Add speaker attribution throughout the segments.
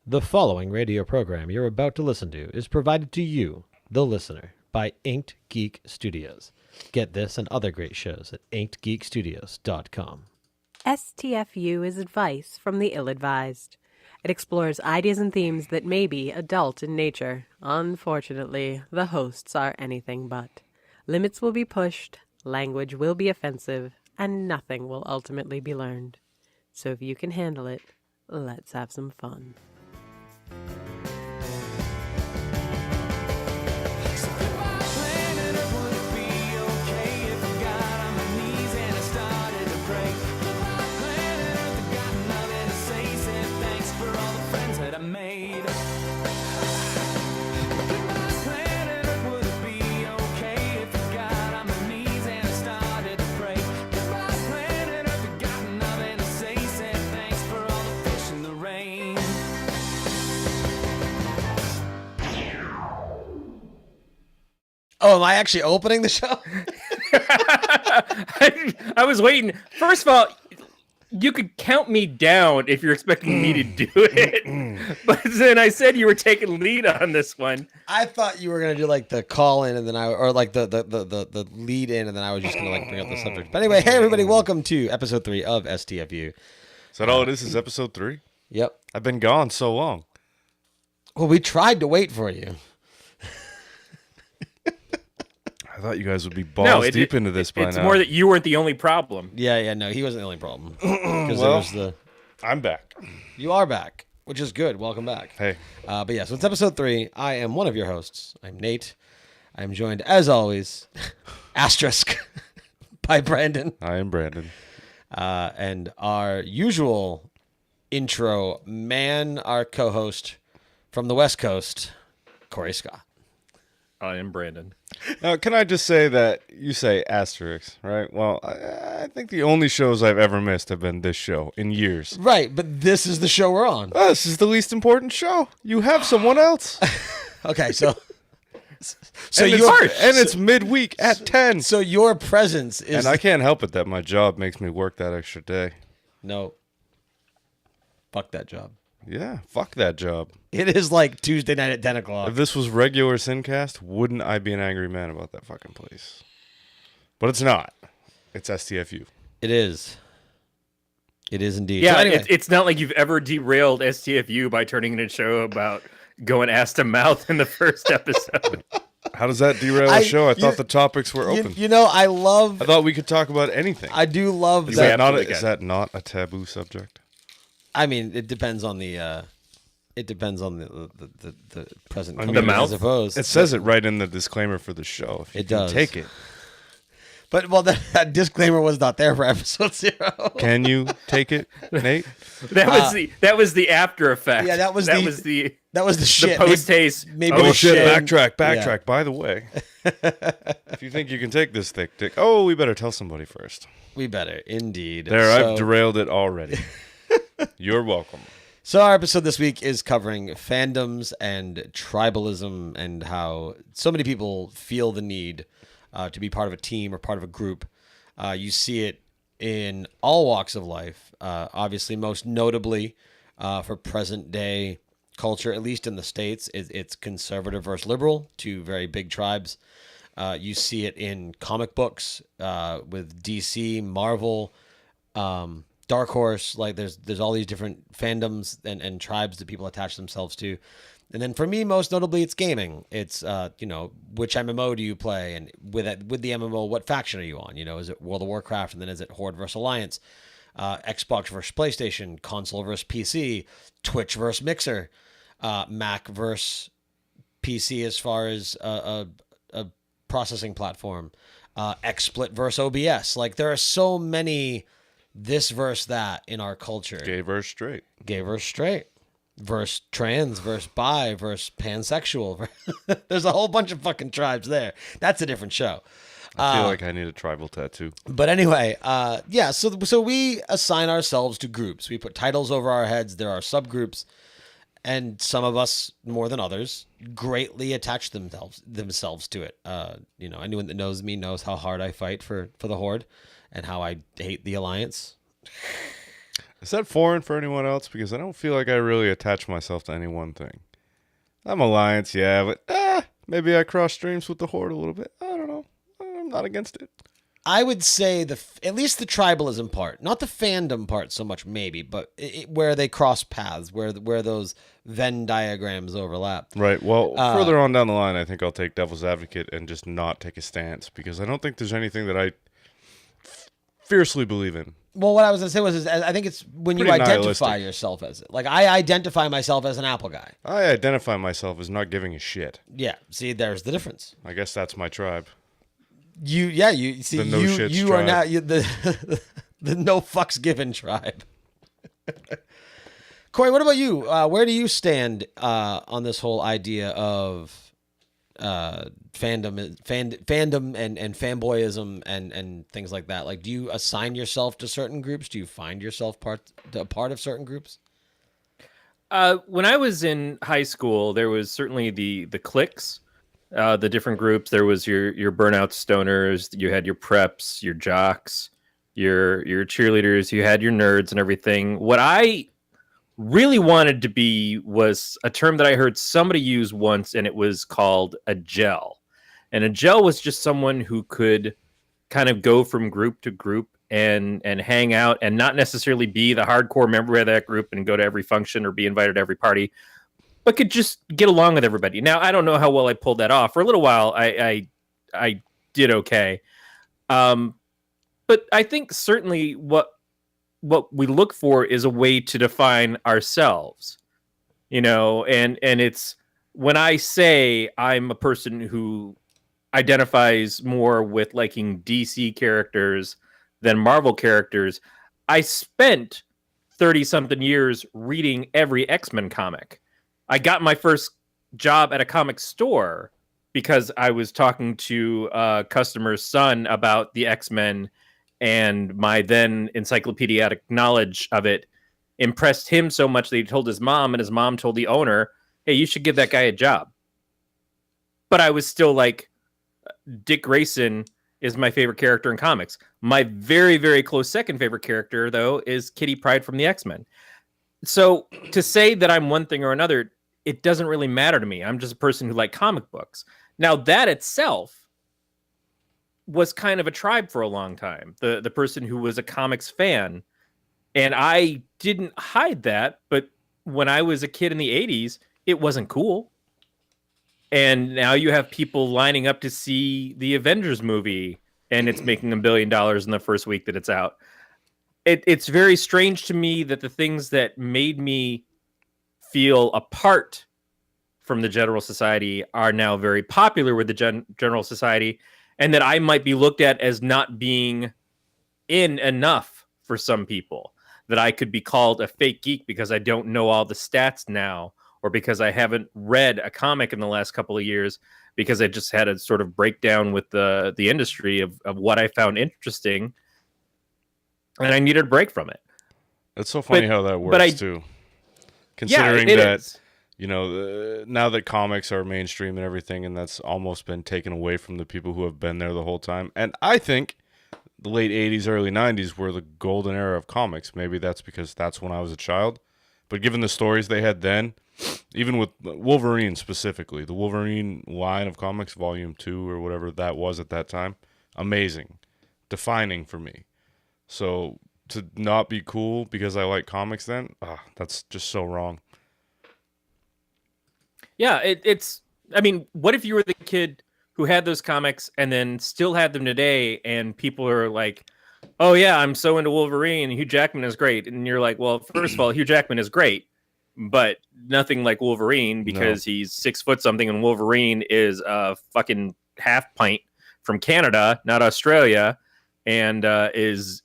Speaker 1: The following radio program you're about to listen to is provided to you, the listener, by Inked Geek Studios. Get this and other great shows at inkedgeekstudios.com.
Speaker 2: STFU is advice from the ill-advised. It explores ideas and themes that may be adult in nature. Unfortunately, the hosts are anything but. Limits will be pushed, language will be offensive, and nothing will ultimately be learned. So if you can handle it, let's have some fun.
Speaker 1: Oh, am I actually opening the show?
Speaker 3: I was waiting. First of all, you could count me down if you're expecting me to do it. But then I said you were taking lead on this one.
Speaker 1: I thought you were gonna do like the call in and then or like the lead in and then I was just gonna like bring up the subject. But anyway, hey everybody, welcome to episode 3 of STFU.
Speaker 4: Is that all it is episode 3?
Speaker 1: Yep.
Speaker 4: I've been gone so long.
Speaker 1: Well, we tried to wait for you.
Speaker 4: I thought you guys would be balls deep into this by now.
Speaker 3: It's more that you weren't the only problem.
Speaker 1: Yeah, no, he wasn't the only problem.
Speaker 4: Well, I'm back.
Speaker 1: You are back, which is good. Welcome back.
Speaker 4: Hey.
Speaker 1: But yeah, so it's episode 3. I am one of your hosts. I'm Nate. I'm joined, as always, asterisk, by Brandon.
Speaker 4: I am Brandon.
Speaker 1: And our usual intro man, our co-host from the West Coast, Corey Scott.
Speaker 3: I am Brandon.
Speaker 4: Now, can I just say that you say asterisk, right? Well, I think the only shows I've ever missed have been this show in years.
Speaker 1: Right, but this is the show we're on.
Speaker 4: Oh, this is the least important show. You have someone else.
Speaker 1: Okay, so
Speaker 4: and it's midweek at 10.
Speaker 1: So your presence is...
Speaker 4: And I can't help it that my job makes me work that extra day.
Speaker 1: No. Fuck that job.
Speaker 4: Yeah, fuck that job.
Speaker 1: It is like Tuesday night at 10 o'clock.
Speaker 4: If this was regular Sincast, wouldn't I be an angry man about that fucking place? But it's not. It's STFU.
Speaker 1: It is. It is indeed.
Speaker 3: Yeah,
Speaker 1: so anyway.
Speaker 3: it's not like you've ever derailed STFU by turning in a show about going ass to mouth in the first episode.
Speaker 4: How does that derail the show? I thought the topics were open.
Speaker 1: I
Speaker 4: thought we could talk about anything.
Speaker 1: I do love
Speaker 4: is
Speaker 1: that.
Speaker 4: Is that not a taboo subject?
Speaker 1: I mean, it depends on the... It depends on the present.
Speaker 3: The mouth?
Speaker 1: I suppose.
Speaker 4: It says it right in the disclaimer for the show. If you
Speaker 1: it does.
Speaker 4: Take it.
Speaker 1: But, well, that disclaimer was not there for episode 0.
Speaker 4: Can you take it, Nate?
Speaker 3: That was the after effect.
Speaker 1: Yeah, that was the shit.
Speaker 3: The post haste.
Speaker 1: Maybe
Speaker 4: oh shit! Backtrack.
Speaker 1: Yeah.
Speaker 4: By the way, if you think you can take this thick dick, we better tell somebody first.
Speaker 1: We better, indeed.
Speaker 4: I've derailed it already. You're welcome.
Speaker 1: So our episode this week is covering fandoms and tribalism and how so many people feel the need to be part of a team or part of a group. You see it in all walks of life, obviously most notably for present day culture, at least in the States, it's conservative versus liberal, two very big tribes. You see it in comic books with DC, Marvel, Dark Horse. Like there's all these different fandoms and tribes that people attach themselves to. And then for me, most notably, it's gaming. It's which MMO do you play, and with the MMO, what faction are you on? Is it World of Warcraft, and then is it Horde versus Alliance, Xbox versus PlayStation, console versus PC, Twitch versus Mixer, Mac versus PC as far as a processing platform, XSplit versus OBS. Like there are so many this versus that in our culture.
Speaker 4: Gay versus straight.
Speaker 1: Versus trans, versus bi, versus pansexual. There's a whole bunch of fucking tribes there. That's a different show.
Speaker 4: I feel like I need a tribal tattoo.
Speaker 1: But anyway, so we assign ourselves to groups. We put titles over our heads. There are subgroups, and some of us more than others greatly attach themselves to it. Anyone that knows me knows how hard I fight for the Horde and how I hate the Alliance.
Speaker 4: Is that foreign for anyone else? Because I don't feel like I really attach myself to any one thing. I'm Alliance, yeah, but maybe I cross streams with the Horde a little bit. I don't know. I'm not against it.
Speaker 1: I would say at least the tribalism part, not the fandom part so much, maybe, but where they cross paths, where those Venn diagrams overlap.
Speaker 4: Right. Well, further on down the line, I think I'll take devil's advocate and just not take a stance because I don't think there's anything that I fiercely believe in.
Speaker 1: Well, what I was going to say was I think it's when you
Speaker 4: Pretty
Speaker 1: identify
Speaker 4: nihilistic.
Speaker 1: yourself as it. Like, I identify myself as an Apple guy.
Speaker 4: I identify myself as not giving a shit.
Speaker 1: Yeah. See, there's the difference.
Speaker 4: I guess that's my tribe.
Speaker 1: You see,
Speaker 4: The no shits
Speaker 1: you are
Speaker 4: tribe.
Speaker 1: now the the no fucks given tribe. Corey, what about you? Where do you stand on this whole idea of fandom and fanboyism and things like that? Like, do you assign yourself to certain groups? Do you find yourself a part of certain groups?
Speaker 3: When I was in high school, there was certainly the cliques, the different groups. There was your burnout stoners. You had your preps, your jocks, your cheerleaders. You had your nerds and everything. What I really wanted to be was a term that I heard somebody use once, and it was called a gel. And a gel was just someone who could kind of go from group to group and hang out and not necessarily be the hardcore member of that group and go to every function or be invited to every party, but could just get along with everybody. Now, I don't know how well I pulled that off. For a little while, I did okay. But I think certainly what we look for is a way to define ourselves, and it's when I say I'm a person who identifies more with liking DC characters than Marvel characters. I spent 30-something years reading every X-Men comic. I got my first job at a comic store because I was talking to a customer's son about the X-Men, and my then encyclopedic knowledge of it impressed him so much that he told his mom, and his mom told the owner, hey, you should give that guy a job. But I was still like, Dick Grayson is my favorite character in comics. My very, very close second favorite character, though, is Kitty Pryde from the X-Men. So to say that I'm one thing or another, it doesn't really matter to me. I'm just a person who likes comic books. Now, that itself was kind of a tribe for a long time. The person who was a comics fan. And I didn't hide that, but when I was a kid in the 80s, it wasn't cool. And now you have people lining up to see the Avengers movie, and it's making $1 billion in the first week that it's out. It's very strange to me that the things that made me feel apart from the general society are now very popular with the general society, and that I might be looked at as not being in enough for some people, that I could be called a fake geek because I don't know all the stats now, or because I haven't read a comic in the last couple of years, because I just had a sort of breakdown with the industry of what I found interesting, and I needed a break from it.
Speaker 4: It's so funny how that works too. Considering that
Speaker 3: is.
Speaker 4: Now that comics are mainstream and everything, and that's almost been taken away from the people who have been there the whole time. And I think the late 80s, early 90s were the golden era of comics. Maybe that's because that's when I was a child. But given the stories they had then, even with Wolverine specifically, the Wolverine line of comics, Volume 2 or whatever that was at that time, amazing. Defining for me. So to not be cool because I like comics then, that's just so wrong.
Speaker 3: Yeah, it's. I mean, what if you were the kid who had those comics and then still had them today, and people are like, "Oh yeah, I'm so into Wolverine. Hugh Jackman is great," and you're like, "Well, first of all, Hugh Jackman is great, but nothing like Wolverine because he's 6 foot something, and Wolverine is a fucking half pint from Canada, not Australia, and is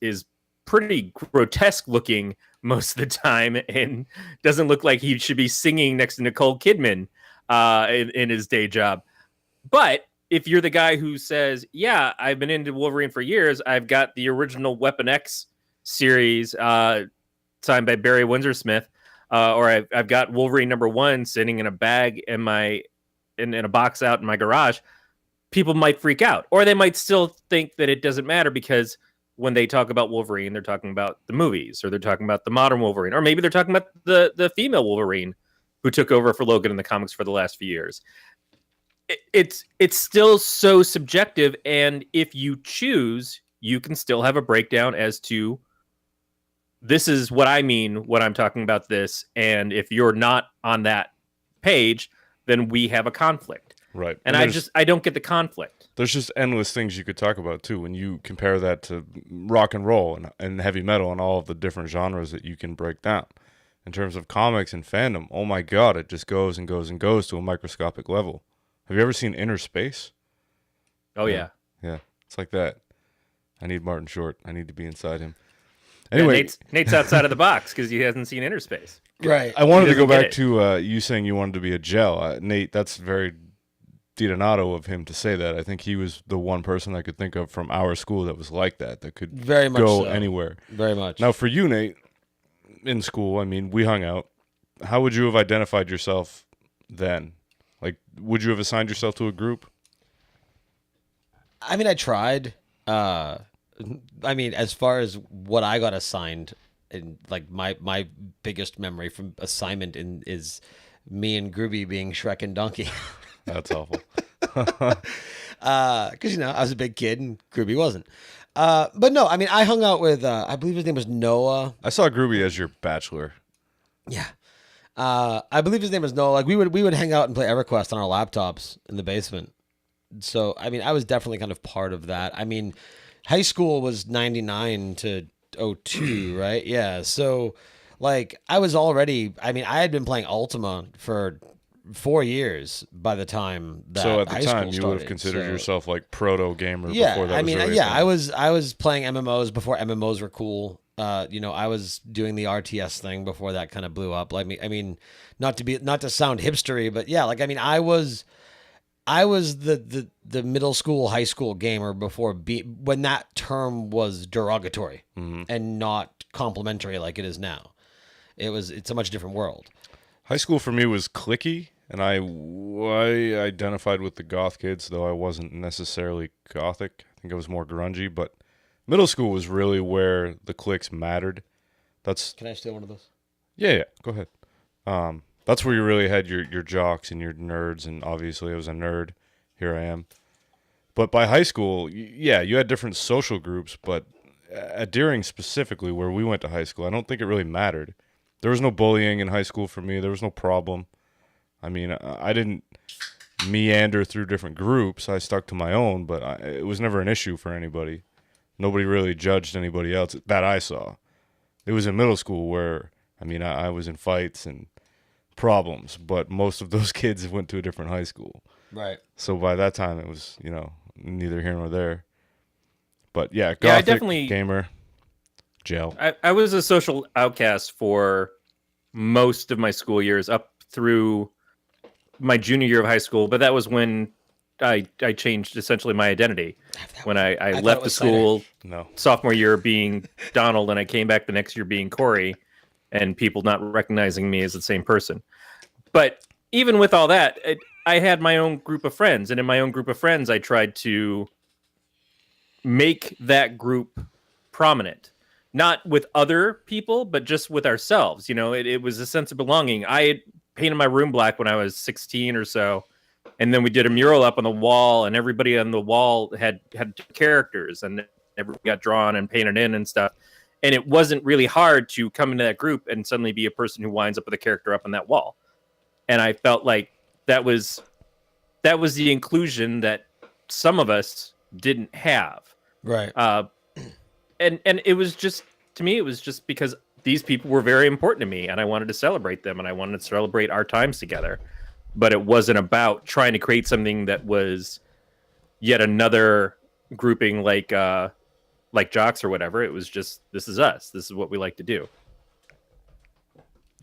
Speaker 3: pretty grotesque looking most of the time, and doesn't look like he should be singing next to Nicole Kidman in his day job." But if you're the guy who says, yeah, I've been into Wolverine for years, I've got the original Weapon X series signed by Barry Windsor-Smith, or I've got Wolverine #1 sitting in a bag in a box out in my garage, people might freak out. Or they might still think that it doesn't matter because when they talk about Wolverine, they're talking about the movies, or they're talking about the modern Wolverine, or maybe they're talking about the female Wolverine who took over for Logan in the comics for the last few years. It's still so subjective, and if you choose, you can still have a breakdown as to this is what I mean when I'm talking about this, and if you're not on that page, then we have a conflict.
Speaker 4: Right.
Speaker 3: And I don't get the conflict.
Speaker 4: There's just endless things you could talk about too when you compare that to rock and roll and heavy metal and all of the different genres that you can break down. In terms of comics and fandom, oh my god, it just goes and goes and goes to a microscopic level. Have you ever seen Inner Space?
Speaker 3: Oh yeah.
Speaker 4: Yeah, it's like that. I need Martin Short. I need to be inside him. Anyway,
Speaker 3: Nate's outside of the box because he hasn't seen Inner Space.
Speaker 1: Right.
Speaker 4: I wanted to go back
Speaker 3: it.
Speaker 4: to you saying you wanted to be a gel. Nate, that's very Donato of him to say that. I think he was the one person I could think of from our school that was like that could
Speaker 1: Very much
Speaker 4: go
Speaker 1: so.
Speaker 4: anywhere.
Speaker 1: Very much.
Speaker 4: Now, for you, Nate, in school, I mean, we hung out. How would you have identified yourself then? Like, would you have assigned yourself to a group?
Speaker 1: I mean, I tried. I mean, as far as what I got assigned, and like my biggest memory from assignment is me and Groovy being Shrek and Donkey.
Speaker 4: That's awful.
Speaker 1: Because I was a big kid and Groovy wasn't. But no, I mean, I hung out with I believe his name was Noah.
Speaker 4: I saw Groovy as your bachelor.
Speaker 1: Yeah. I believe his name was Noah. Like we would hang out and play EverQuest on our laptops in the basement. So I mean, I was definitely kind of part of that. I mean, high school was 99 to 02, right? Yeah. So like I was already, I mean, I had been playing Ultima for 4 years by the time that
Speaker 4: So at the
Speaker 1: high
Speaker 4: time,
Speaker 1: school
Speaker 4: you would have
Speaker 1: started.
Speaker 4: considered
Speaker 1: So-
Speaker 4: yourself like proto gamer
Speaker 1: yeah,
Speaker 4: before that
Speaker 1: I
Speaker 4: was
Speaker 1: mean,
Speaker 4: really
Speaker 1: yeah,
Speaker 4: a thing.
Speaker 1: I was playing MMOs before MMOs were cool. I was doing the RTS thing before that kind of blew up. Like, I mean, not to sound hipstery, but yeah, like I mean, I was the middle school, high school gamer before when that term was derogatory and not complimentary like it is now. It's a much different world.
Speaker 4: High school for me was cliquey, and I identified with the goth kids, though I wasn't necessarily gothic. I think I was more grungy, but middle school was really where the cliques mattered.
Speaker 1: Can I steal one of those?
Speaker 4: Yeah, go ahead. That's where you really had your jocks and your nerds, and obviously I was a nerd. Here I am. But by high school, yeah, you had different social groups, but at Deering specifically, where we went to high school, I don't think it really mattered. There was no bullying in high school for me. There was no problem. I mean, I didn't meander through different groups. I stuck to my own, but it was never an issue for anybody. Nobody really judged anybody else that I saw. It was in middle school where, I mean, I was in fights and problems, but most of those kids went to a different high school.
Speaker 1: Right.
Speaker 4: So by that time, it was, neither here nor there. But yeah, gothic,
Speaker 3: I definitely
Speaker 4: gamer, gel.
Speaker 3: I was a social outcast for most of my school years up through my junior year of high school, but that was when I changed essentially my identity. When I left the school sophomore year being Donald, and I came back the next year being Corey, and people not recognizing me as the same person. But even with all that, I had my own group of friends, and in my own group of friends, I tried to make that group prominent. Not with other people, but just with ourselves. It was a sense of belonging. I had painted my room black when I was 16 or so. And then we did a mural up on the wall, and everybody on the wall had characters, and everybody got drawn and painted in and stuff. And it wasn't really hard to come into that group and suddenly be a person who winds up with a character up on that wall. And I felt like that was the inclusion that some of us didn't have.
Speaker 1: Right.
Speaker 3: And it was just, to me, it was just because these people were very important to me, and I wanted to celebrate them, and I wanted to celebrate our times together. But it wasn't about trying to create something that was yet another grouping like jocks or whatever. It was just, this is us. This is what we like to do.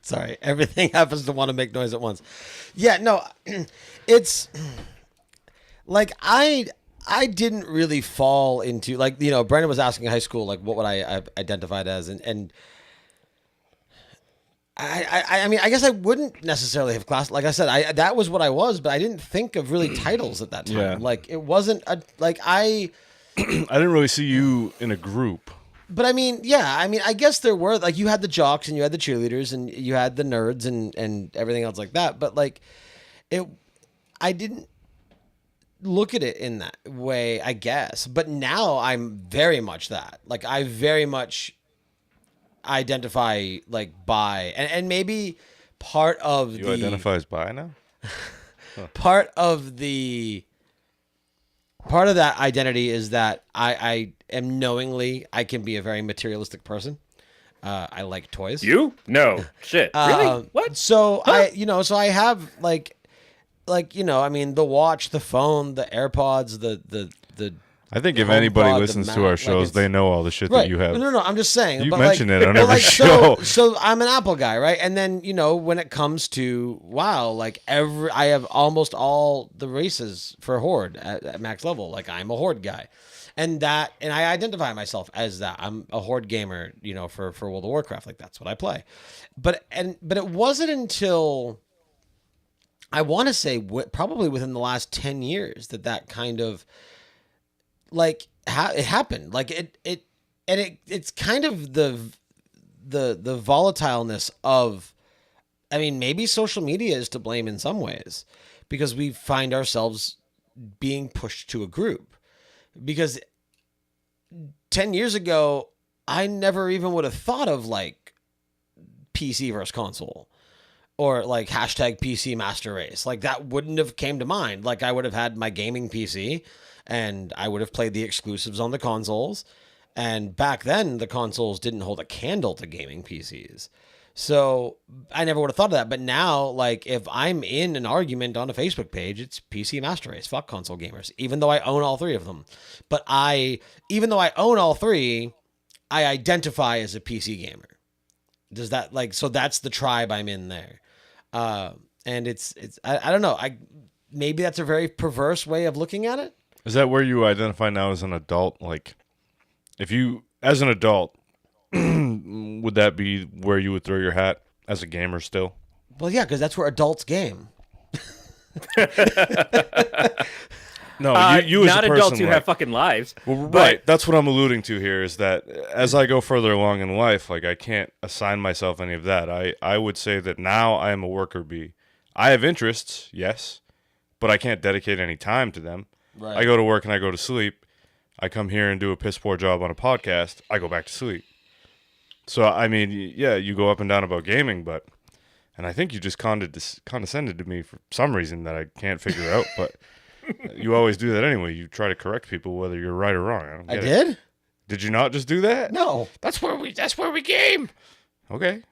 Speaker 1: Sorry, everything happens to want to make noise at once. Yeah, no, it's like I didn't really fall into, like, Brandon was asking in high school, like, what would I identified as, and I mean, I guess I wouldn't necessarily have classed. Like I said, that was what I was, but I didn't think of really titles at that time.
Speaker 4: Yeah.
Speaker 1: Like, it wasn't
Speaker 4: I didn't really see you in a group.
Speaker 1: But I mean, yeah, I mean, I guess there were, like, you had the jocks and you had the cheerleaders and you had the nerds and everything else like that. But like, I didn't look at it in that way, I guess. But now I'm very much that. Like, I very much identify like bi, and maybe part of
Speaker 4: You identify as bi now?
Speaker 1: part of that identity is that I am knowingly, I can be a very materialistic person. I like toys.
Speaker 3: You? No. Shit. Really? What?
Speaker 1: So so I have like, I mean, the watch, the phone, the AirPods, the
Speaker 4: I think
Speaker 1: the
Speaker 4: if anybody
Speaker 1: HomePod, the
Speaker 4: listens to
Speaker 1: Mac,
Speaker 4: our shows,
Speaker 1: like,
Speaker 4: they know all the shit
Speaker 1: right.
Speaker 4: that you have.
Speaker 1: No, I'm just saying.
Speaker 4: You
Speaker 1: but
Speaker 4: mentioned
Speaker 1: like,
Speaker 4: it on
Speaker 1: but
Speaker 4: every
Speaker 1: like,
Speaker 4: show.
Speaker 1: So I'm an Apple guy, right? And then, when it comes to like I have almost all the races for Horde at max level. Like, I'm a Horde guy. And I identify myself as that. I'm a Horde gamer, for World of Warcraft. Like, that's what I play. But it wasn't until, I want to say, probably within the last 10 years that kind of, like, it happened. Like, it's kind of the volatileness of, I mean, maybe social media is to blame in some ways, because we find ourselves being pushed to a group. Because 10 years ago, I never even would have thought of like PC versus console, or like hashtag PC master race. Like, that wouldn't have came to mind. Like, I would have had my gaming PC and I would have played the exclusives on the consoles. And back then, the consoles didn't hold a candle to gaming PCs. So I never would have thought of that. But now, like, if I'm in an argument on a Facebook page, it's PC Master Race. Fuck console gamers, even though I own all three of them. But even though I own all three, I identify as a PC gamer. Does that, like, so that's the tribe I'm in there. And it's I don't know. Maybe that's a very perverse way of looking at it.
Speaker 4: Is that where you identify now as an adult? Like, if you, as an adult, would that be where you would throw your hat as a gamer still?
Speaker 1: Well, yeah, because that's where adults game.
Speaker 4: No, you as
Speaker 3: not
Speaker 4: a person,
Speaker 3: adults who
Speaker 4: like,
Speaker 3: have fucking lives.
Speaker 4: Well,
Speaker 3: but-
Speaker 4: right. That's what I'm alluding to here, is that as I go further along in life, like, I can't assign myself any of that. I would say that now I am a worker bee. I have interests, yes, but I can't dedicate any time to them.
Speaker 1: Right.
Speaker 4: I go to work and I go to sleep. I come here and do a piss poor job on a podcast. I go back to sleep. So, I mean, yeah, you go up and down about gaming, and I think you just condescended to me for some reason that I can't figure out, but you always do that anyway. You try to correct people whether you're right or wrong.
Speaker 1: I did?
Speaker 4: Did you not just do that?
Speaker 1: No.
Speaker 4: That's where we game. Okay.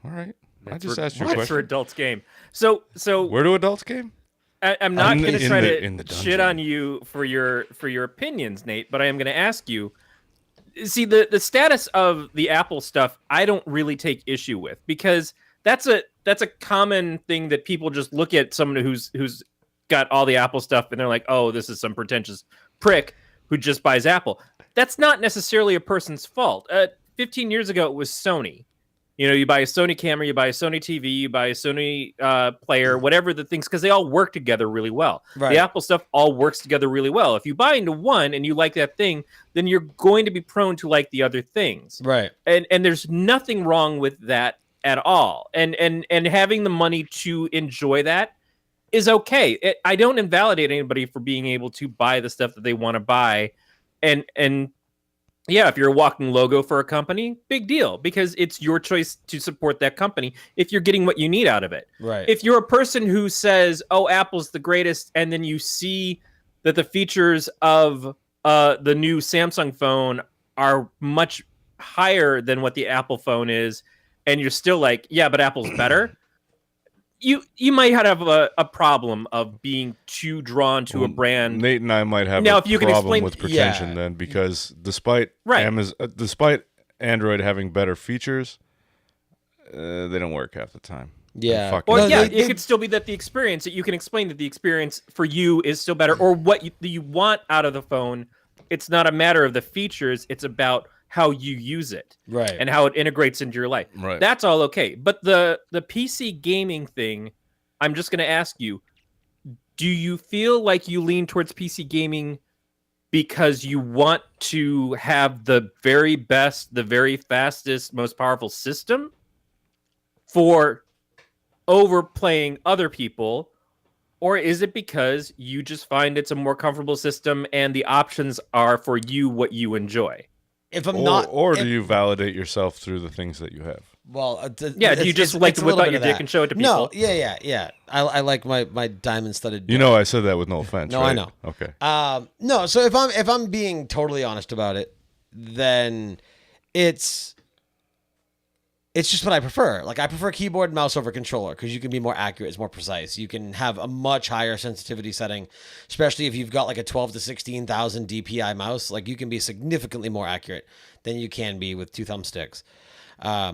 Speaker 4: All right. I just asked you a
Speaker 3: That's
Speaker 4: question.
Speaker 3: for adults game. So
Speaker 4: Where do adults game?
Speaker 3: I'm not going to try
Speaker 4: in the
Speaker 3: to
Speaker 4: dungeon.
Speaker 3: shit on you for your opinions, Nate, but I am going to ask you. See, the status of the Apple stuff, I don't really take issue with, because that's a common thing that people just look at someone who's got all the Apple stuff and they're like, oh, this is some pretentious prick who just buys Apple. That's not necessarily a person's fault. 15 years ago, it was Sony. You buy a Sony camera, you buy a Sony TV, you buy a Sony player, whatever the things, because they all work together really well.
Speaker 1: Right.
Speaker 3: The Apple stuff all works together really well. If you buy into one and you like that thing, then you're going to be prone to like the other things.
Speaker 1: Right.
Speaker 3: And there's nothing wrong with that at all. And having the money to enjoy that is okay. I don't invalidate anybody for being able to buy the stuff that they want to buy. And yeah, if you're a walking logo for a company, big deal, because it's your choice to support that company if you're getting what you need out of it.
Speaker 1: Right.
Speaker 3: If you're a person who says, oh, Apple's the greatest, and then you see that the features of the new Samsung phone are much higher than what the Apple phone is, and you're still like, yeah, but Apple's better, you might have a problem of being too drawn to a brand.
Speaker 4: Nate and I might have
Speaker 3: Now,
Speaker 4: a
Speaker 3: if you can
Speaker 4: problem
Speaker 3: explain-
Speaker 4: with pretension
Speaker 1: Yeah.
Speaker 4: then, because despite
Speaker 3: Right.
Speaker 4: despite Android having better features, they don't work half the time.
Speaker 1: Yeah.
Speaker 4: Fuck
Speaker 3: Or
Speaker 1: No,
Speaker 3: yeah,
Speaker 1: they-
Speaker 3: it could still be that the experience that you can explain that the experience for you is still better, or what you want out of the phone. It's not a matter of the features; it's about how you use it,
Speaker 1: Right.
Speaker 3: and how it integrates into your life.
Speaker 4: Right.
Speaker 3: That's all okay. But the PC gaming thing, I'm just going to ask you: do you feel like you lean towards PC gaming because you want to have the very best, the very fastest, most powerful system for overplaying other people? Or is it because you just find it's a more comfortable system and the options are for you what you enjoy?
Speaker 1: If I'm
Speaker 4: or do you validate yourself through the things that you have?
Speaker 1: Well,
Speaker 3: do you just like to whip out your dick and show it to people?
Speaker 1: No, yeah. I like my diamond studded.
Speaker 4: You know, I said that with no offense.
Speaker 1: No,
Speaker 4: right?
Speaker 1: I know.
Speaker 4: Okay.
Speaker 1: No. So if I'm being totally honest about it, then it's just what I prefer. Like, I prefer keyboard and mouse over controller because you can be more accurate, it's more precise. You can have a much higher sensitivity setting, especially if you've got like a 12 to 16,000 DPI mouse. Like, you can be significantly more accurate than you can be with two thumbsticks. I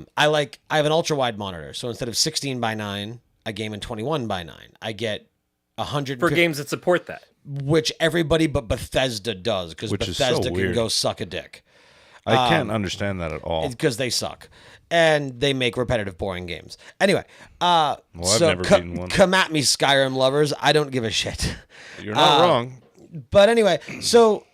Speaker 1: have an ultra wide monitor, so instead of 16 by 9, I game in 21 by 9. I get 100
Speaker 3: for games that support that,
Speaker 1: which everybody but Bethesda does, because Bethesda can go suck a dick.
Speaker 4: I can't understand that at all.
Speaker 1: Because they suck. And they make repetitive, boring games. Anyway,
Speaker 4: I've never beaten one.
Speaker 1: Come at me, Skyrim lovers. I don't give a shit.
Speaker 4: You're not wrong.
Speaker 1: But anyway, so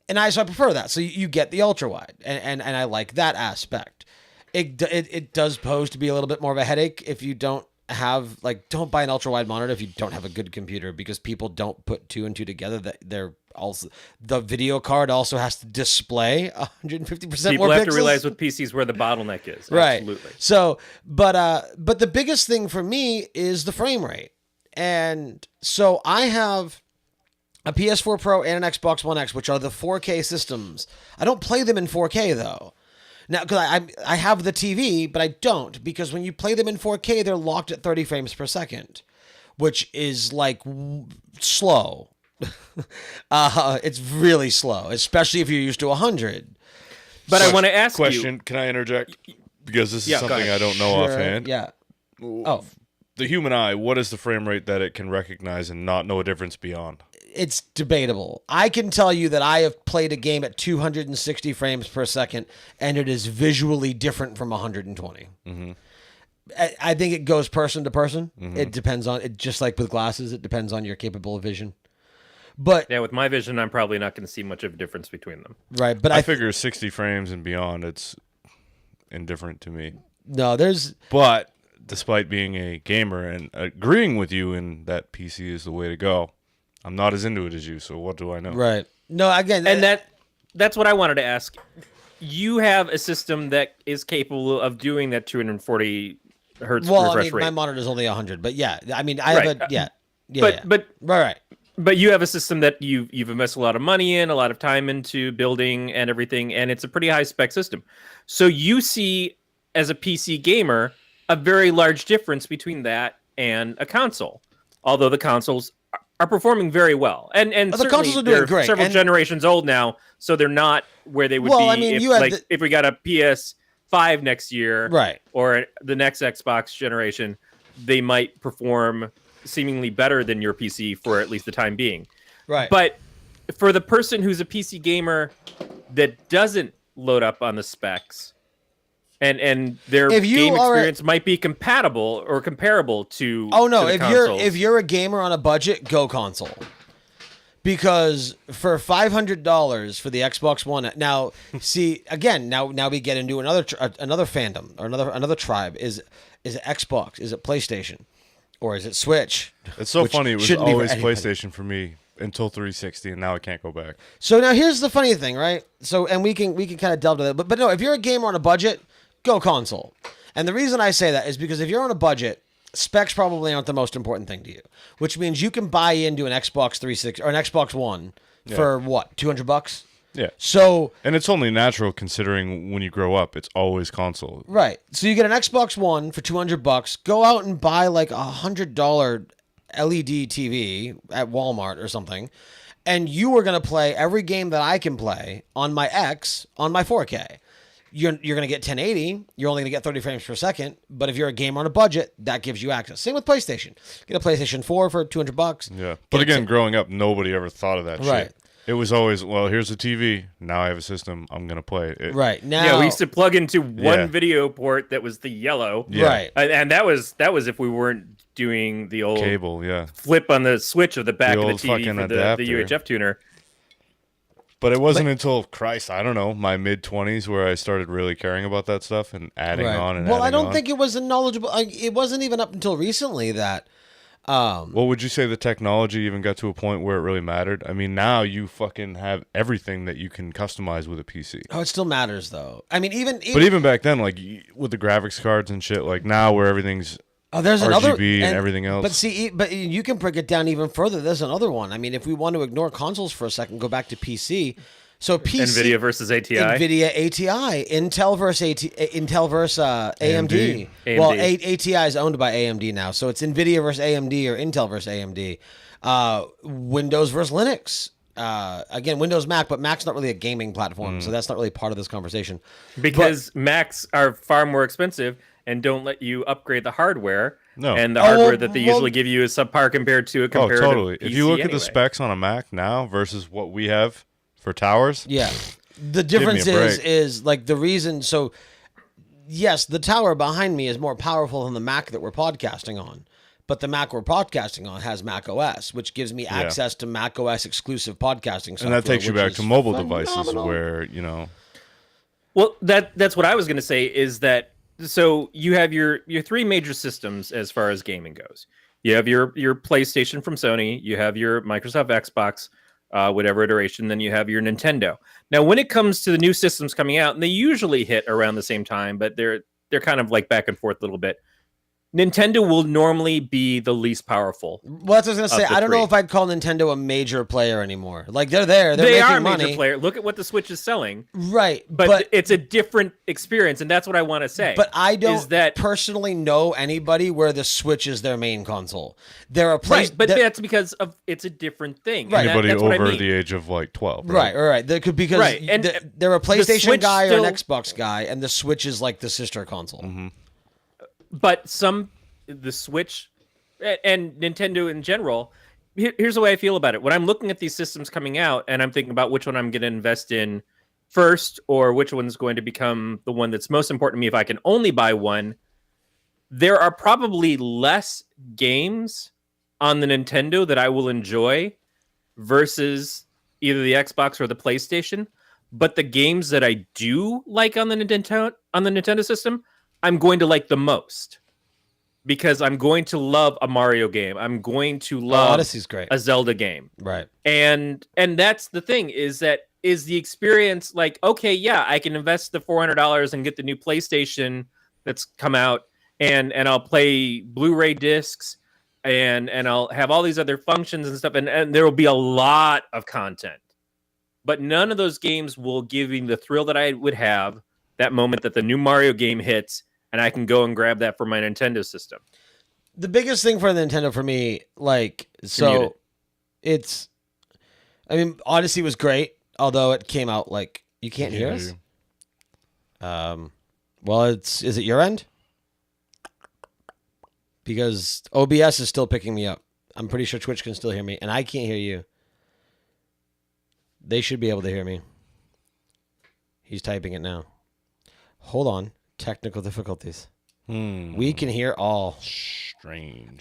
Speaker 1: I prefer that. So you get the ultra wide, and I like that aspect. It does pose to be a little bit more of a headache if you don't have, like, don't buy an ultra wide monitor if you don't have a good computer, because people don't put two and two together. That they're also, the video card also has to display 150% more pixels.
Speaker 3: People have to realize with PCs where the bottleneck is.
Speaker 1: Right.
Speaker 3: Absolutely.
Speaker 1: So, but the biggest thing for me is the frame rate. And so I have a PS4 Pro and an Xbox One X, which are the 4K systems. I don't play them in 4K though. Now, because I have the TV, but I don't, because when you play them in 4K, they're locked at 30 frames per second, which is like slow. It's really slow, especially if you're used to 100.
Speaker 3: But I want to ask
Speaker 4: question. Can I interject? Because this is something I don't know offhand.
Speaker 1: Yeah. Oh,
Speaker 4: the human eye. What is the frame rate that it can recognize and not know a difference beyond?
Speaker 1: it's debatable. I can tell you that I have played a game at 260 frames per second, and it is visually different from 120.
Speaker 4: Mm-hmm.
Speaker 1: I think it goes person to person.
Speaker 4: Mm-hmm.
Speaker 1: It depends on it, just like with glasses. It depends on your capable of vision. But
Speaker 3: yeah, with my vision, I'm probably not going to see much of a difference between them.
Speaker 1: Right, but
Speaker 4: I figure 60 frames and beyond, it's indifferent to me.
Speaker 1: No, there's.
Speaker 4: But despite being a gamer and agreeing with you in that PC is the way to go, I'm not as into it as you. So what do I know?
Speaker 1: Right. No, again,
Speaker 3: and that's what I wanted to ask. You have a system that is capable of doing that 240 hertz refresh rate.
Speaker 1: My monitor is only 100, but yeah, I mean, I have a
Speaker 3: but
Speaker 1: right.
Speaker 3: But you have a system that you've invested a lot of money in, a lot of time into building and everything, and it's a pretty high spec system. So you see, as a PC gamer, a very large difference between that and a console. Although the consoles are performing very well, and
Speaker 1: the consoles are doing great.
Speaker 3: Several generations old now, so they're not where they would be.
Speaker 1: I mean,
Speaker 3: if we got a PS5 next year,
Speaker 1: right,
Speaker 3: or the next Xbox generation, they might perform seemingly better than your PC for at least the time being.
Speaker 1: Right.
Speaker 3: But for the person who's a PC gamer that doesn't load up on the specs, and their game experience might be compatible or comparable to
Speaker 1: if you're a gamer on a budget, go console. Because for $500 for the Xbox One, now see again, now we get into another fandom or another tribe. Is it Xbox? Is it PlayStation? Or is it Switch?
Speaker 4: It's so funny. It was always PlayStation for me until 360, and now I can't go back.
Speaker 1: So now here's the funny thing, right? So, and we can kind of delve into that. But no, if you're a gamer on a budget, go console. And the reason I say that is because if you're on a budget, specs probably aren't the most important thing to you. Which means you can buy into an Xbox 360 or an Xbox One for what, $200?
Speaker 4: Yeah.
Speaker 1: So,
Speaker 4: and it's only natural considering when you grow up, it's always console.
Speaker 1: Right. So you get an Xbox One for $200. Go out and buy like $100 LED TV at Walmart or something, and you are going to play every game that I can play on my X on my 4K. You're going to get 1080. You're only going to get 30 frames per second. But if you're a gamer on a budget, that gives you access. Same with PlayStation. Get a PlayStation 4 for $200.
Speaker 4: Yeah. But again, growing up, nobody ever thought of that shit. It was always, well, here's a TV. Now I have a system. I'm going to play it.
Speaker 1: Right. Now,
Speaker 3: yeah, we used to plug into one video port that was the yellow.
Speaker 4: Yeah.
Speaker 1: Right.
Speaker 3: And that was if we weren't doing the old
Speaker 4: cable, flip
Speaker 3: on the switch of the back of the TV for
Speaker 4: the
Speaker 3: the UHF tuner.
Speaker 4: But it wasn't until Christ, I don't know, my mid-20s where I started really caring about that stuff and adding on and
Speaker 1: well, I
Speaker 4: adding
Speaker 1: don't
Speaker 4: on.
Speaker 1: think it was a knowledgeable. It wasn't even up until recently that.
Speaker 4: Well, would you say the technology even got to a point where it really mattered? I mean, now you fucking have everything that you can customize with a PC.
Speaker 1: Oh, it still matters though. I mean,
Speaker 4: But even back then, like with the graphics cards and shit, like now where everything's
Speaker 1: there's
Speaker 4: RGB
Speaker 1: another
Speaker 4: and everything else.
Speaker 1: But see, but you can break it down even further. There's another one. I mean, if we want to ignore consoles for a second, go back to PC. So PC,
Speaker 3: NVIDIA versus ATI.
Speaker 1: NVIDIA ATI, Intel versus AMD.
Speaker 3: AMD.
Speaker 1: Well, ATI is owned by AMD now, so it's NVIDIA versus AMD or Intel versus AMD. Windows versus Linux. Again, Windows Mac, but Mac's not really a gaming platform, so that's not really part of this conversation.
Speaker 3: Because Macs are far more expensive and don't let you upgrade the hardware.
Speaker 4: No.
Speaker 3: And the hardware that they usually give you is subpar compared to a comparative
Speaker 4: totally. If you look at the
Speaker 3: anyway.
Speaker 4: specs on a Mac now versus what we have for towers,
Speaker 1: Yeah. The difference
Speaker 4: Give me a break.
Speaker 1: is like the reason. So, yes, the tower behind me is more powerful than the Mac that we're podcasting on. But the Mac we're podcasting on has Mac OS, which gives me access to Mac OS exclusive podcasting software.
Speaker 4: and that takes you
Speaker 1: which
Speaker 4: back
Speaker 1: is
Speaker 4: to mobile devices
Speaker 1: phenomenal.
Speaker 4: where,
Speaker 3: Well, that's what I was going to say is that so you have your three major systems as far as gaming goes. You have your PlayStation from Sony, you have your Microsoft Xbox, whatever iteration, then you have your Nintendo. Now, when it comes to the new systems coming out, and they usually hit around the same time, but they're kind of like back and forth a little bit. Nintendo will normally be the least powerful.
Speaker 1: Well, that's what I was going to say. I don't know
Speaker 3: three.
Speaker 1: if I'd call Nintendo a major player anymore. Like, they're there. They're
Speaker 3: They
Speaker 1: making
Speaker 3: are a
Speaker 1: money.
Speaker 3: major player. Look at what the Switch is selling.
Speaker 1: Right.
Speaker 3: But it's a different experience, and that's what I want to say.
Speaker 1: But I don't
Speaker 3: is that
Speaker 1: personally know anybody where the Switch is their main console. They're a place,
Speaker 3: right? But that's because of it's a different thing.
Speaker 1: Right.
Speaker 3: That-
Speaker 4: anybody
Speaker 3: that's what I
Speaker 4: over
Speaker 3: mean.
Speaker 4: the age of like 12.
Speaker 1: right. They could because
Speaker 3: Right, and
Speaker 1: they're a PlayStation
Speaker 3: Switch
Speaker 1: guy or
Speaker 3: still-
Speaker 1: an Xbox guy, and the Switch is like the sister console.
Speaker 4: Mm-hmm.
Speaker 3: But the Switch and Nintendo in general, here's the way I feel about it. When I'm looking at these systems coming out and I'm thinking about which one I'm going to invest in first or which one's going to become the one that's most important to me if I can only buy one, there are probably less games on the Nintendo that I will enjoy versus either the Xbox or the PlayStation. But the games that I do like on the Nintendo system, I'm going to like the most. Because I'm going to love a Mario game. I'm going to love
Speaker 1: Odyssey's great.
Speaker 3: a Zelda game.
Speaker 1: Right.
Speaker 3: And that's the thing is the experience like, okay, yeah, I can invest the $400 and get the new PlayStation that's come out and I'll play Blu-ray discs and I'll have all these other functions and stuff and there will be a lot of content. But none of those games will give me the thrill that I would have that moment that the new Mario game hits and I can go and grab that for my Nintendo system.
Speaker 1: The biggest thing for Nintendo for me, like,
Speaker 3: muted.
Speaker 1: Odyssey was great, although it came out like you can't hear us. Well, is it your end? Because OBS is still picking me up. I'm pretty sure Twitch can still hear me, and I can't hear you. They should be able to hear me. He's typing it now. Hold on. Technical difficulties. We can hear all.
Speaker 4: Strange.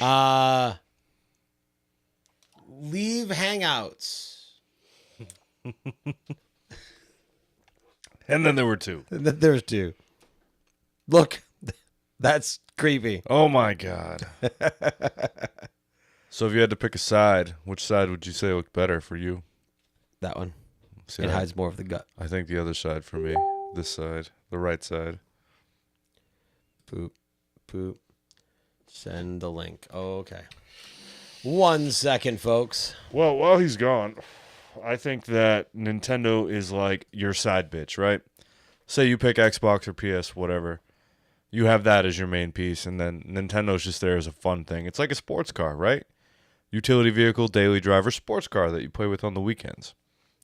Speaker 1: Leave Hangouts.
Speaker 4: And then there were two.
Speaker 1: There's two. Look, that's creepy.
Speaker 4: Oh my God. So if you had to pick a side, which side would you say looked better for you?
Speaker 1: That one.
Speaker 4: See,
Speaker 1: It hides more of the gut.
Speaker 4: I think the other side for me. This side. The right side.
Speaker 1: Boop, boop. Send the link. Okay. 1 second, folks.
Speaker 4: Well, while he's gone, I think that Nintendo is like your side bitch, right? Say you pick Xbox or PS, whatever. You have that as your main piece, and then Nintendo's just there as a fun thing. It's like a sports car, right? Utility vehicle, daily driver, sports car that you play with on the weekends.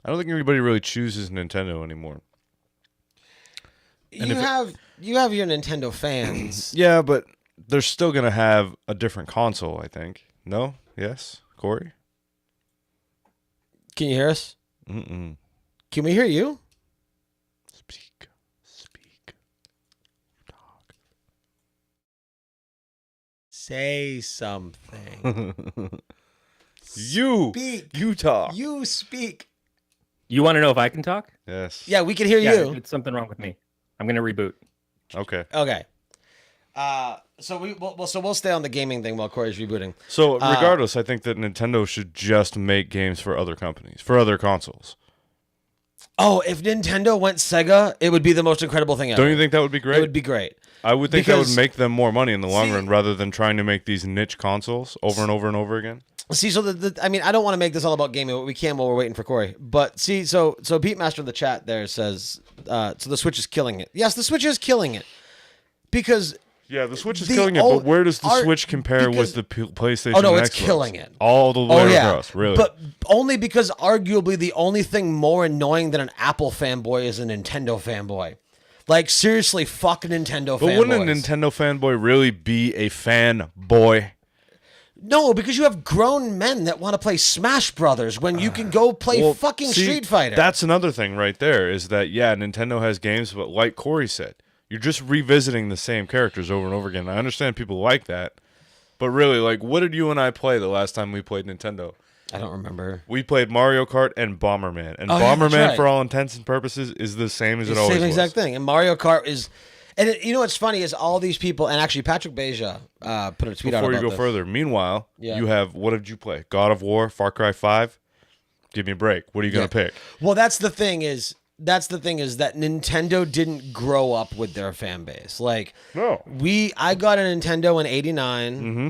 Speaker 4: I don't think anybody really chooses Nintendo anymore.
Speaker 1: You have your Nintendo fans.
Speaker 4: Yeah, but they're still going to have a different console, I think. No? Yes? Corey?
Speaker 1: Can you hear us?
Speaker 4: Mm-mm.
Speaker 1: Can we hear you?
Speaker 4: Speak. Talk.
Speaker 1: Say something.
Speaker 4: You
Speaker 1: Speak.
Speaker 4: talk.
Speaker 1: You speak.
Speaker 3: You want to know if I can talk?
Speaker 4: Yes.
Speaker 1: Yeah, we can hear
Speaker 3: Yeah,
Speaker 1: you.
Speaker 3: it's something wrong with me. I'm gonna reboot.
Speaker 4: Okay.
Speaker 1: Okay. So we'll stay on the gaming thing while Corey's rebooting.
Speaker 4: So regardless, I think that Nintendo should just make games for other companies, for other consoles.
Speaker 1: Oh, if Nintendo went Sega, it would be the most incredible thing ever.
Speaker 4: Don't you think that would be great?
Speaker 1: It would be great.
Speaker 4: I would think that
Speaker 1: Because-
Speaker 4: would make them more money in the long
Speaker 1: See-
Speaker 4: run rather than trying to make these niche consoles over and over and over again.
Speaker 1: See, so I mean, I don't want to make this all about gaming, but we can while we're waiting for Corey. But see, so Pete Master in the chat there says, so the Switch is killing it. Yes, the Switch is killing it because.
Speaker 4: Yeah, the Switch is
Speaker 1: The
Speaker 4: killing it,
Speaker 1: old
Speaker 4: but where does the
Speaker 1: art-
Speaker 4: Switch compare
Speaker 1: because-
Speaker 4: with the PlayStation
Speaker 1: Oh no,
Speaker 4: and
Speaker 1: it's
Speaker 4: Xbox?
Speaker 1: killing it.
Speaker 4: All the way across, really.
Speaker 1: But only because arguably the only thing more annoying than an Apple fanboy is a Nintendo fanboy. Like seriously, fuck Nintendo
Speaker 4: But
Speaker 1: fanboys.
Speaker 4: wouldn't a Nintendo fanboy really be a fanboy?
Speaker 1: No, because you have grown men that want to play Smash Brothers when you can go play
Speaker 4: Well,
Speaker 1: fucking
Speaker 4: see,
Speaker 1: Street Fighter.
Speaker 4: That's another thing right there is that, yeah, Nintendo has games, but like Corey said, you're just revisiting the same characters over and over again. I understand people like that, but really, like, what did you and I play the last time we played Nintendo?
Speaker 1: I don't remember.
Speaker 4: We played Mario Kart and Bomberman. And
Speaker 1: Oh, yeah, that's
Speaker 4: Bomberman,
Speaker 1: right.
Speaker 4: for all intents and purposes, is the same as it
Speaker 1: It's
Speaker 4: always
Speaker 1: the same
Speaker 4: was.
Speaker 1: exact thing. And Mario Kart is, and you know what's funny is all these people, and actually Patrick Beja put a tweet out
Speaker 4: Before
Speaker 1: about
Speaker 4: you go
Speaker 1: this.
Speaker 4: further, meanwhile,
Speaker 1: Yeah.
Speaker 4: you have, what did you play? God of War, Far Cry 5? Give me a break. What are you going to pick?
Speaker 1: Well, that's the thing is that Nintendo didn't grow up with their fan base. Like
Speaker 4: No.
Speaker 1: I got a Nintendo in '89,
Speaker 4: Mm-hmm.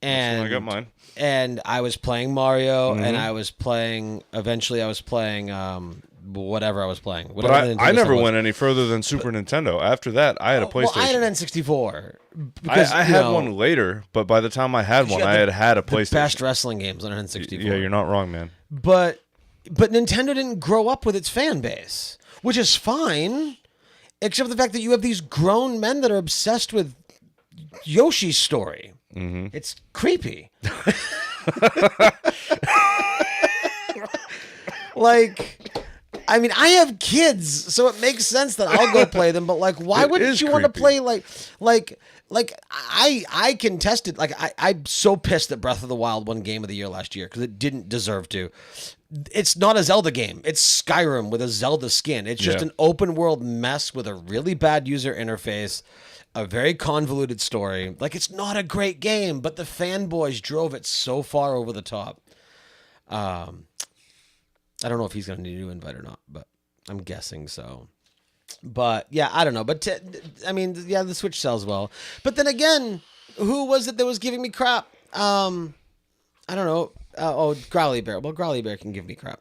Speaker 1: and
Speaker 4: I got mine.
Speaker 1: and I was playing Mario,
Speaker 4: Mm-hmm.
Speaker 1: and I was playing. Eventually, I was playing whatever I was playing.
Speaker 4: But
Speaker 1: Whatever the
Speaker 4: I
Speaker 1: Nintendo
Speaker 4: never
Speaker 1: stuff was.
Speaker 4: went any further than Super Nintendo. After that, I had a PlayStation.
Speaker 1: Well, I had an N64.
Speaker 4: I
Speaker 1: Because, you
Speaker 4: had
Speaker 1: know,
Speaker 4: one later, but by the time I had
Speaker 1: you
Speaker 4: one,
Speaker 1: had
Speaker 4: I
Speaker 1: the-
Speaker 4: had a
Speaker 1: the
Speaker 4: PlayStation.
Speaker 1: best wrestling games on an N64.
Speaker 4: Yeah, you're not wrong, man.
Speaker 1: But Nintendo didn't grow up with its fan base, which is fine, except for the fact that you have these grown men that are obsessed with Yoshi's story.
Speaker 4: Mm-hmm.
Speaker 1: It's creepy. Like, I mean, I have kids, so it makes sense that I'll go play them. But like, why
Speaker 4: It
Speaker 1: wouldn't
Speaker 4: is
Speaker 1: you want to
Speaker 4: creepy.
Speaker 1: play like I contested, like I'm so pissed that Breath of the Wild won Game of the Year last year because it didn't deserve to. It's not a Zelda game. It's Skyrim with a Zelda skin. It's just
Speaker 4: Yeah.
Speaker 1: an open world mess with a really bad user interface, a very convoluted story. Like, it's not a great game, but the fanboys drove it so far over the top. I don't know if he's going to need a new invite or not, but I'm guessing so. But yeah, I don't know. But I mean, yeah, the Switch sells well. But then again, who was it that was giving me crap? I don't know. Growly Bear. Well, Growly Bear can give me crap.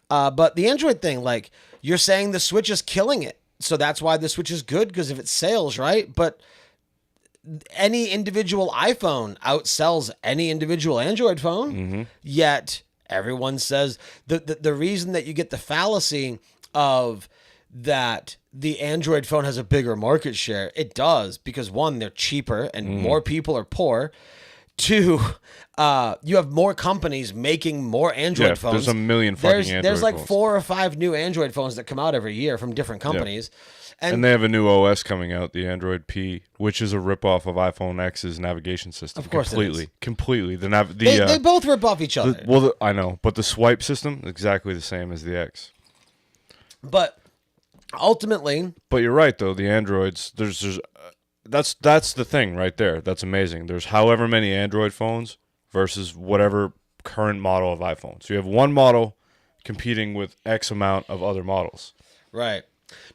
Speaker 1: But the Android thing, like, you're saying the Switch is killing it. So that's why the Switch is good, because of its sales, right? But any individual iPhone outsells any individual Android phone.
Speaker 4: Mm-hmm.
Speaker 1: Yet everyone says the reason that you get the fallacy of that the Android phone has a bigger market share, it does, because one, they're cheaper and more people are poor. Two, you have more companies making more Android
Speaker 4: Yeah,
Speaker 1: phones.
Speaker 4: there's a million fucking Android
Speaker 1: There's like
Speaker 4: phones.
Speaker 1: 4 or 5 new Android phones that come out every year from different companies.
Speaker 4: And they have a new OS coming out, the Android P, which is a ripoff of iPhone X's navigation system.
Speaker 1: Of course it is.
Speaker 4: Completely.
Speaker 1: They both rip off each other.
Speaker 4: I know, but the swipe system is exactly the same as the X.
Speaker 1: But ultimately,
Speaker 4: But you're right, though. The Androids, that's the thing right there. That's amazing. There's however many Android phones versus whatever current model of iPhone. So you have one model competing with X amount of other models.
Speaker 1: right.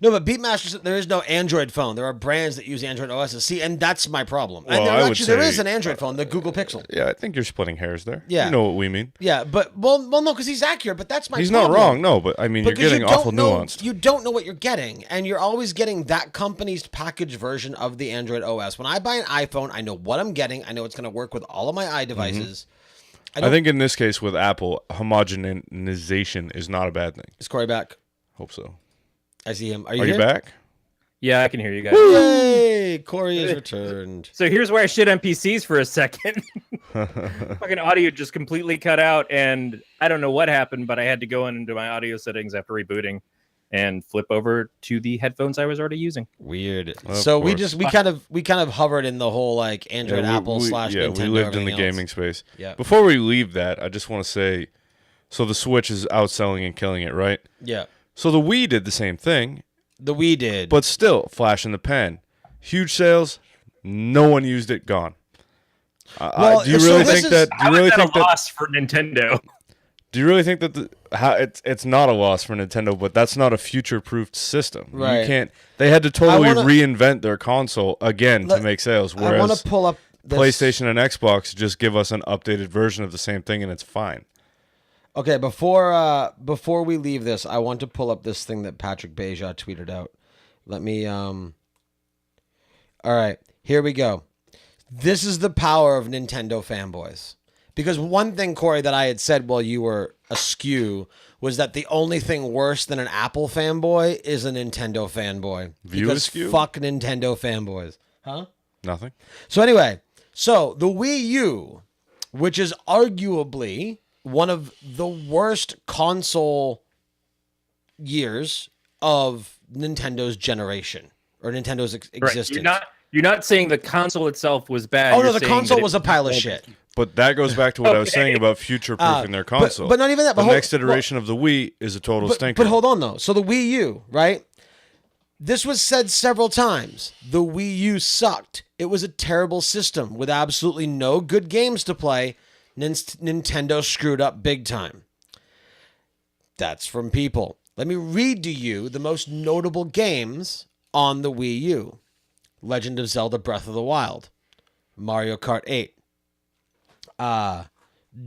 Speaker 1: No, but Beatmaster said there is no Android phone. There are brands that use Android OSs. See, and that's my problem.
Speaker 4: Well,
Speaker 1: and
Speaker 4: I would
Speaker 1: actually, there
Speaker 4: say-
Speaker 1: is an Android phone, the Google Pixel.
Speaker 4: Yeah, I think you're splitting hairs there.
Speaker 1: Yeah.
Speaker 4: You know what we mean.
Speaker 1: Yeah, but well, no, because he's accurate. But that's my.
Speaker 4: He's
Speaker 1: problem.
Speaker 4: not wrong, no, but I mean, you're
Speaker 1: Because
Speaker 4: getting
Speaker 1: you don't
Speaker 4: awful
Speaker 1: know,
Speaker 4: nuanced.
Speaker 1: You don't know what you're getting, and you're always getting that company's packaged version of the Android OS. When I buy an iPhone, I know what I'm getting. I know it's going to work with all of my iDevices.
Speaker 4: I think in this case with Apple, homogenization is not a bad thing.
Speaker 1: Is Corey back?
Speaker 4: Hope so.
Speaker 1: I see him. Are
Speaker 4: Are
Speaker 1: you
Speaker 4: you
Speaker 1: here?
Speaker 4: back?
Speaker 3: Yeah, I can hear you guys.
Speaker 1: Yay! Corey is returned.
Speaker 3: So here's where I shit NPCs for a second. Fucking audio just completely cut out, and I don't know what happened, but I had to go into my audio settings after rebooting and flip over to the headphones I was already using.
Speaker 1: Weird.
Speaker 4: Of
Speaker 1: So
Speaker 4: course.
Speaker 1: we kind of hovered in the whole like Android,
Speaker 4: Yeah,
Speaker 1: Apple slash Nintendo.
Speaker 4: we lived in the
Speaker 1: everything
Speaker 4: gaming
Speaker 1: else.
Speaker 4: space.
Speaker 1: Yeah.
Speaker 4: Before we leave that, I just want to say, So the Switch is outselling and killing it, right?
Speaker 1: Yeah.
Speaker 4: So the Wii did the same thing,
Speaker 1: The Wii did.
Speaker 4: but still, flash in the pan. Huge sales, no one used it, gone.
Speaker 1: Well,
Speaker 4: do you
Speaker 1: so
Speaker 4: really
Speaker 1: this
Speaker 4: think
Speaker 1: is-
Speaker 4: that? Do you really think
Speaker 3: a
Speaker 4: that?
Speaker 3: loss for Nintendo?
Speaker 4: Do you really think that it's not a loss for Nintendo, but that's not a future-proofed system.
Speaker 1: Right.
Speaker 4: You can't. They had to totally
Speaker 1: wanna-
Speaker 4: reinvent their console again
Speaker 1: Let-
Speaker 4: to make sales.
Speaker 1: I want
Speaker 4: Whereas
Speaker 1: to pull up this.
Speaker 4: PlayStation and Xbox just give us an updated version of the same thing, and it's fine.
Speaker 1: Okay, before we leave this, I want to pull up this thing that Patrick Beja tweeted out. Let me All right, here we go. This is the power of Nintendo fanboys. Because one thing, Corey, that I had said while you were askew was that the only thing worse than an Apple fanboy is a Nintendo fanboy.
Speaker 4: View
Speaker 1: Because
Speaker 4: askew?
Speaker 1: fuck Nintendo fanboys. Huh?
Speaker 4: Nothing.
Speaker 1: So anyway, so the Wii U, which is arguably one of the worst console years of Nintendo's generation or Nintendo's existence.
Speaker 3: Right. You're not saying the console itself was bad.
Speaker 1: Oh no,
Speaker 3: You're
Speaker 1: the
Speaker 3: saying
Speaker 1: console
Speaker 3: that
Speaker 1: was a pile of shit.
Speaker 4: But that goes back to what I was
Speaker 3: Okay.
Speaker 4: saying about future-proofing their console.
Speaker 1: but not even that. But
Speaker 4: The
Speaker 1: hold-
Speaker 4: next iteration of the Wii is a total stinker.
Speaker 1: But hold on though. So the Wii U, right? This was said several times. The Wii U sucked. It was a terrible system with absolutely no good games to play. Nintendo screwed up big time. That's from people. Let me read to you the most notable games on the Wii U. Legend of Zelda Breath of the Wild. Mario Kart 8.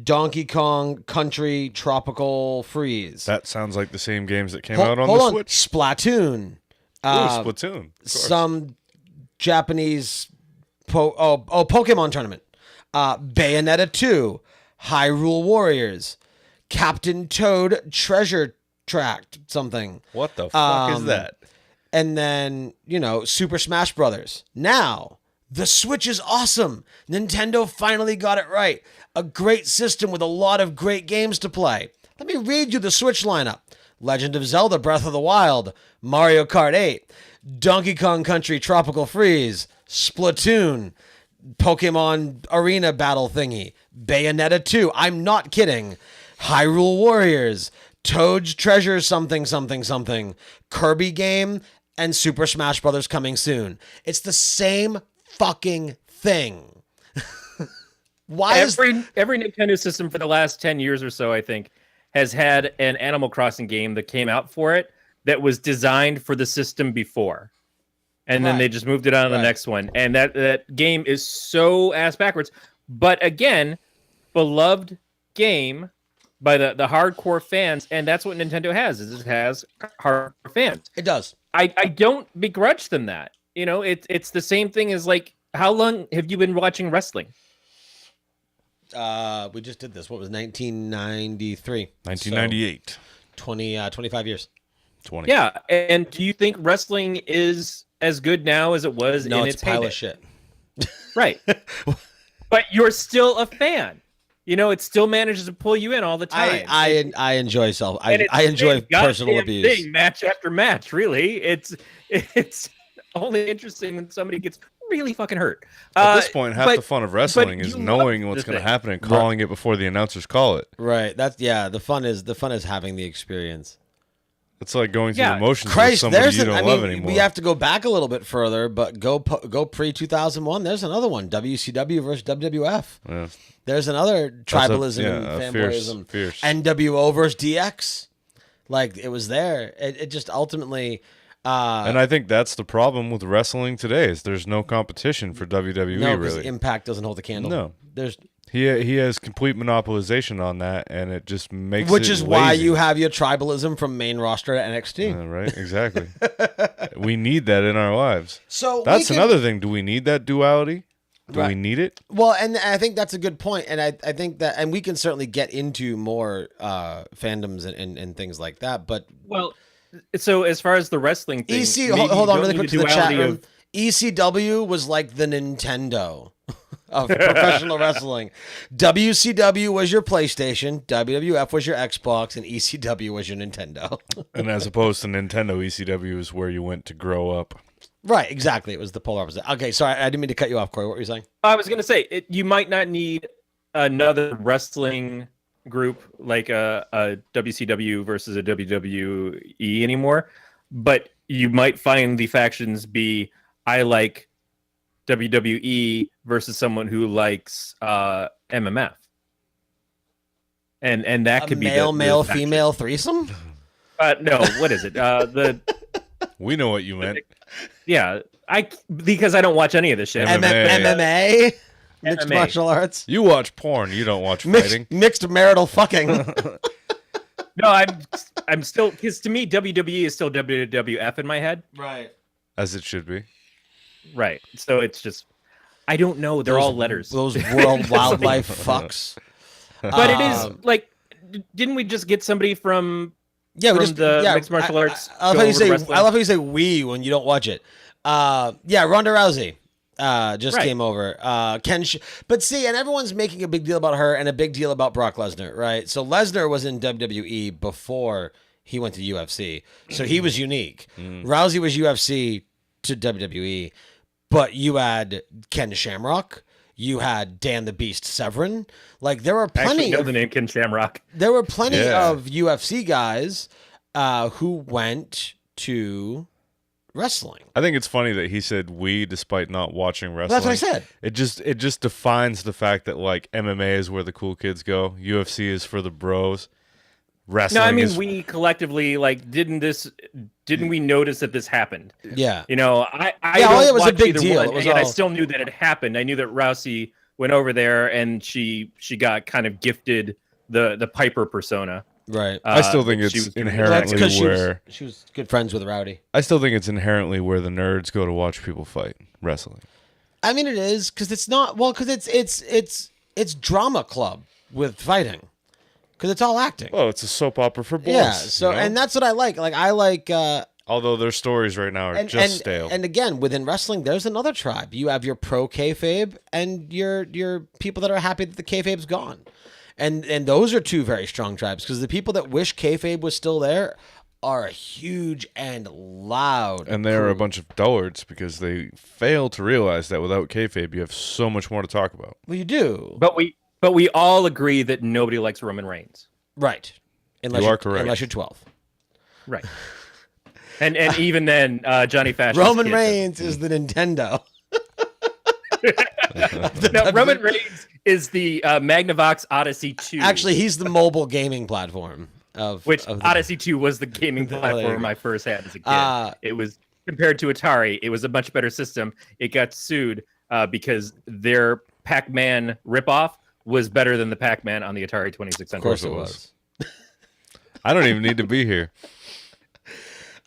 Speaker 1: Donkey Kong Country Tropical Freeze.
Speaker 4: That sounds like the same games that came
Speaker 1: Hold-
Speaker 4: out on
Speaker 1: hold
Speaker 4: the
Speaker 1: on.
Speaker 4: Switch.
Speaker 1: Splatoon.
Speaker 4: Ooh, Splatoon. Of course.
Speaker 1: Some Japanese Pokemon tournament. Bayonetta 2. Hyrule Warriors. Captain Toad Treasure Tract something.
Speaker 4: What the fuck is
Speaker 1: Um,
Speaker 4: that?
Speaker 1: And then, Super Smash Brothers. Now, the Switch is awesome. Nintendo finally got it right. A great system with a lot of great games to play. Let me read you the Switch lineup. Legend of Zelda Breath of the Wild, Mario Kart 8, Donkey Kong Country Tropical Freeze, Splatoon, Pokemon Arena Battle thingy, Bayonetta 2, I'm not kidding, Hyrule Warriors, Toad's Treasure something something something, Kirby game, and Super Smash Brothers coming soon. It's the same fucking thing. Why is
Speaker 3: every Nintendo system for the last 10 years or so, I think, has had an Animal Crossing game that came out for it that was designed for the system before. And then
Speaker 1: Right.
Speaker 3: they just moved it on to the
Speaker 1: Right.
Speaker 3: next one. And that game is so ass backwards. But again, beloved game by the hardcore fans, and that's what Nintendo has, is it has hardcore fans.
Speaker 1: It does.
Speaker 3: I don't begrudge them that. It's the same thing as like, how long have you been watching wrestling?
Speaker 1: We just did this. What was 1993?
Speaker 4: 1998.
Speaker 1: So 25 years.
Speaker 4: 20.
Speaker 3: Yeah, and do you think wrestling is as good now as it was
Speaker 1: No,
Speaker 3: in
Speaker 1: it's
Speaker 3: its
Speaker 1: a pile
Speaker 3: heyday?
Speaker 1: of shit.
Speaker 3: Right. But you're still a fan. It still manages to pull you in all the time.
Speaker 1: I enjoy
Speaker 3: And it's
Speaker 1: I enjoy
Speaker 3: the
Speaker 1: personal
Speaker 3: goddamn
Speaker 1: abuse.
Speaker 3: thing, match after match. Really, it's only interesting when somebody gets really fucking hurt.
Speaker 4: At this point, half
Speaker 3: but-
Speaker 4: the fun of wrestling is
Speaker 3: you
Speaker 4: knowing
Speaker 3: love
Speaker 4: what's
Speaker 3: the
Speaker 4: going to
Speaker 3: thing.
Speaker 4: happen and calling it before the announcers call it.
Speaker 1: Right. The fun is having the experience.
Speaker 4: It's like going through
Speaker 3: Yeah.
Speaker 4: the motions with
Speaker 1: Christ,
Speaker 4: somebody
Speaker 1: there's
Speaker 4: you don't love anymore.
Speaker 1: we have to go back a little bit further, but go pre 2001. There's another one: WCW versus WWF.
Speaker 4: Yeah.
Speaker 1: There's another tribalism and
Speaker 4: a fierce,
Speaker 1: fanboyism.
Speaker 4: fierce.
Speaker 1: NWO versus DX. Like it was there. It just ultimately.
Speaker 4: And I think that's the problem with wrestling today is there's no competition for WWE
Speaker 1: No, because
Speaker 4: really.
Speaker 1: Impact doesn't hold the candle.
Speaker 4: No.
Speaker 1: There's
Speaker 4: He has complete monopolization on that, and it just makes
Speaker 1: which
Speaker 4: it
Speaker 1: is why
Speaker 4: lazy.
Speaker 1: you have your tribalism from main roster to NXT.
Speaker 4: Right, exactly. We need that in our lives.
Speaker 1: So
Speaker 4: That's
Speaker 1: we can,
Speaker 4: another thing. Do we need that duality? Do we
Speaker 1: Right.
Speaker 4: need it?
Speaker 1: Well, and I think that's a good point, and I think that, and we can certainly get into more fandoms and things like that. But
Speaker 3: Well, so as far as the wrestling thing,
Speaker 1: EC,
Speaker 3: maybe
Speaker 1: hold
Speaker 3: you
Speaker 1: on
Speaker 3: don't
Speaker 1: really
Speaker 3: need
Speaker 1: quick
Speaker 3: the
Speaker 1: to the chat
Speaker 3: duality
Speaker 1: room.
Speaker 3: of-
Speaker 1: ECW was like the Nintendo of professional wrestling. WCW was your PlayStation, WWF was your Xbox, and ECW was your Nintendo.
Speaker 4: And as opposed to Nintendo, ECW is where you went to grow up.
Speaker 1: Right, exactly. It was the polar opposite. Okay, sorry, I didn't mean to cut you off, Corey. What were you saying?
Speaker 3: I was going to say, you might not need another wrestling group like a WCW versus a WWE anymore, but you might find the factions be I like WWE versus someone who likes MMF. And that could be
Speaker 1: male
Speaker 3: faction.
Speaker 1: female threesome.
Speaker 3: No, what is it?
Speaker 4: We know what you meant.
Speaker 3: Yeah, because I don't watch any of this shit.
Speaker 1: MMA, mixed
Speaker 3: MMA.
Speaker 1: martial arts.
Speaker 4: You watch porn. You don't watch fighting.
Speaker 1: Mixed marital fucking.
Speaker 3: No, I'm still, because to me WWE is still WWF in my head.
Speaker 1: Right.
Speaker 4: As it should be.
Speaker 3: Right. So it's just I don't know. They're all letters.
Speaker 1: Those world wildlife fucks.
Speaker 3: But it is like, didn't we just get somebody from?
Speaker 1: Yeah,
Speaker 3: from mixed martial arts.
Speaker 1: I love how you say we when you don't watch it. Yeah, Ronda Rousey just came over. But see, and everyone's making a big deal about her and a big deal about Brock Lesnar, right? So Lesnar was in WWE before he went to UFC, so he was unique. Rousey was UFC to WWE, but you had Ken Shamrock. You had Dan the Beast Severin. Like there were plenty.
Speaker 3: I actually know the name Ken Shamrock.
Speaker 1: There were plenty of UFC guys who went to wrestling.
Speaker 4: I think it's funny that he said we despite not watching wrestling.
Speaker 1: That's what I said.
Speaker 4: It just defines the fact that like MMA is where the cool kids go. UFC is for the bros. Wrestling.
Speaker 3: No, I mean we collectively like didn't we notice that this happened?
Speaker 1: Yeah.
Speaker 3: You know, I
Speaker 1: it was a big deal. It was
Speaker 3: I still knew that it happened. I knew that Rousey went over there and she got kind of gifted the Piper persona.
Speaker 1: Right.
Speaker 4: I still think it's inherently where
Speaker 1: she was good friends with Rowdy.
Speaker 4: I still think it's inherently where the nerds go to watch people fight wrestling.
Speaker 1: I mean, it is because it's not because it's drama club with fighting because it's all acting.
Speaker 4: Well, it's a soap opera for boys.
Speaker 1: Yeah. So and that's what I like. Like I like.
Speaker 4: Although their stories right now are stale.
Speaker 1: And again, within wrestling, there's another tribe. You have your pro kayfabe and your people that are happy that the kayfabe's gone. And those are two very strong tribes because the people that wish kayfabe was still there are huge and loud.
Speaker 4: And they're a bunch of dullards because they fail to realize that without kayfabe, you have so much more to talk about.
Speaker 1: Well, you do.
Speaker 3: But we all agree that nobody likes Roman Reigns.
Speaker 1: Right.
Speaker 4: You are correct.
Speaker 1: Unless you're 12.
Speaker 3: Right. And even then, Johnny Fascist
Speaker 1: Roman Reigns is the Nintendo.
Speaker 3: No, Roman Reigns is the Magnavox Odyssey 2.
Speaker 1: Actually, he's the mobile gaming platform of
Speaker 3: Odyssey 2 was the gaming platform I first had as a kid. It was compared to Atari. It was a much better system. It got sued because their Pac-Man ripoff was better than the Pac-Man on the Atari 2600.
Speaker 1: Of course it was.
Speaker 4: I don't even need to be here.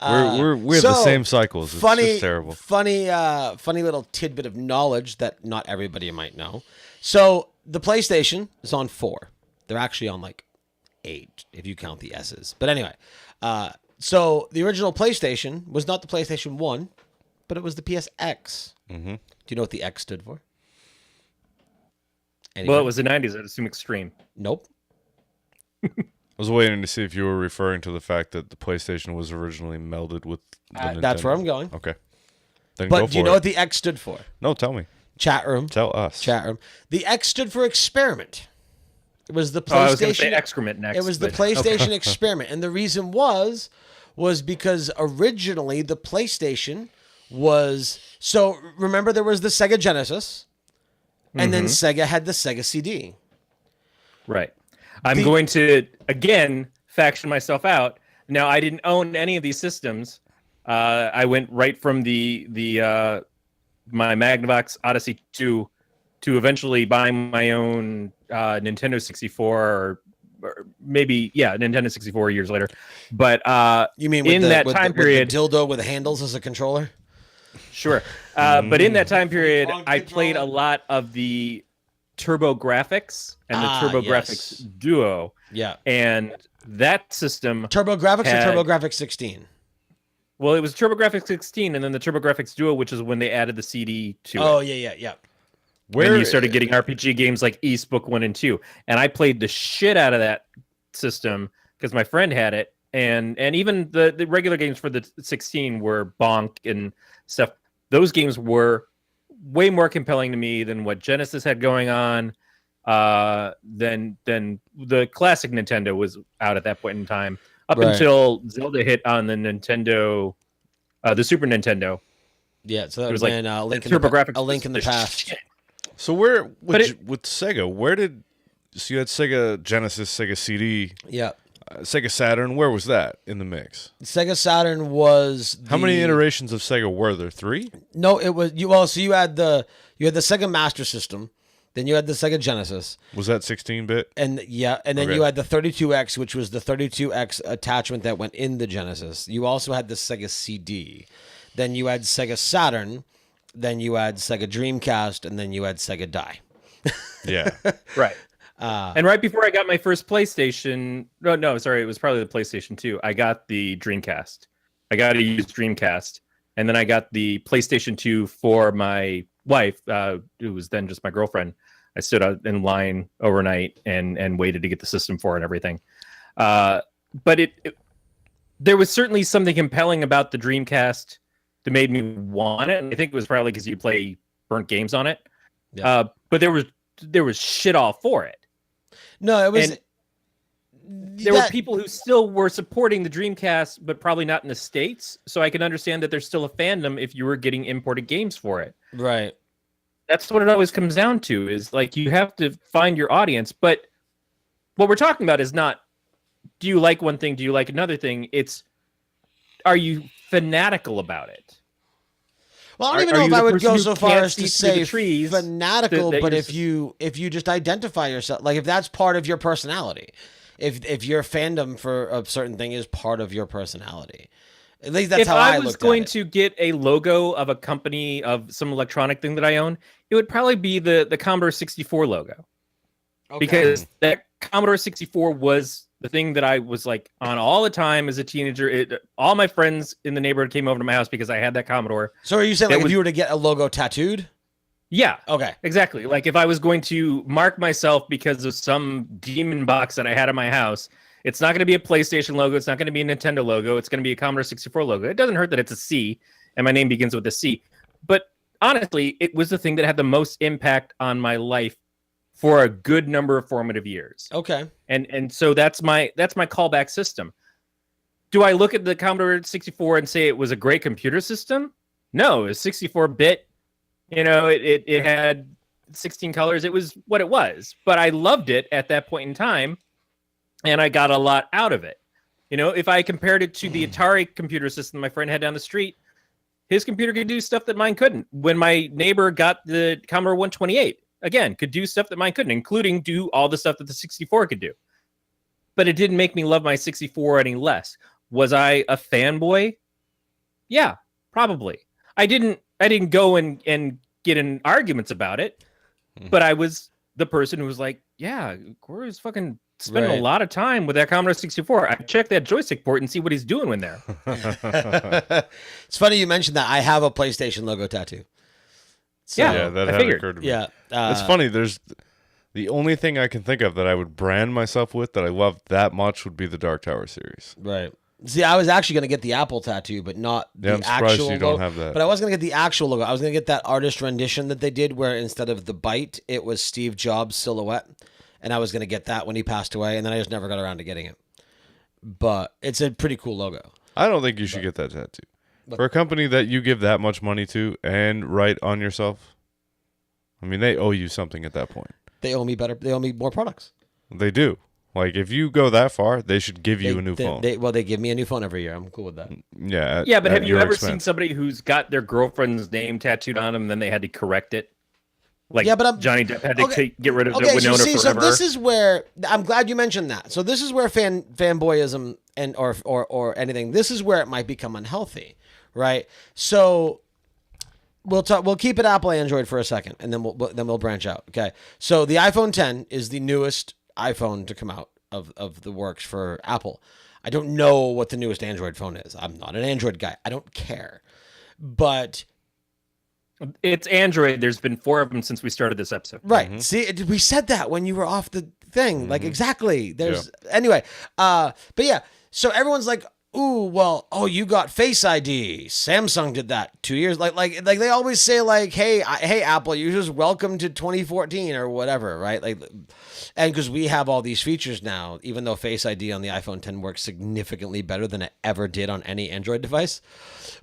Speaker 4: We have the same cycles. It's just terrible.
Speaker 1: Funny little tidbit of knowledge that not everybody might know. So the PlayStation is on 4. They're actually on like 8 if you count the S's. But anyway, so the original PlayStation was not the PlayStation 1, but it was the PSX. Mm-hmm. Do you know what the X stood for? Anybody?
Speaker 3: Well, it was the 90s. I'd assume extreme.
Speaker 1: Nope.
Speaker 4: I was waiting to see if you were referring to the fact that the PlayStation was originally melded with the Nintendo.
Speaker 1: That's where I'm going.
Speaker 4: Okay. Then
Speaker 1: but
Speaker 4: go
Speaker 1: do you
Speaker 4: for
Speaker 1: know
Speaker 4: it.
Speaker 1: what the X stood for?
Speaker 4: No, tell me.
Speaker 1: Chat room.
Speaker 4: Tell us.
Speaker 1: Chat room. The X stood for experiment. It was the PlayStation.
Speaker 3: I was going to say excrement next.
Speaker 1: It was the PlayStation experiment. And the reason was because originally the PlayStation was... So remember there was the Sega Genesis, and then Sega had the Sega CD.
Speaker 3: Right. I'm going to, again, faction myself out. Now, I didn't own any of these systems. I went right from my Magnavox Odyssey 2 to eventually buying my own Nintendo 64 or maybe, Nintendo 64 years later. But
Speaker 1: you mean
Speaker 3: in that time period...
Speaker 1: with the dildo with handles as a controller?
Speaker 3: Sure. But in that time period, I played a lot of the TurboGrafx and the TurboGrafx Duo.
Speaker 1: Yeah.
Speaker 3: And that system...
Speaker 1: TurboGrafx or TurboGrafx 16?
Speaker 3: Well, it was TurboGrafx 16 and then the TurboGrafx Duo, which is when they added the CD to it.
Speaker 1: Oh, yeah.
Speaker 3: When you started getting RPG games like East Book 1 and 2. And I played the shit out of that system because my friend had it. And even the regular games for the 16 were Bonk and stuff. Those games were way more compelling to me than what Genesis had going on. then the classic Nintendo was out at that point in time. Up
Speaker 1: Right.
Speaker 3: until Zelda hit on the Nintendo, the Super Nintendo.
Speaker 1: Yeah, so that
Speaker 3: It
Speaker 1: was
Speaker 3: was
Speaker 1: like
Speaker 3: like
Speaker 1: a link in
Speaker 3: TurboGrafx
Speaker 1: a link in the
Speaker 3: was
Speaker 1: past.
Speaker 3: shit.
Speaker 4: So where
Speaker 3: But
Speaker 4: with Sega, where did so you had Sega Genesis, Sega CD,
Speaker 1: Yeah,
Speaker 4: Sega Saturn? Where was that in the mix?
Speaker 1: Sega Saturn was
Speaker 4: How many iterations of Sega were there? 3?
Speaker 1: No, it was you. Well, so you had the Sega Master System, then you had the Sega Genesis,
Speaker 4: Was that 16-bit?
Speaker 1: and then
Speaker 4: Okay.
Speaker 1: you had the 32X, which was the 32X attachment that went in the Genesis. You also had the Sega CD, then you had Sega Saturn, then you had Sega Dreamcast, and then you had Sega Die.
Speaker 4: Yeah.
Speaker 3: Right. And right before I got my first PlayStation, no, sorry, it was probably the PlayStation 2. I got the Dreamcast. I got a used Dreamcast, and then I got the PlayStation 2 for my wife, who was then just my girlfriend. I stood out in line overnight and waited to get the system for it and everything. But there was certainly something compelling about the Dreamcast that made me want it. And I think it was probably because you play burnt games on it.
Speaker 1: Yeah.
Speaker 3: But there was shit all for it.
Speaker 1: No, it was.
Speaker 3: And there were people who still were supporting the Dreamcast, but probably not in the States. So I can understand that there's still a fandom if you were getting imported games for it.
Speaker 1: Right.
Speaker 3: That's what it always comes down to, is like you have to find your audience. But what we're talking about is not, do you like one thing? Do you like another thing? It's, are you fanatical about it?
Speaker 1: Well, I don't
Speaker 3: Are
Speaker 1: even know
Speaker 3: you
Speaker 1: if
Speaker 3: the
Speaker 1: I would
Speaker 3: person
Speaker 1: go
Speaker 3: who
Speaker 1: so far
Speaker 3: can't
Speaker 1: as to
Speaker 3: see through the
Speaker 1: say
Speaker 3: trees
Speaker 1: fanatical,
Speaker 3: that
Speaker 1: but
Speaker 3: you're
Speaker 1: if you just identify yourself, like if that's part of your personality, if your fandom for a certain thing is part of your personality, at least that's
Speaker 3: If
Speaker 1: how
Speaker 3: I
Speaker 1: looked
Speaker 3: was
Speaker 1: at
Speaker 3: going
Speaker 1: it.
Speaker 3: to get a logo of a company, of some electronic thing that I own, it would probably be the Commodore 64 logo.
Speaker 1: Okay.
Speaker 3: Because that Commodore 64 was the thing that I was like on all the time as a teenager. All my friends in the neighborhood came over to my house because I had that Commodore.
Speaker 1: So are you saying
Speaker 3: it
Speaker 1: like if
Speaker 3: was-
Speaker 1: you were to get a logo tattooed?
Speaker 3: Yeah,
Speaker 1: Okay.
Speaker 3: exactly. Like if I was going to mark myself because of some demon box that I had in my house, it's not going to be a PlayStation logo. It's not going to be a Nintendo logo. It's going to be a Commodore 64 logo. It doesn't hurt that it's a C and my name begins with a C. But honestly, it was the thing that had the most impact on my life for a good number of formative years.
Speaker 1: Okay.
Speaker 3: And so that's my callback system. Do I look at the Commodore 64 and say it was a great computer system? No, it was 64-bit. You know, it had 16 colors. It was what it was. But I loved it at that point in time, and I got a lot out of it. You know, if I compared it to the Atari computer system my friend had down the street, his computer could do stuff that mine couldn't. When my neighbor got the Commodore 128, again, could do stuff that mine couldn't, including do all the stuff that the 64 could do. But it didn't make me love my 64 any less. Was I a fanboy? Yeah, probably. I didn't go and get in arguments about it, but I was the person who was like, yeah, Corey's fucking spending
Speaker 1: Right.
Speaker 3: a lot of time with that Commodore 64. I check that joystick port and see what he's doing when there.
Speaker 1: It's funny you mentioned that. I have a PlayStation logo tattoo. So,
Speaker 3: Yeah.
Speaker 4: Yeah, that
Speaker 3: I
Speaker 4: had
Speaker 3: figured.
Speaker 4: occurred to me.
Speaker 1: Yeah.
Speaker 4: It's funny. There's the only thing I can think of that I would brand myself with that I love that much would be the Dark Tower series.
Speaker 1: Right. See, I was actually going to get the Apple tattoo, but not
Speaker 4: Yeah,
Speaker 1: the
Speaker 4: I'm surprised
Speaker 1: actual
Speaker 4: you don't
Speaker 1: logo.
Speaker 4: have that.
Speaker 1: But I was going to get the actual logo. I was going to get that artist rendition that they did where instead of the bite, it was Steve Jobs' silhouette. And I was going to get that when he passed away, and then I just never got around to getting it. But it's a pretty cool logo.
Speaker 4: I don't think you should get that tattoo. For a company that you give that much money to and write on yourself, I mean, they owe you something at that point.
Speaker 1: They owe me better. They owe me more products.
Speaker 4: They do. Like, if you go that far, they should give you a new phone.
Speaker 1: They give me a new phone every year. I'm cool with that.
Speaker 4: Yeah.
Speaker 3: Yeah, but
Speaker 4: at
Speaker 3: have you
Speaker 4: your
Speaker 3: ever
Speaker 4: expense.
Speaker 3: seen somebody who's got their girlfriend's name tattooed on them, and then they had to correct it? Like
Speaker 1: Yeah, but I'm-
Speaker 3: Johnny Depp had to
Speaker 1: Okay.
Speaker 3: get rid of the
Speaker 1: Okay, so
Speaker 3: Winona
Speaker 1: see, so
Speaker 3: forever.
Speaker 1: this is where I'm glad you mentioned that. So this is where fanboyism and or anything. This is where it might become unhealthy, right? So we'll talk. We'll keep it Apple Android for a second, and then we'll branch out. Okay. So the iPhone 10 is the newest iPhone to come out of the works for Apple. I don't know what the newest Android phone is. I'm not an Android guy. I don't care, but.
Speaker 3: It's Android. There's been 4 of them since we started this episode.
Speaker 1: Right. See, we said that when you were off the thing. Like, exactly. Anyway. But yeah. So everyone's like, ooh, well, oh, you got Face ID. Samsung did that 2 years. Like they always say, like, hey, Apple, you're just welcome to 2014 or whatever, right? Like, and because we have all these features now, even though Face ID on the iPhone 10 works significantly better than it ever did on any Android device.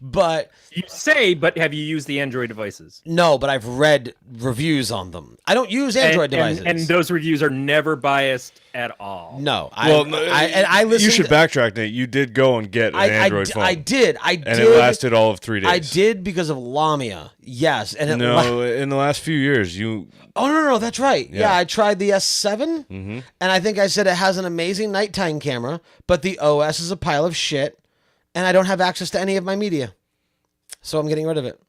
Speaker 1: But
Speaker 3: You say, but have you used the Android devices?
Speaker 1: no, but I've read reviews on them. I don't use Android devices.
Speaker 3: And those reviews are never biased at all.
Speaker 1: No,
Speaker 4: I
Speaker 1: listened.
Speaker 4: You should backtrack, Nate. You did go and get an Android phone.
Speaker 1: I did.
Speaker 4: And it lasted all of 3 days.
Speaker 1: I did because of Lamia. Yes, and
Speaker 4: in the last few years, you.
Speaker 1: Oh no, that's right. Yeah, I tried the S7,
Speaker 4: Mm-hmm.
Speaker 1: and I think I said it has an amazing nighttime camera, but the OS is a pile of shit, and I don't have access to any of my media, so I'm getting rid of it.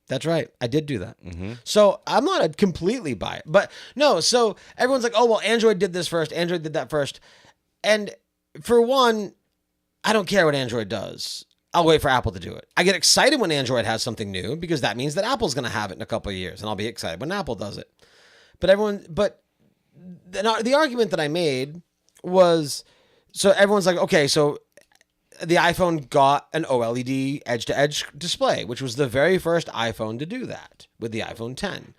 Speaker 1: That's right. I did do that.
Speaker 4: Mm-hmm.
Speaker 1: So I'm not completely by it. But no, so everyone's like, oh, well, Android did this first. Android did that first. And for one, I don't care what Android does. I'll wait for Apple to do it. I get excited when Android has something new because that means that Apple's going to have it in a couple of years. And I'll be excited when Apple does it. But the argument that I made was, so everyone's like, okay, so the iPhone got an OLED edge-to-edge display, which was the very first iPhone to do that with the iPhone 10.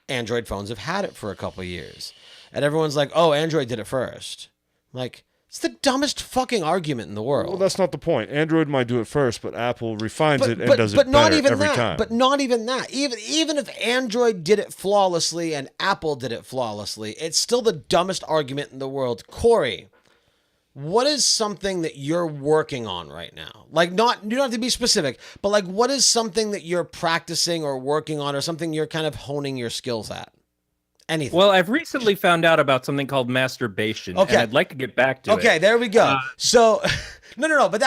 Speaker 1: Android phones have had it for a couple of years. And everyone's like, oh, Android did it first. I'm like, it's the dumbest fucking argument in the world.
Speaker 4: Well, that's not the point. Android might do it first, but Apple refines it and does it better
Speaker 1: not even
Speaker 4: every
Speaker 1: that.
Speaker 4: time.
Speaker 1: But not even that. Even if Android did it flawlessly and Apple did it flawlessly, it's still the dumbest argument in the world. Corey, what is something that you're working on right now? Like, you don't have to be specific, but like, what is something that you're practicing or working on or something you're kind of honing your skills at? Anything.
Speaker 3: Well, I've recently found out about something called masturbation, and I'd like to get back to it.
Speaker 1: Okay, there we go. So, no, but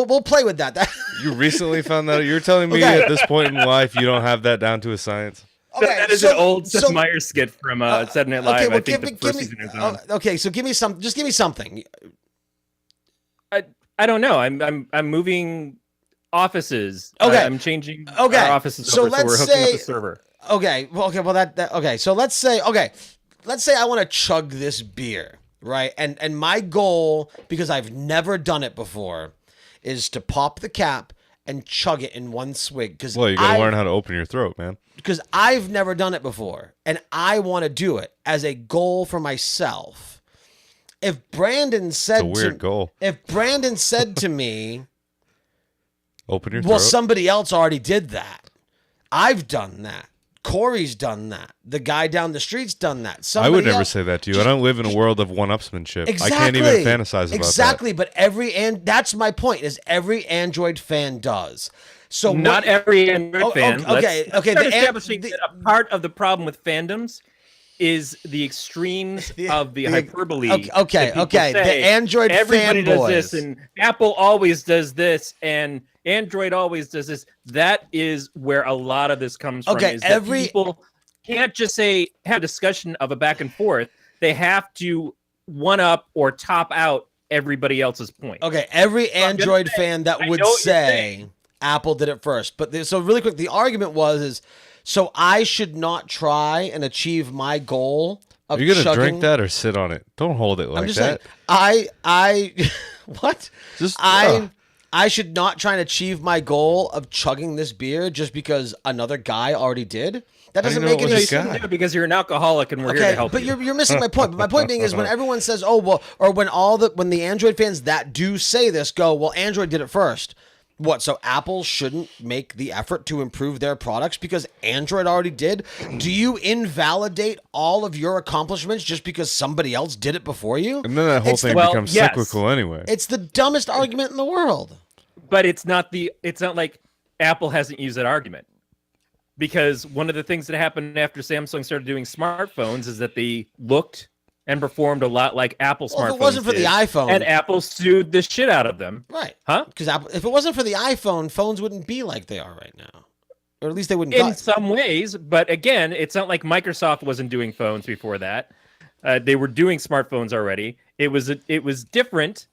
Speaker 1: we'll play with that.
Speaker 4: You recently found that? You're telling me at this point in life you don't have that down to a science?
Speaker 3: Okay, that is an old Seth Meyers skit from Saturday Night Live. I think the first season is on.
Speaker 1: Okay, so give me something.
Speaker 3: I don't know. I'm moving offices.
Speaker 1: Okay,
Speaker 3: I'm changing
Speaker 1: our
Speaker 3: offices
Speaker 1: so
Speaker 3: over, so we're hooking up a server.
Speaker 1: Okay, so let's say I want to chug this beer, right? And my goal, because I've never done it before, is to pop the cap and chug it in one swig.
Speaker 4: Well, you gotta learn how to open your throat, man.
Speaker 1: Because I've never done it before, and I want to do it as a goal for myself. If Brandon said,
Speaker 4: it's a weird goal.
Speaker 1: If Brandon said to me,
Speaker 4: open your throat.
Speaker 1: Well, somebody else already did that. I've done that. Corey's done that. The guy down the street's done that.
Speaker 4: I would never say that to you. I don't live in a world of one-upsmanship.
Speaker 1: Exactly.
Speaker 4: I can't even fantasize about that.
Speaker 1: Exactly, but that's my point, is every Android fan does. So
Speaker 3: not every Android fan.
Speaker 1: Okay.
Speaker 3: Establishing that a part of the problem with fandoms is the extremes of the hyperbole.
Speaker 1: Okay. The Android
Speaker 3: everybody
Speaker 1: fanboys.
Speaker 3: does this, and Apple always does this, and Android always does this. That is where a lot of this comes from. Is that people can't just have a discussion of a back and forth. They have to one up or top out everybody else's point.
Speaker 1: Okay, every Android fan that would say Apple did it first. But so really quick, the argument was so I should not try and achieve my goal of
Speaker 4: Are you gonna drink
Speaker 1: chugging.
Speaker 4: that or sit on it? Don't hold it like
Speaker 1: I'm just
Speaker 4: that.
Speaker 1: saying, what?
Speaker 4: Just
Speaker 1: I should not try and achieve my goal of chugging this beer just because another guy already did. That doesn't make any sense.
Speaker 3: Because you're an alcoholic and we're here to help
Speaker 1: but
Speaker 3: you.
Speaker 1: You're missing my point. But my point being is when everyone says, oh, well, or when the Android fans that do say this go, well, Android did it first. What, so Apple shouldn't make the effort to improve their products because Android already did? Do you invalidate all of your accomplishments just because somebody else did it before you?
Speaker 4: And then that whole thing becomes cyclical anyway.
Speaker 1: It's the dumbest argument in the world.
Speaker 3: But it's not like Apple hasn't used that argument. Because one of the things that happened after Samsung started doing smartphones is that they looked and performed a lot like Apple smartphones.
Speaker 1: If it wasn't for the iPhone,
Speaker 3: and Apple sued the shit out of them,
Speaker 1: right?
Speaker 3: Huh?
Speaker 1: Because if it wasn't for the iPhone, phones wouldn't be like they are right now, or at least they wouldn't.
Speaker 3: In some ways, but again, it's not like Microsoft wasn't doing phones before that. They were doing smartphones already. It was different,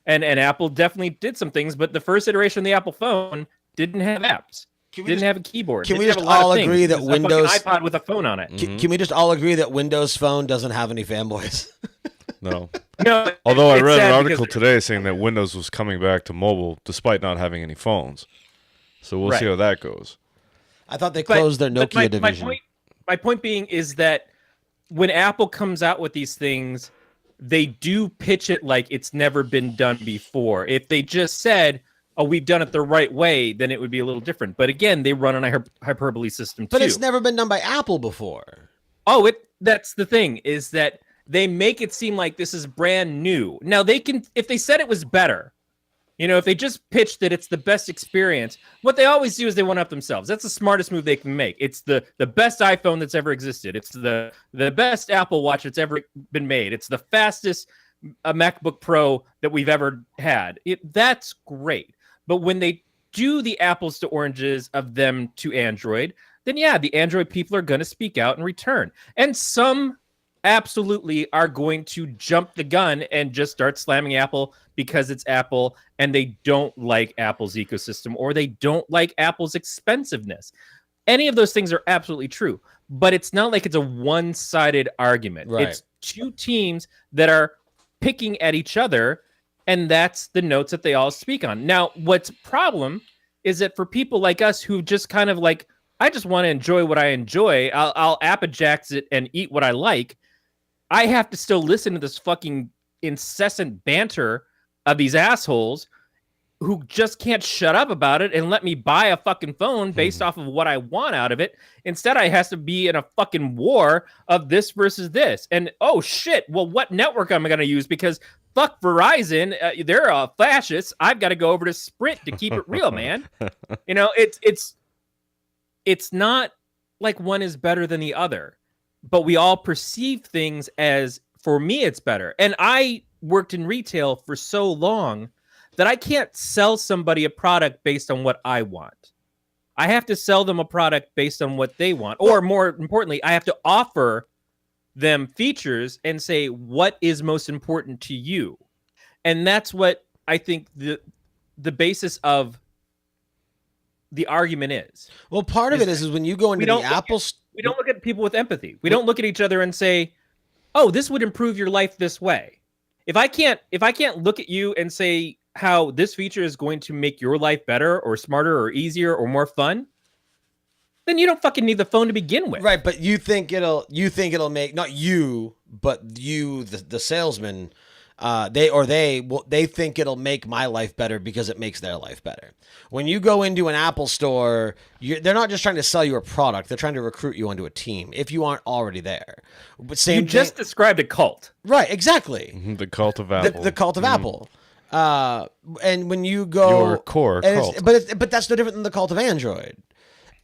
Speaker 3: and Apple definitely did some things. But the first iteration of the Apple phone didn't have apps. Didn't have a keyboard.
Speaker 1: Can we just all agree that Windows
Speaker 3: iPod with a phone on it?
Speaker 1: Can we just all agree that Windows Phone doesn't have any fanboys?
Speaker 4: No.
Speaker 3: No,
Speaker 4: Although I
Speaker 3: it's
Speaker 4: read an
Speaker 3: sad
Speaker 4: article
Speaker 3: because-
Speaker 4: today saying that Windows was coming back to mobile despite not having any phones. So we'll see
Speaker 3: Right.
Speaker 4: how that goes.
Speaker 1: I thought they closed their Nokia
Speaker 3: my
Speaker 1: division.
Speaker 3: My point being is that when Apple comes out with these things, they do pitch it like it's never been done before. If they just said, "Oh, we've done it the right way," then it would be a little different. But again, they run on a hyperbole system
Speaker 1: But
Speaker 3: too.
Speaker 1: it's never been done by Apple before.
Speaker 3: Oh, that's the thing, is that they make it seem like this is brand new. Now they can, if they said it was better, if they just pitched that it's the best experience, what they always do is they one up themselves. That's the smartest move they can make. It's the best iPhone that's ever existed. It's the best Apple Watch that's ever been made. It's the fastest MacBook Pro that we've ever had. That's great. But when they do the apples to oranges of them to Android, then yeah, the Android people are going to speak out in return. And some absolutely are going to jump the gun and just start slamming Apple because it's Apple and they don't like Apple's ecosystem or they don't like Apple's expensiveness. Any of those things are absolutely true, but it's not like it's a one-sided argument.
Speaker 1: Right.
Speaker 3: It's two teams that are picking at each other, and that's the notes that they all speak on. Now, what's problem is that for people like us who just kind of like, I just want to enjoy what I enjoy, I'll Apajax it and eat what I like, I have to still listen to this fucking incessant banter of these assholes who just can't shut up about it and let me buy a fucking phone based off of what I want out of it. Instead, I has to be in a fucking war of this versus this. And oh shit, well, what network am I going to use? Because fuck Verizon, they're fascists. I've got to go over to Sprint to keep it real, man. It's not like one is better than the other, but we all perceive things as, for me, it's better. And I worked in retail for so long that I can't sell somebody a product based on what I want. I have to sell them a product based on what they want. Or more importantly, I have to offer them features and say, what is most important to you? And that's what I think the basis of the argument is.
Speaker 1: Well, part of it is when you go into the Apple...
Speaker 3: We don't look at people with empathy. We don't look at each other and say, "Oh, this would improve your life this way." If I can't look at you and say how this feature is going to make your life better or smarter or easier or more fun, then you don't fucking need the phone to begin with.
Speaker 1: Right, but you think it'll make, not you, but you, the salesman, they think it'll make my life better because it makes their life better. When you go into an Apple store, they're not just trying to sell you a product; they're trying to recruit you onto a team if you aren't already there. But
Speaker 3: you just described a cult,
Speaker 1: right? Exactly.
Speaker 4: The cult of Apple.
Speaker 1: The cult of Apple. And when you go
Speaker 4: your core cult,
Speaker 1: but that's no different than the cult of Android.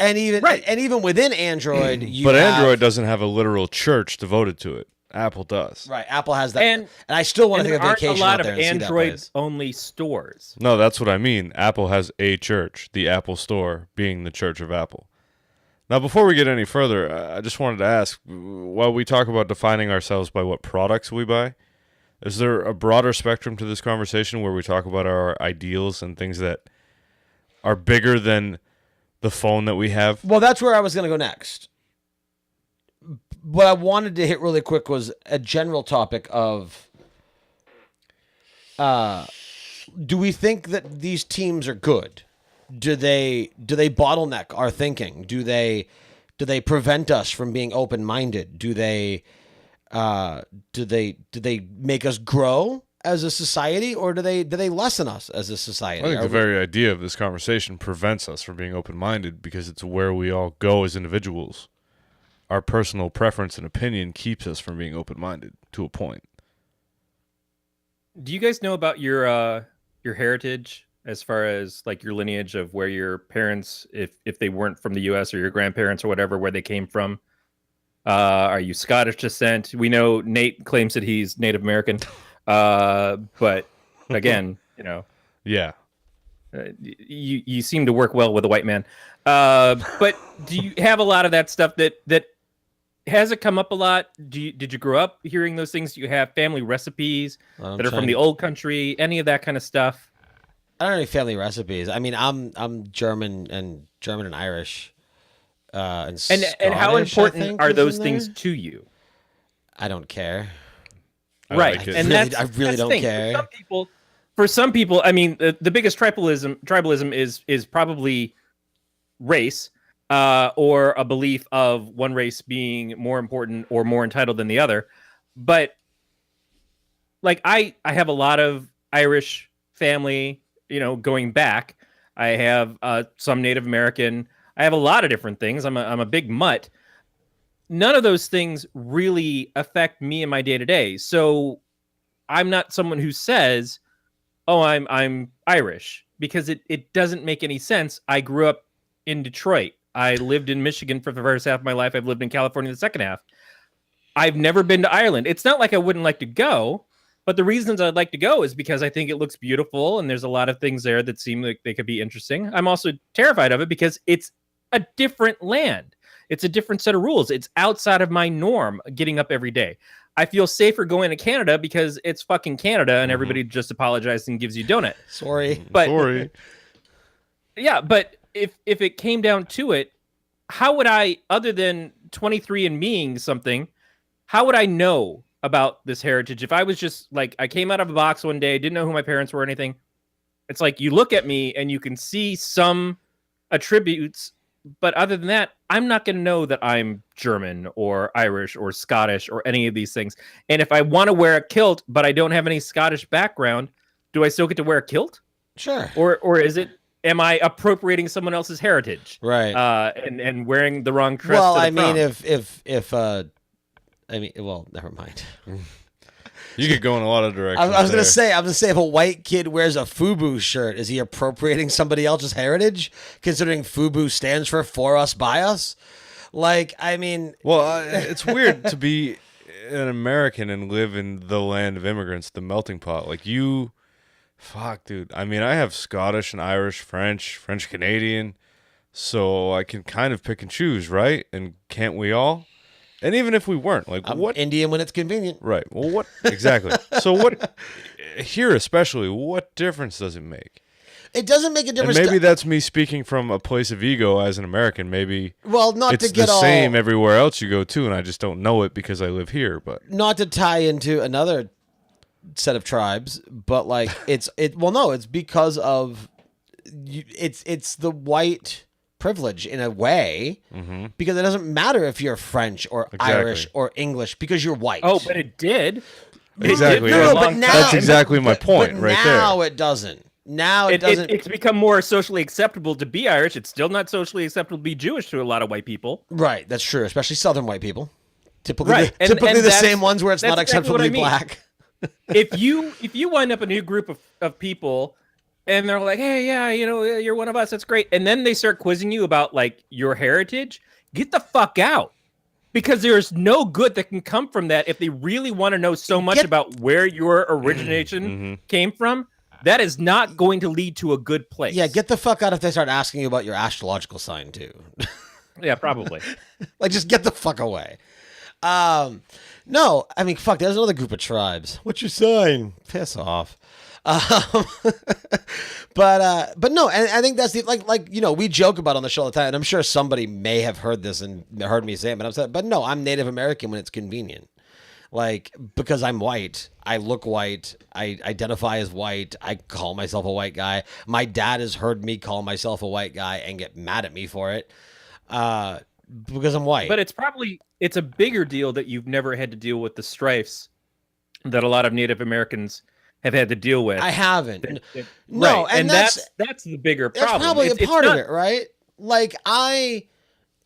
Speaker 1: And even within Android,
Speaker 4: Android doesn't have a literal church devoted to it. Apple does.
Speaker 1: Right, Apple has that,
Speaker 3: and
Speaker 1: I still want to take a
Speaker 3: aren't
Speaker 1: vacation
Speaker 3: a lot
Speaker 1: out there
Speaker 3: of
Speaker 1: and see that
Speaker 3: Android
Speaker 1: place.
Speaker 3: only stores.
Speaker 4: No, that's what I mean. Apple has a church, the Apple Store being the Church of Apple. Now, before we get any further, I just wanted to ask, while we talk about defining ourselves by what products we buy, is there a broader spectrum to this conversation where we talk about our ideals and things that are bigger than the phone that we have?
Speaker 1: Well, that's where I was going to go next. What I wanted to hit really quick was a general topic of, do we think that these teams are good? Do they bottleneck our thinking? Do they prevent us from being open-minded? Do they make us grow as a society, or do they lessen us as a society?
Speaker 4: I think the very idea of this conversation prevents us from being open-minded because it's where we all go as individuals. Our personal preference and opinion keeps us from being open-minded to a point.
Speaker 3: Do you guys know about your heritage as far as like your lineage of where your parents, if they weren't from the U.S. or your grandparents or whatever, where they came from? Are you Scottish descent? We know Nate claims that he's Native American, but again,
Speaker 4: Yeah.
Speaker 3: You seem to work well with a white man. But do you have a lot of that stuff that has it come up a lot? Did you grow up hearing those things? Do you have family recipes that are from the old country? Any of that kind of stuff?
Speaker 1: I don't know any family recipes. I mean, I'm German and Irish, and Scottish,
Speaker 3: how important
Speaker 1: I think,
Speaker 3: are
Speaker 1: is
Speaker 3: those
Speaker 1: in
Speaker 3: things
Speaker 1: there.
Speaker 3: to you?
Speaker 1: I don't care.
Speaker 3: Right,
Speaker 4: like it.
Speaker 3: and
Speaker 1: I really
Speaker 3: that's the
Speaker 1: don't
Speaker 3: thing.
Speaker 1: care.
Speaker 3: For some people, I mean, the biggest tribalism is probably race, or a belief of one race being more important or more entitled than the other. But like, I have a lot of Irish family, going back. I have some Native American. I have a lot of different things. I'm a big mutt. None of those things really affect me in my day to day. So I'm not someone who says, "Oh, I'm Irish," because it doesn't make any sense. I grew up in Detroit. I lived in Michigan for the first half of my life. I've lived in California the second half. I've never been to Ireland. It's not like I wouldn't like to go, but the reasons I'd like to go is because I think it looks beautiful and there's a lot of things there that seem like they could be interesting. I'm also terrified of it because it's a different land. It's a different set of rules. It's outside of my norm getting up every day. I feel safer going to Canada because it's fucking Canada and everybody just apologizes and gives you donut.
Speaker 1: Sorry.
Speaker 3: But
Speaker 4: Sorry.
Speaker 3: yeah, but if it came down to it, how would I, other than 23andMeing something, how would I know about this heritage? If I was just like, I came out of a box one day, didn't know who my parents were or anything. It's like, you look at me and you can see some attributes, but other than that, I'm not going to know that I'm German or Irish or Scottish or any of these things. And if I want to wear a kilt, but I don't have any Scottish background, do I still get to wear a kilt?
Speaker 1: Sure.
Speaker 3: Or is it, am I appropriating someone else's heritage?
Speaker 1: Right.
Speaker 3: And wearing the wrong dress?
Speaker 1: Well,
Speaker 3: to the
Speaker 1: I mean,
Speaker 3: prom?
Speaker 1: well, never mind.
Speaker 4: You could go in a lot of directions.
Speaker 1: I was gonna say, if a white kid wears a FUBU shirt, is he appropriating somebody else's heritage? Considering FUBU stands for us, by us. Like, I mean,
Speaker 4: Well, it's weird to be an American and live in the land of immigrants, the melting pot. Like fuck, dude. I mean, I have Scottish and Irish, French Canadian, so I can kind of pick and choose, right? And can't we all? And even if we weren't, like,
Speaker 1: I'm
Speaker 4: what?
Speaker 1: Indian when it's convenient.
Speaker 4: Right. Well, what exactly? So what? Here, especially, what difference does it make?
Speaker 1: It doesn't make a
Speaker 4: And
Speaker 1: difference.
Speaker 4: maybe that's me speaking from a place of ego as an American. Maybe
Speaker 1: not
Speaker 4: it's
Speaker 1: to get
Speaker 4: the
Speaker 1: all
Speaker 4: same everywhere else you go to, and I just don't know it because I live here. But
Speaker 1: not to tie into another set of tribes, but like it's because of it's the white privilege in a way, because it doesn't matter if you're French or Irish or English because you're white.
Speaker 3: Oh, but it did.
Speaker 4: exactly,
Speaker 3: It did for a
Speaker 1: but
Speaker 3: long
Speaker 1: now-
Speaker 3: time.
Speaker 4: that's exactly my point, right there.
Speaker 1: Now it doesn't. Now it doesn't.
Speaker 3: It's become more socially acceptable to be Irish. It's still not socially acceptable to be Jewish to a lot of white people.
Speaker 1: Right, that's true, especially Southern white people. Typically,
Speaker 3: Right, and
Speaker 1: typically the
Speaker 3: that's-
Speaker 1: same ones where it's not
Speaker 3: that's exactly what
Speaker 1: acceptably
Speaker 3: I mean.
Speaker 1: black.
Speaker 3: If you wind up a new group of people and they're like, hey, yeah, you're one of us, that's great. And then they start quizzing you about like your heritage, get the fuck out. Because there's no good that can come from that if they really want to know so much about where your origination came from. That is not going to lead to a good place.
Speaker 1: Yeah, get the fuck out if they start asking you about your astrological sign too.
Speaker 3: Yeah, probably.
Speaker 1: Like, just get the fuck away. No, I mean, fuck, there's another group of tribes. What's your sign? Piss off. But no, and I think that's the like we joke about on the show all the time, and I'm sure somebody may have heard this and heard me say it, but no, I'm Native American when it's convenient. Like, because I'm white, I look white, I identify as white, I call myself a white guy. My dad has heard me call myself a white guy and get mad at me for it. Because I'm white.
Speaker 3: But it's a bigger deal that you've never had to deal with the strifes that a lot of Native Americans have had to deal with.
Speaker 1: I haven't.
Speaker 3: No,
Speaker 1: right. And
Speaker 3: that's the bigger problem.
Speaker 1: That's probably
Speaker 3: It's
Speaker 1: a part
Speaker 3: not-
Speaker 1: of it, right?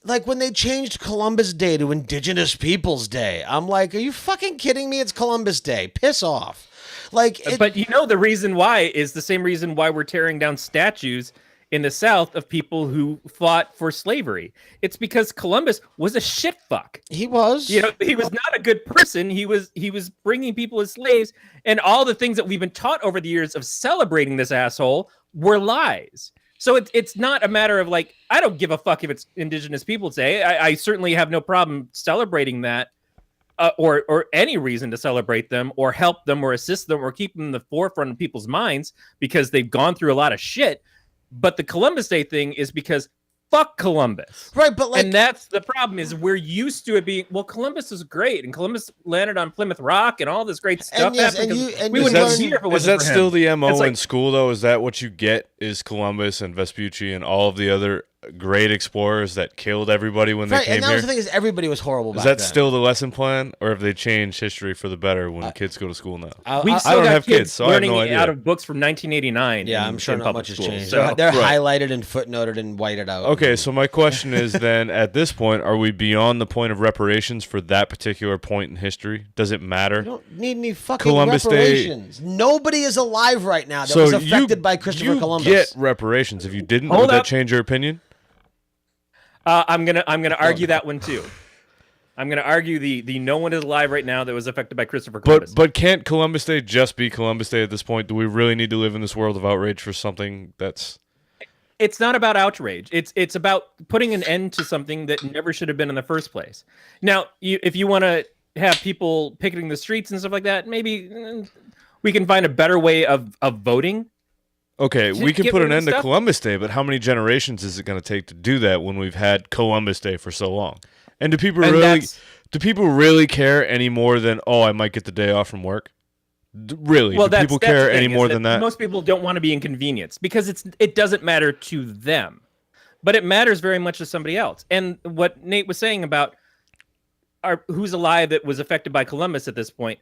Speaker 1: Like when they changed Columbus Day to Indigenous Peoples Day, I'm like, are you fucking kidding me? It's Columbus Day. Piss off. Like,
Speaker 3: But the reason why is the same reason why we're tearing down statues in the South of people who fought for slavery. It's because Columbus was a shit fuck.
Speaker 1: he was.
Speaker 3: He was not a good person. He was bringing people as slaves, and all the things that we've been taught over the years of celebrating this asshole were lies. So it's not a matter of like, I don't give a fuck if it's Indigenous Peoples Day. I certainly have no problem celebrating that, or any reason to celebrate them, or help them, or assist them, or keep them in the forefront of people's minds because they've gone through a lot of shit. But the Columbus Day thing is because fuck Columbus.
Speaker 1: Right, but like,
Speaker 3: and that's the problem is we're used to it being, well, Columbus is great, and Columbus landed on Plymouth Rock, and all this great stuff happened. We wouldn't be here if it wasn't
Speaker 4: Is that
Speaker 3: for him.
Speaker 4: still the MO
Speaker 3: It's
Speaker 4: in school, though? Is that what you get, is Columbus and Vespucci and all of the other great explorers that killed everybody when they
Speaker 1: right,
Speaker 4: came
Speaker 1: and that
Speaker 4: here?
Speaker 1: was the thing, is everybody was horrible back
Speaker 4: Is that
Speaker 1: then.
Speaker 4: still the lesson plan, or have they changed history for the better when kids go to school now?
Speaker 3: We still
Speaker 4: I don't
Speaker 3: got
Speaker 4: have kids, so I have
Speaker 3: learning
Speaker 4: no idea.
Speaker 3: out of books from 1989.
Speaker 1: Yeah, I'm sure
Speaker 3: in
Speaker 1: not
Speaker 3: public
Speaker 1: much has
Speaker 3: schools.
Speaker 1: changed.
Speaker 3: So,
Speaker 1: They're
Speaker 4: Right.
Speaker 1: highlighted and footnoted and whited out.
Speaker 4: Okay, so my question is then, at this point, are we beyond the point of reparations for that particular point in history? Does it matter?
Speaker 1: You don't need any fucking
Speaker 4: Columbus Day-
Speaker 1: reparations. Nobody is alive right now that was affected by Christopher Columbus.
Speaker 4: You get reparations. If you didn't,
Speaker 3: Hold
Speaker 4: would that
Speaker 3: up.
Speaker 4: change your opinion?
Speaker 3: I'm gonna argue that one too. I'm gonna argue the no one is alive right now that was affected by Christopher Columbus.
Speaker 4: But can't Columbus Day just be Columbus Day at this point? Do we really need to live in this world of outrage for something that's...
Speaker 3: It's not about outrage. It's about putting an end to something that never should have been in the first place. Now, if you want to have people picketing the streets and stuff like that, maybe we can find a better way of voting.
Speaker 4: Okay, we can
Speaker 3: get
Speaker 4: put
Speaker 3: rid
Speaker 4: an
Speaker 3: of
Speaker 4: end to
Speaker 3: stuff?
Speaker 4: Columbus Day, but how many generations is it going to take to do that when we've had Columbus Day for so long? And do people really care any more than, oh, I might get the day off from work? Really?
Speaker 3: Well,
Speaker 4: do people
Speaker 3: that's
Speaker 4: care
Speaker 3: the thing,
Speaker 4: any
Speaker 3: is
Speaker 4: more than that?
Speaker 3: Most people don't want to be inconvenienced because it doesn't matter to them, but it matters very much to somebody else. And what Nate was saying about who's alive that was affected by Columbus at this point,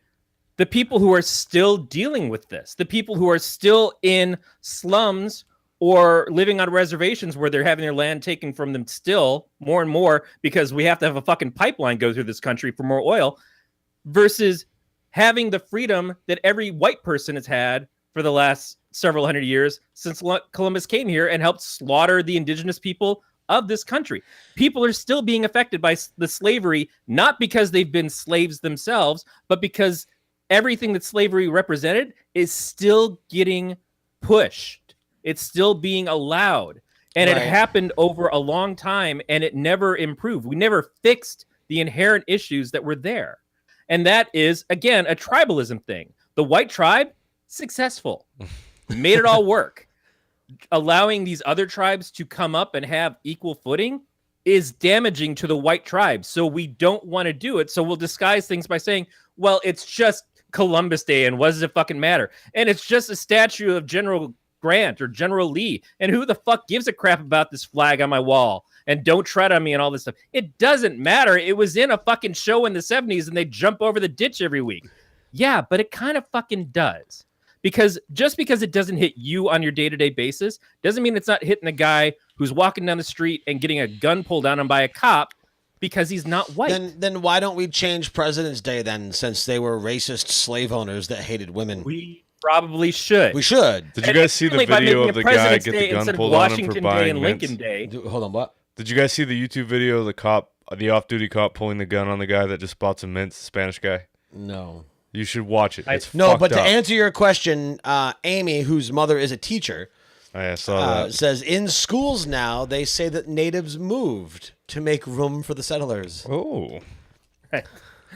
Speaker 3: the people who are still dealing with this, the people who are still in slums or living on reservations where they're having their land taken from them still more and more because we have to have a fucking pipeline go through this country for more oil, versus having the freedom that every white person has had for the last several hundred years since Columbus came here and helped slaughter the indigenous people of this country. People are still being affected by the slavery, not because they've been slaves themselves, but because everything that slavery represented is still getting pushed. It's still being allowed. And
Speaker 1: Right.
Speaker 3: it happened over a long time, and it never improved. We never fixed the inherent issues that were there. And that is, again, a tribalism thing. The white tribe, successful. Made it all work. Allowing these other tribes to come up and have equal footing is damaging to the white tribe. So we don't want to do it. So we'll disguise things by saying, well, it's just Columbus Day, and what does it fucking matter? And it's just a statue of General Grant or General Lee. And who the fuck gives a crap about this flag on my wall? And don't tread on me and all this stuff. It doesn't matter. It was in a fucking show in the 70s and they jump over the ditch every week. Yeah, but it kind of fucking does. Because just because it doesn't hit you on your day-to-day basis doesn't mean it's not hitting the guy who's walking down the street and getting a gun pulled on him by a cop because he's not white.
Speaker 1: Then why don't we change President's Day then, since they were racist slave owners that hated women?
Speaker 3: We probably should.
Speaker 1: We should.
Speaker 4: Did you guys see the
Speaker 3: Certainly by
Speaker 4: video
Speaker 3: making
Speaker 4: of the
Speaker 3: it
Speaker 4: guy
Speaker 3: President's
Speaker 4: get
Speaker 3: Day
Speaker 4: the gun
Speaker 3: instead of
Speaker 4: pulled on him for
Speaker 3: Washington Day
Speaker 4: buying
Speaker 3: and
Speaker 4: mints?
Speaker 3: Lincoln Day.
Speaker 1: Hold on, what?
Speaker 4: Did you guys see the YouTube video of the off-duty cop pulling the gun on the guy that just bought some mints, the Spanish guy?
Speaker 1: No.
Speaker 4: You should watch it. It's
Speaker 1: No,
Speaker 4: fucked
Speaker 1: but to
Speaker 4: up.
Speaker 1: answer your question, Amy, whose mother is a teacher,
Speaker 4: I saw that.
Speaker 1: says in schools now they say that natives moved to make room for the settlers.
Speaker 4: Oh.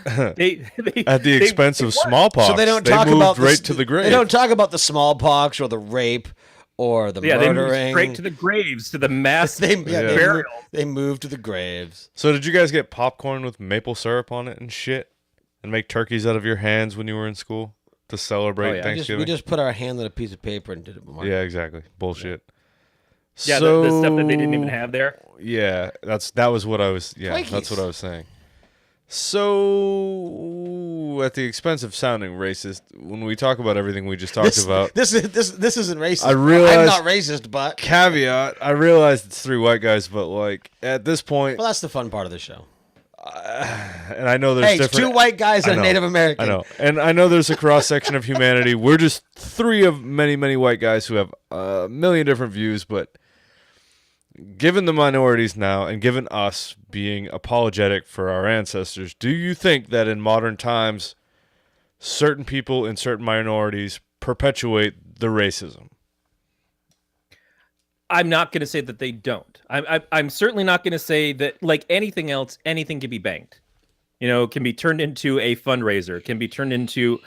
Speaker 3: They
Speaker 4: At the expense of smallpox.
Speaker 1: So they don't
Speaker 4: they
Speaker 1: talk
Speaker 4: moved
Speaker 1: about
Speaker 4: right
Speaker 1: this,
Speaker 4: to the grave.
Speaker 1: They don't talk about the smallpox or the rape or the
Speaker 3: they moved
Speaker 1: murdering.
Speaker 3: straight to the graves, to the mass
Speaker 1: burial. They moved to the graves.
Speaker 4: So did you guys get popcorn with maple syrup on it and shit? And make turkeys out of your hands when you were in school to celebrate
Speaker 3: Oh, yeah.
Speaker 4: Thanksgiving?
Speaker 1: We just put our hand on a piece of paper and did it.
Speaker 4: Yeah, exactly. Bullshit.
Speaker 3: Yeah,
Speaker 4: So,
Speaker 3: the stuff that they didn't even have there.
Speaker 4: Yeah, that was what I was. Yeah,
Speaker 1: Twinkies.
Speaker 4: that's what I was saying. So, at the expense of sounding racist, when we talk about everything we just talked about,
Speaker 1: This isn't racist.
Speaker 4: I realize-
Speaker 1: I'm not racist, but
Speaker 4: caveat, I realize it's three white guys, but like at this point,
Speaker 1: well, that's the fun part of the show.
Speaker 4: and I know there's
Speaker 1: Hey, it's
Speaker 4: different.
Speaker 1: two white guys
Speaker 4: I
Speaker 1: and a
Speaker 4: know,
Speaker 1: Native American.
Speaker 4: I know, and I know there's a cross section of humanity. We're just three of many, many white guys who have a million different views, but given the minorities now, and given us being apologetic for our ancestors, do you think that in modern times, certain people in certain minorities perpetuate the racism?
Speaker 3: I'm not going to say that they don't. I'm certainly not going to say that, like anything else, anything can be banked. You know, can be turned into a fundraiser, can be turned into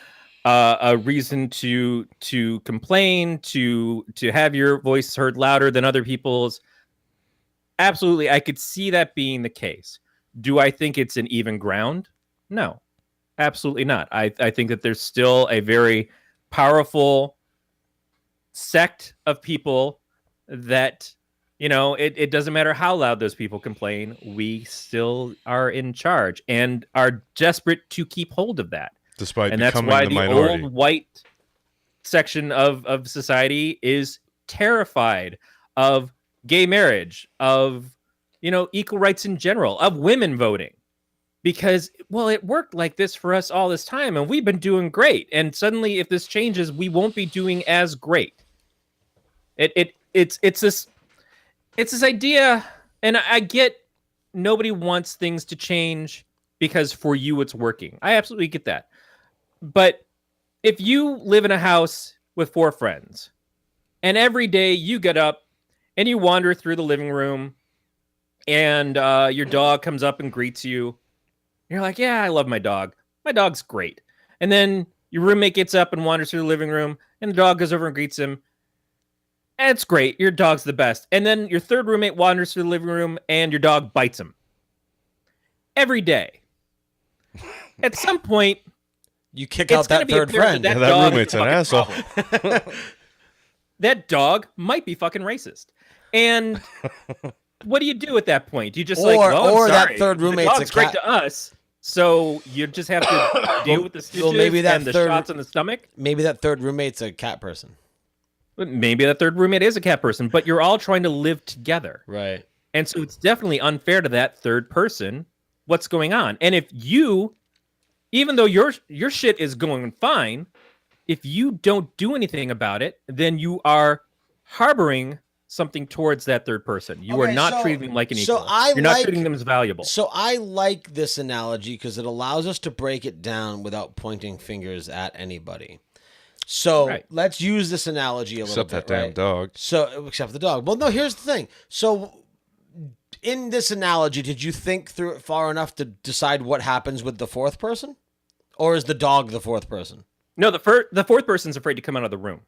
Speaker 3: a reason to complain, to have your voice heard louder than other people's. absolutely, I could see that being the case. Do I think it's an even ground? No, absolutely not. I think that there's still a very powerful sect of people that, it doesn't matter how loud those people complain, we still are in charge and are desperate to keep hold of that.
Speaker 4: Despite
Speaker 3: And that's
Speaker 4: becoming
Speaker 3: why
Speaker 4: the
Speaker 3: the
Speaker 4: minority.
Speaker 3: old white section of society is terrified of gay marriage, of equal rights in general, of women voting, because it worked like this for us all this time and we've been doing great, and suddenly if this changes we won't be doing as great. It's this idea, and I get nobody wants things to change because for you it's working. I absolutely get that. But if you live in a house with 4 friends and every day you get up and you wander through the living room and your dog comes up and greets you, you're like, yeah, I love my dog. My dog's great. And then your roommate gets up and wanders through the living room and the dog goes over and greets him. And it's great. Your dog's the best. And then your third roommate wanders through the living room and your dog bites him. Every day. At some point,
Speaker 1: you kick out that third friend.
Speaker 4: That roommate's an asshole.
Speaker 3: That dog might be fucking racist. And what do you do at that point? Do you just
Speaker 1: that third roommate's
Speaker 3: the dog's great to us, so you just have to deal with the stitches and the shots in the stomach?
Speaker 1: Maybe that third roommate's a cat person.
Speaker 3: Maybe that third roommate is a cat person, but you're all trying to live together.
Speaker 1: Right.
Speaker 3: And so it's definitely unfair to that third person what's going on. And if you, even though your shit is going fine, if you don't do anything about it, then you are harboring something towards that third person. You are not treating them like an equal. You're not treating them as valuable.
Speaker 1: So I like this analogy because it allows us to break it down without pointing fingers at anybody. So let's use this analogy a little bit.
Speaker 4: Except that damn dog.
Speaker 1: So, except the dog. Well, no, here's the thing. So in this analogy, did you think through it far enough to decide what happens with the fourth person? Or is the dog the fourth person?
Speaker 3: No, the fourth person's afraid to come out of the room.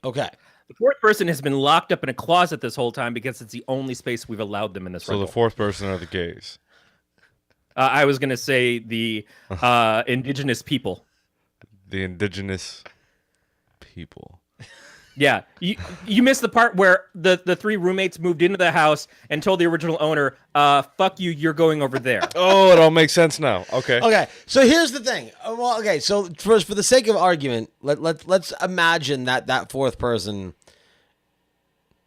Speaker 1: Okay.
Speaker 3: The fourth person has been locked up in a closet this whole time because it's the only space we've allowed them in this rental.
Speaker 4: So the fourth person are the gays.
Speaker 3: I was going to say the indigenous people.
Speaker 4: The indigenous people.
Speaker 3: Yeah. You missed the part where the 3 roommates moved into the house and told the original owner, fuck you, you're going over there.
Speaker 4: Oh, it all makes sense now. Okay.
Speaker 1: Okay. So here's the thing. Well, okay. So for the sake of argument, let's imagine that fourth person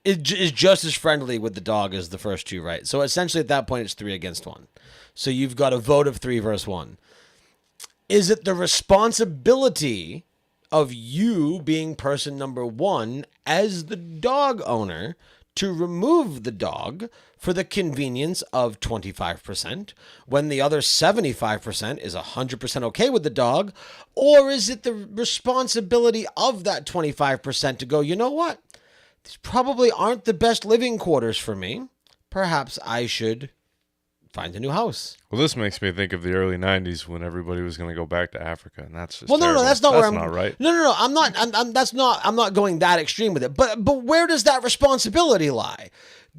Speaker 1: is just as friendly with the dog as the first 2, right? So essentially at that point, it's 3 against 1. So you've got a vote of 3 versus 1. Is it the responsibility of you being person number 1 as the dog owner to remove the dog for the convenience of 25% when the other 75% is 100% okay with the dog? Or is it the responsibility of that 25% to go, you know what? These probably aren't the best living quarters for me. Perhaps I should find a new house.
Speaker 4: Well, this makes me think of the early '90s when everybody was going to go back to Africa, and that's just
Speaker 1: no, that's not
Speaker 4: that's
Speaker 1: where I'm.
Speaker 4: Not right.
Speaker 1: No. I'm not. I'm not going that extreme with it. But where does that responsibility lie?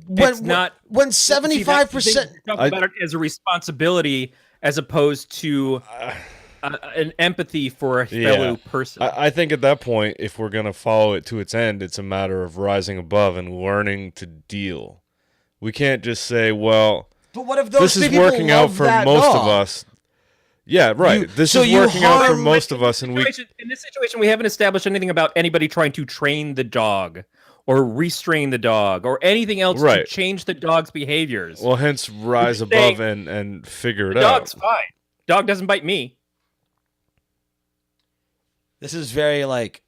Speaker 3: It's not
Speaker 1: when 75%.
Speaker 3: Talk about it as a responsibility as opposed to an empathy for a fellow person.
Speaker 4: I think at that point, if we're going to follow it to its end, it's a matter of rising above and learning to deal. We can't just say, well,
Speaker 1: but what if those
Speaker 4: this is working out for most of us? Yeah, right. This is working out for most of us.
Speaker 3: In this situation, we haven't established anything about anybody trying to train the dog or restrain the dog or anything else to change the dog's behaviors.
Speaker 4: Well, hence rise above and figure it out.
Speaker 3: The dog's fine. Dog doesn't bite me.
Speaker 1: This is very like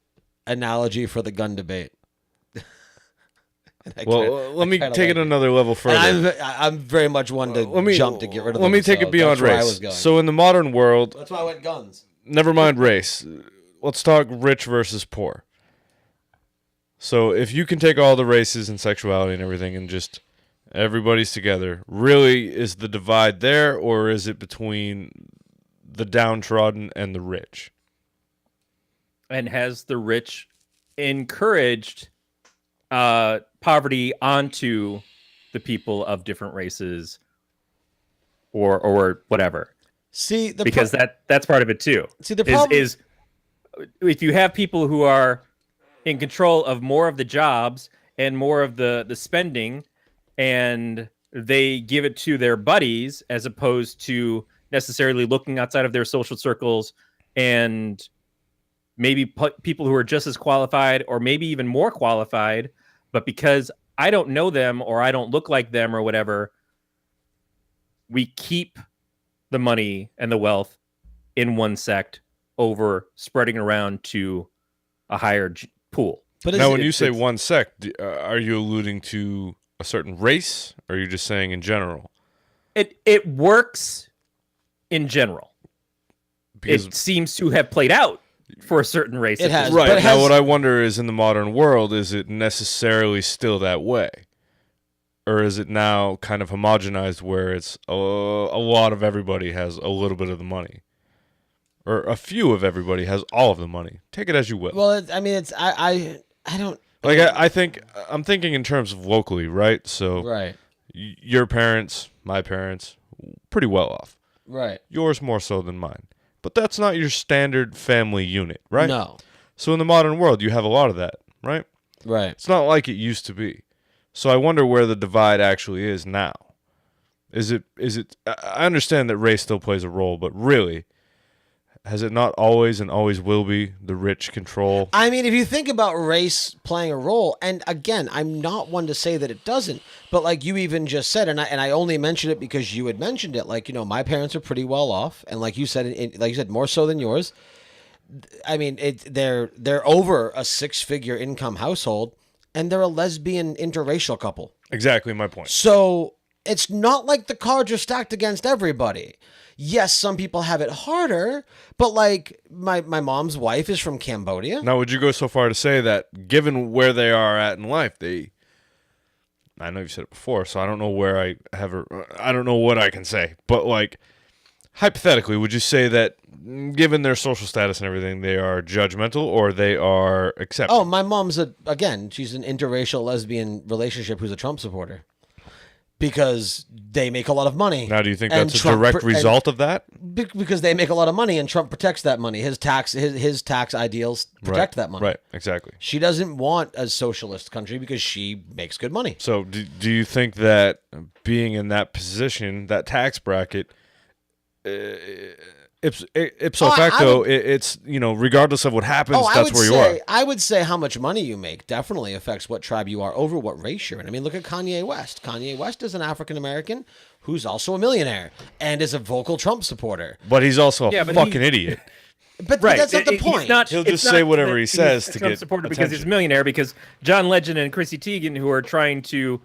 Speaker 1: analogy for the gun debate.
Speaker 4: Well, let me take it another level further.
Speaker 1: I'm very much one to jump to get rid of them.
Speaker 4: Let me take it beyond race. So in the modern world...
Speaker 1: That's why I went guns.
Speaker 4: Never mind race. Let's talk rich versus poor. So if you can take all the races and sexuality and everything and just everybody's together, really is the divide there, or is it between the downtrodden and the rich?
Speaker 3: And has the rich encouraged poverty onto the people of different races or whatever.
Speaker 1: See,
Speaker 3: Because that's part of it too.
Speaker 1: See, the problem
Speaker 3: is if you have people who are in control of more of the jobs and more of the spending, and they give it to their buddies as opposed to necessarily looking outside of their social circles and maybe people who are just as qualified or maybe even more qualified, but because I don't know them or I don't look like them or whatever, we keep the money and the wealth in one sect over spreading around to a higher pool.
Speaker 4: But now, when you say one sect, are you alluding to a certain race, or are you just saying in general?
Speaker 3: It works in general. Because it seems to have played out for a certain race.
Speaker 1: It has.
Speaker 4: Right. Now, what I wonder is, in the modern world, is it necessarily still that way? Or is it now kind of homogenized where it's a lot of everybody has a little bit of the money? Or a few of everybody has all of the money? Take it as you will.
Speaker 1: Well, I don't...
Speaker 4: Like, I think, I'm thinking in terms of locally, right? So,
Speaker 1: Right.
Speaker 4: Your parents, my parents, pretty well off.
Speaker 1: Right.
Speaker 4: Yours more so than mine. But that's not your standard family unit, right?
Speaker 1: No.
Speaker 4: So in the modern world, you have a lot of that, right?
Speaker 1: Right.
Speaker 4: It's not like it used to be. So I wonder where the divide actually is now. Is it? I understand that race still plays a role, but really, has it not always and always will be the rich control?
Speaker 1: I mean, if you think about race playing a role, and again, I'm not one to say that it doesn't, but like you even just said, and I only mentioned it because you had mentioned it, like, you know, my parents are pretty well off, and like you said, more so than yours. I mean, they're over a 6-figure income household, and they're a lesbian interracial couple.
Speaker 4: Exactly my point.
Speaker 1: So it's not like the cards are stacked against everybody. Yes, some people have it harder, but like my mom's wife is from Cambodia.
Speaker 4: Now, would you go so far to say that given where they are at in life, I know you've said it before, so I don't know where I don't know what I can say, but like, hypothetically, would you say that given their social status and everything, they are judgmental or they are accepting?
Speaker 1: Oh, my mom's she's an interracial lesbian relationship who's a Trump supporter. Because they make a lot of money.
Speaker 4: Now, do you think that's a direct result of that?
Speaker 1: Because they make a lot of money, and Trump protects that money. His tax ideals protect that money.
Speaker 4: Right, exactly.
Speaker 1: She doesn't want a socialist country because she makes good money.
Speaker 4: So, do you think that being in that position, that tax bracket, ipso facto, it's, you know, regardless of what happens, that's where you are?
Speaker 1: I would say how much money you make definitely affects what tribe you are over what race you're in. I mean, look at Kanye West. Kanye West is an African-American who's also a millionaire and is a vocal Trump supporter.
Speaker 4: But he's also a fucking idiot.
Speaker 1: But that's not the point.
Speaker 4: He'll just say whatever he says to get
Speaker 3: supporter
Speaker 4: attention.
Speaker 3: because he's a millionaire. Because John Legend and Chrissy Teigen, who are trying to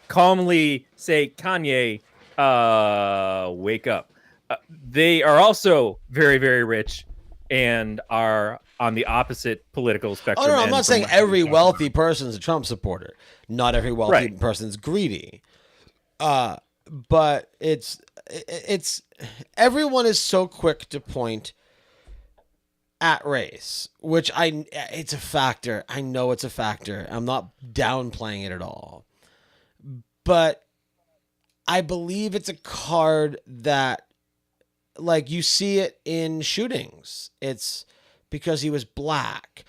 Speaker 3: calmly say, Kanye, wake up. They are also very, very rich and are on the opposite political spectrum.
Speaker 1: Oh, no, I'm not saying every wealthy person is a Trump supporter. Not every wealthy person is greedy. But it's everyone is so quick to point at race, which it's a factor. I know it's a factor. I'm not downplaying it at all. But I believe it's a card that, like, you see it in shootings. It's because he was black.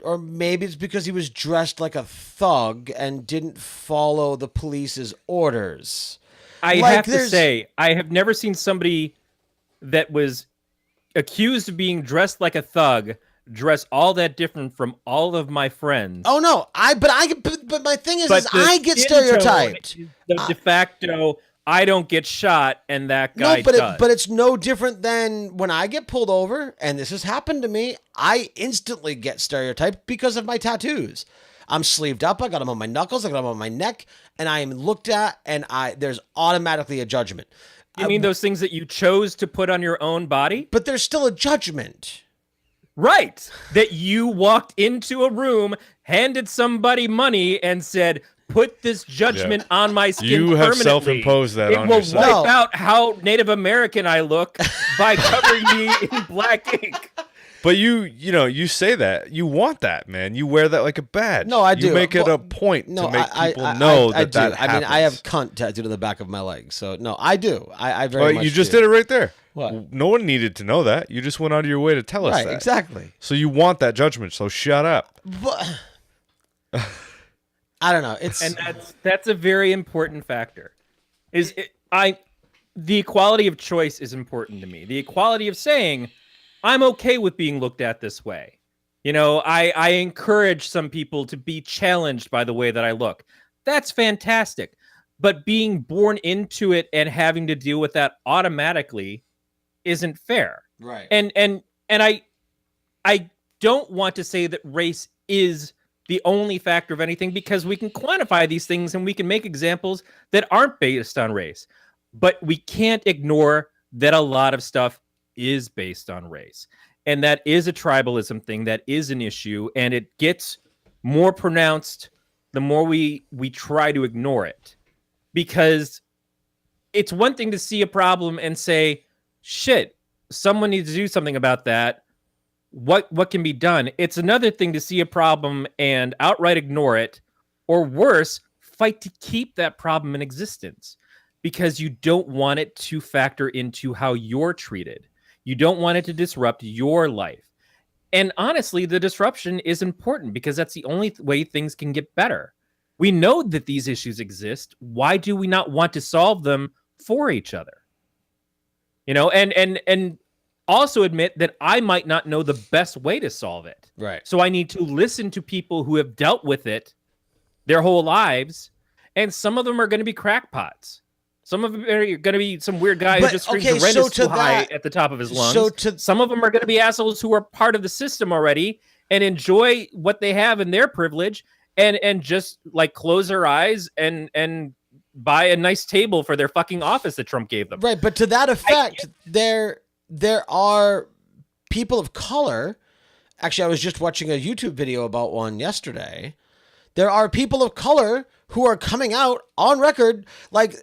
Speaker 1: Or maybe it's because he was dressed like a thug and didn't follow the police's orders.
Speaker 3: I have to say, I have never seen somebody that was accused of being dressed like a thug dress all that different from all of my friends.
Speaker 1: Oh, no. But my thing is I get stereotyped.
Speaker 3: The de facto... I don't get shot, and that guy does.
Speaker 1: But it's no different than when I get pulled over, and this has happened to me, I instantly get stereotyped because of my tattoos. I'm sleeved up, I got them on my knuckles, I got them on my neck, and I am looked at, and there's automatically a judgment.
Speaker 3: You mean those things that you chose to put on your own body?
Speaker 1: But there's still a judgment.
Speaker 3: Right. That you walked into a room, handed somebody money, and said, put this judgment on my skin
Speaker 4: You have
Speaker 3: permanently.
Speaker 4: self-imposed that on yourself.
Speaker 3: It will wipe out how Native American I look by covering me in black ink.
Speaker 4: But you say that. You want that, man. You wear that like a badge.
Speaker 1: No, I do.
Speaker 4: You make it a point to make people know that
Speaker 1: do.
Speaker 4: happens.
Speaker 1: I mean, I have cunt tattooed on the back of my leg. So, no, I do. I very much
Speaker 4: you just
Speaker 1: do.
Speaker 4: did it right there.
Speaker 1: What?
Speaker 4: No one needed to know that. You just went out of your way to tell us
Speaker 1: Right,
Speaker 4: that.
Speaker 1: exactly.
Speaker 4: So you want that judgment, so shut up.
Speaker 1: But I don't know.
Speaker 3: And that's a very important factor. The equality of choice is important to me. The equality of saying, I'm okay with being looked at this way. I encourage some people to be challenged by the way that I look. That's fantastic. But being born into it and having to deal with that automatically isn't fair.
Speaker 1: right.
Speaker 3: And I don't want to say that race is the only factor of anything, because we can quantify these things and we can make examples that aren't based on race. But we can't ignore that a lot of stuff is based on race. And that is a tribalism thing. That is an issue. And it gets more pronounced the more we try to ignore it. Because it's one thing to see a problem and say, shit, someone needs to do something about that. What can be done? It's another thing to see a problem and outright ignore it, or worse, fight to keep that problem in existence because you don't want it to factor into how you're treated. You don't want it to disrupt your life. And honestly, the disruption is important because that's the only way things can get better. We know that these issues exist. Why do we not want to solve them for each other? And also admit that I might not know the best way to solve it.
Speaker 1: Right.
Speaker 3: So I need to listen to people who have dealt with it their whole lives. And some of them are going to be crackpots. Some of them are going to be some weird guy who just screams horrendous too high at the top of his lungs. Some of them are going to be assholes who are part of the system already and enjoy what they have in their privilege and just like close their eyes and buy a nice table for their fucking office that Trump gave them.
Speaker 1: Right. But to that effect, there are people of color. Actually, I was just watching a YouTube video about one yesterday. There are people of color who are coming out on record, like,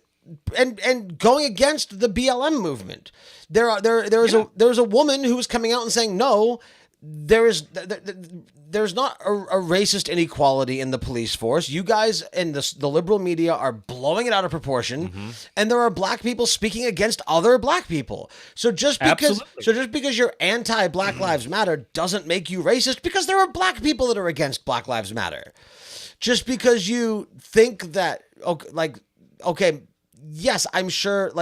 Speaker 1: and going against the BLM movement. There's a woman who was coming out and saying, no, there's not a racist inequality in the police force. You guys in the liberal media are blowing it out of proportion, and there are black people speaking against other black people. So just because you're anti-Black Lives Matter doesn't make you racist, because there are black people that are against Black Lives Matter. Just because you think that, okay, yes, I'm sure,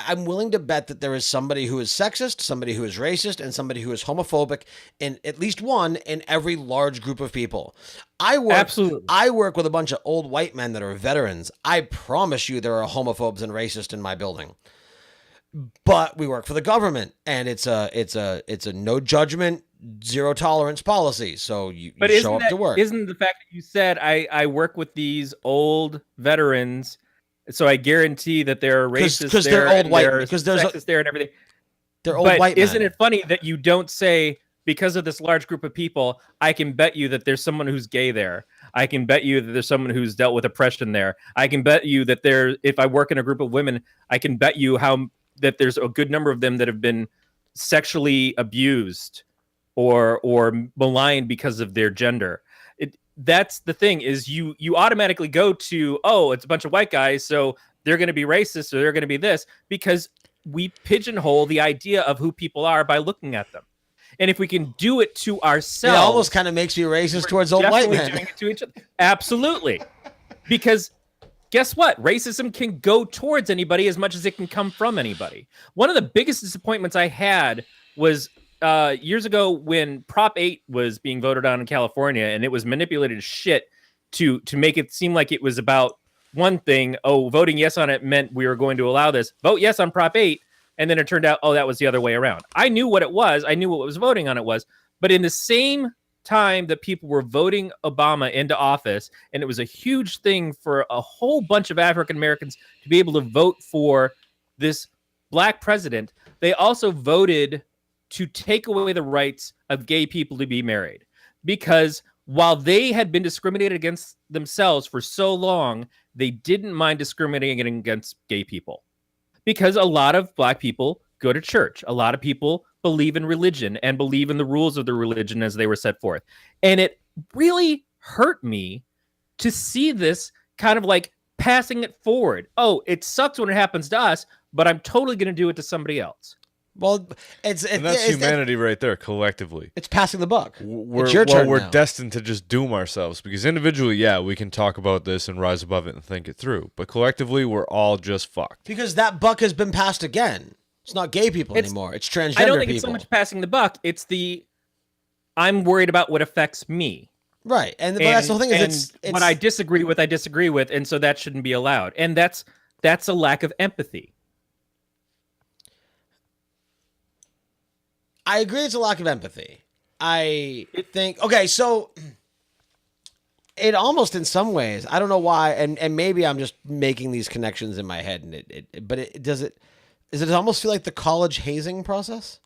Speaker 1: I'm willing to bet that there is somebody who is sexist, somebody who is racist, and somebody who is homophobic in at least one in every large group of people. I work with a bunch of old white men that are veterans. I promise you there are homophobes and racists in my building. But we work for the government, and it's a no judgment, zero tolerance policy. So you show up to work.
Speaker 3: Isn't the fact that you said I work with these old veterans, so I guarantee that they're racist
Speaker 1: because they're old white, because there's
Speaker 3: sexist there and everything.
Speaker 1: They're old white men.
Speaker 3: Isn't it funny that you don't say, because of this large group of people, I can bet you that there's someone who's gay there. I can bet you that there's someone who's dealt with oppression there. I can bet you that if I work in a group of women, I can bet you that there's a good number of them that have been sexually abused or maligned because of their gender. That's the thing, is you automatically go to, oh, it's a bunch of white guys, so they're going to be racist or they're going to be this, because we pigeonhole the idea of who people are by looking at them. And if we can do it to ourselves,
Speaker 1: it almost kind of makes me racist towards old white men.
Speaker 3: Doing it to each other. Absolutely. Because guess what? Racism can go towards anybody as much as it can come from anybody. One of the biggest disappointments I had was years ago when Prop 8 was being voted on in California, and it was manipulated as shit to make it seem like it was about one thing. Oh, voting yes on it meant we were going to allow this. Vote yes on Prop 8. And then it turned out, oh, that was the other way around. I knew what it was. I knew what was voting on it was. But in the same time that people were voting Obama into office, and it was a huge thing for a whole bunch of African Americans to be able to vote for this black president, they also voted to take away the rights of gay people to be married. Because while they had been discriminated against themselves for so long, they didn't mind discriminating against gay people. Because a lot of black people go to church. A lot of people believe in religion and believe in the rules of the religion as they were set forth. And it really hurt me to see this kind of like passing it forward. Oh, it sucks when it happens to us, but I'm totally going to do it to somebody else.
Speaker 1: Well,
Speaker 4: and that's humanity right there, collectively.
Speaker 1: It's passing the buck.
Speaker 4: It's
Speaker 1: your turn
Speaker 4: we're
Speaker 1: now.
Speaker 4: destined to just doom ourselves, because individually, yeah, we can talk about this and rise above it and think it through. But collectively, we're all just fucked.
Speaker 1: Because that buck has been passed again. It's not gay people anymore. It's transgender people.
Speaker 3: I don't think it's so much passing the buck. It's I'm worried about what affects me.
Speaker 1: Right. But that's the whole thing. Is it's
Speaker 3: what I disagree with, and so that shouldn't be allowed. And that's a lack of empathy.
Speaker 1: I agree it's a lack of empathy. I think, okay, so it almost in some ways, I don't know why, and maybe I'm just making these connections in my head, and does it almost feel like the college hazing process?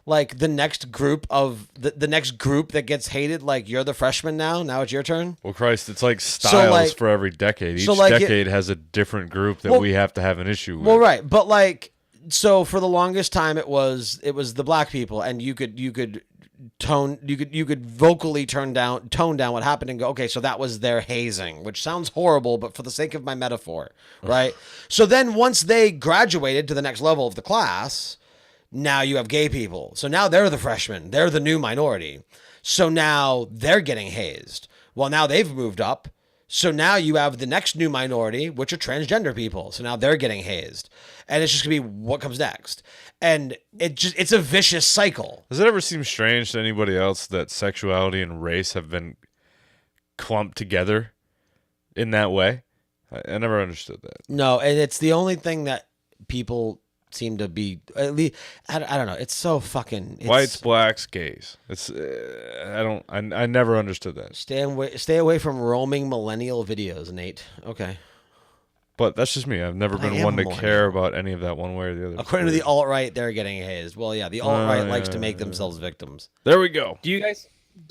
Speaker 1: Like the next group the next group that gets hated, like you're the freshman now it's your turn?
Speaker 4: Well, Christ, it's like styles for every decade. Each decade has a different group that we have to have an issue with.
Speaker 1: Well, right, but like, so for the longest time it was the black people, and you could vocally tone down what happened and go, okay, so that was their hazing, which sounds horrible, but for the sake of my metaphor, right? So then once they graduated to the next level of the class, now you have gay people. So now they're the freshmen, they're the new minority. So now they're getting hazed. Well, now they've moved up. So now you have the next new minority, which are transgender people. So now they're getting hazed. And it's just going to be what comes next. And it's a vicious cycle.
Speaker 4: Does it ever seem strange to anybody else that sexuality and race have been clumped together in that way? I never understood that.
Speaker 1: No, and it's the only thing that people seem to be, at least, I don't know. It's so fucking...
Speaker 4: Whites, blacks, gays. It's I never understood that.
Speaker 1: Stay away from roaming millennial videos, Nate. Okay.
Speaker 4: But that's just me. I've never been one to care about any of that one way or the other.
Speaker 1: According to the alt-right, they're getting hazed. Well, yeah, the alt-right likes to make themselves victims.
Speaker 4: There we go.
Speaker 3: Do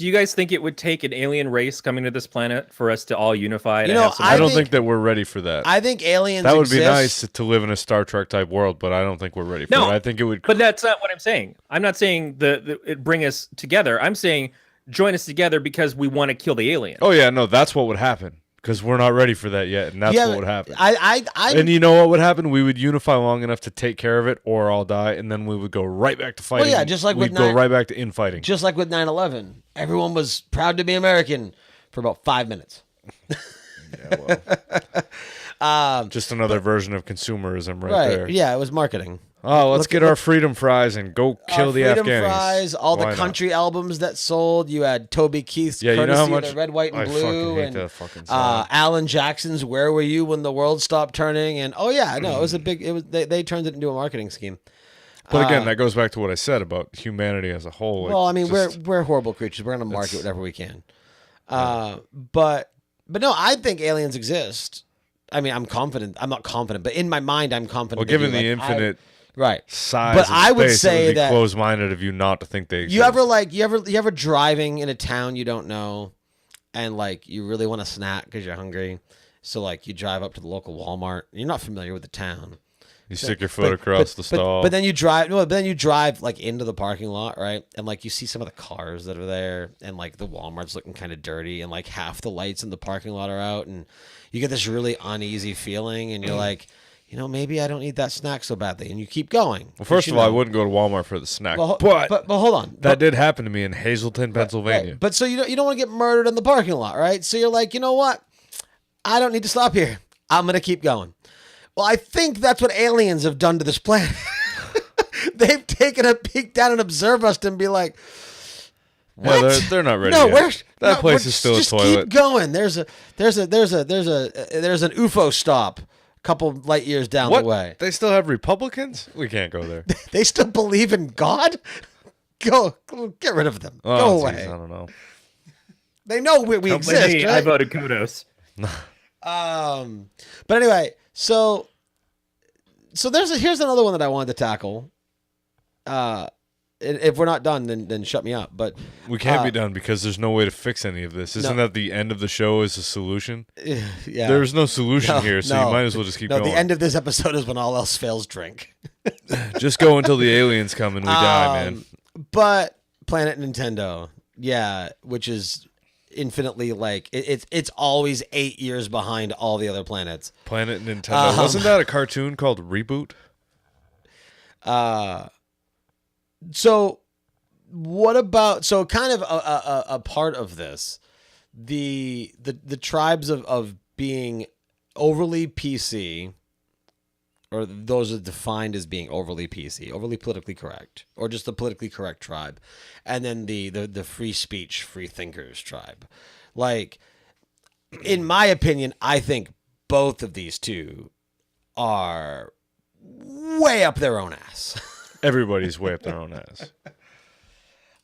Speaker 3: you guys think it would take an alien race coming to this planet for us to all unify?
Speaker 4: I don't think that we're ready for that.
Speaker 1: I think aliens
Speaker 4: That would
Speaker 1: exist.
Speaker 4: be nice to live in a Star Trek type world, but I don't think we're ready for it. I think it would.
Speaker 3: But that's not what I'm saying. I'm not saying it bring us together. I'm saying join us together because we want to kill the alien.
Speaker 4: Oh yeah, no, that's what would happen. Because we're not ready for that yet, and that's what would happen.
Speaker 1: And
Speaker 4: you know what would happen? We would unify long enough to take care of it, or all die, and then we would go right back to fighting.
Speaker 1: Well, yeah, just like
Speaker 4: we'd go right back to infighting.
Speaker 1: Just like with 9/11, everyone was proud to be American for about 5 minutes.
Speaker 4: Yeah, well, just another version of consumerism, right there.
Speaker 1: Yeah, it was marketing.
Speaker 4: Oh, let's get our freedom fries and go kill the Afghanis.
Speaker 1: Freedom fries, all the country albums that sold. You had Toby Keith's Courtesy
Speaker 4: you know how much
Speaker 1: of the Red, White, and Blue.
Speaker 4: I fucking hate that fucking song.
Speaker 1: Alan Jackson's Where Were You When the World Stopped Turning? And it was a big. It was they turned it into a marketing scheme.
Speaker 4: But again, that goes back to what I said about humanity as a whole.
Speaker 1: Well, I mean, we're horrible creatures. We're going to market whatever we can. But no, I think aliens exist. I mean, I'm confident. I'm not confident, but in my mind, I'm confident.
Speaker 4: Well, given the infinite size,
Speaker 1: but I would
Speaker 4: space,
Speaker 1: say
Speaker 4: it would be
Speaker 1: that
Speaker 4: closed-minded of you not to think they exist.
Speaker 1: You ever driving in a town you don't know, and like you really want a snack because you're hungry, so like you drive up to the local Walmart. You're not familiar with the town.
Speaker 4: You stick your foot across the stall.
Speaker 1: But then you drive. No, but then you drive like into the parking lot, right? And like you see some of the cars that are there, and like the Walmart's looking kind of dirty, and like half the lights in the parking lot are out, and you get this really uneasy feeling, and you're like, maybe I don't need that snack so badly, and you keep going.
Speaker 4: Well, first of all, I wouldn't go to Walmart for the snack,
Speaker 1: but hold on,
Speaker 4: that did happen to me in Hazleton, Pennsylvania.
Speaker 1: Right. But so you don't want to get murdered in the parking lot, right? So you're like, you know what? I don't need to stop here. I'm gonna keep going. Well, I think that's what aliens have done to this planet. They've taken a peek down and observed us and be like, what?
Speaker 4: No, they're not ready. Yet. That place is still a toilet.
Speaker 1: Just keep going. There's an UFO stop a couple light years down the way.
Speaker 4: They still have Republicans? We can't go there.
Speaker 1: They still believe in God? Go get rid of them. Go away.
Speaker 4: I don't know.
Speaker 1: They know we exist. Right?
Speaker 3: I voted Kodos.
Speaker 1: But anyway, so here's another one that I wanted to tackle. If we're not done, then shut me up. But
Speaker 4: we can't be done because there's no way to fix any of this. Isn't that the end of the show is a solution?
Speaker 1: Yeah.
Speaker 4: There's no solution here, so you might as well just keep going.
Speaker 1: The end of this episode is when all else fails, drink.
Speaker 4: Just go until the aliens come and we die, man.
Speaker 1: But Planet Nintendo, yeah, which is infinitely like it's always 8 years behind all the other planets.
Speaker 4: Planet Nintendo. Wasn't that a cartoon called Reboot?
Speaker 1: So what about kind of a part of this, the tribes of being overly PC, or those are defined as being overly PC, overly politically correct, or just the politically correct tribe, and then the free speech, free thinkers tribe. Like, in my opinion, I think both of these two are way up their own ass.
Speaker 4: Everybody's way up their own ass.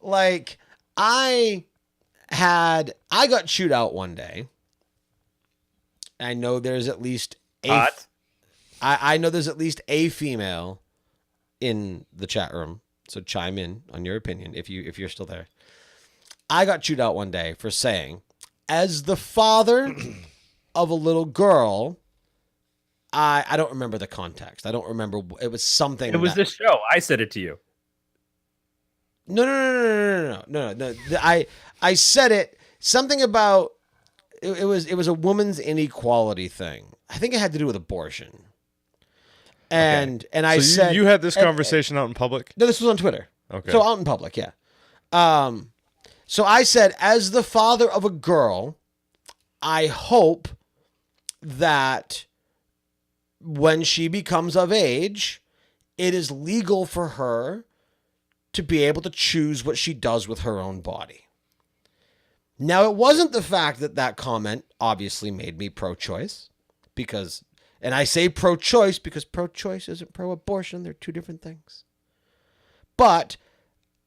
Speaker 1: Like, I got chewed out one day. I know there's at least I know there's at least a female in the chat room, so chime in on your opinion if you're still there. I got chewed out one day for saying, as the father of a little girl, I don't remember the context. I don't remember. It was something.
Speaker 3: It was this show. I said it to you.
Speaker 1: No. I said it something about it was a woman's inequality thing. I think it had to do with abortion. And I said
Speaker 4: you had this conversation out in public?
Speaker 1: No, this was on Twitter.
Speaker 4: Okay.
Speaker 1: So out in public, yeah. So I said, as the father of a girl, I hope that when she becomes of age, it is legal for her to be able to choose what she does with her own body. Now, it wasn't the fact that comment obviously made me pro-choice, because, and I say pro-choice because pro-choice isn't pro-abortion. They're two different things. But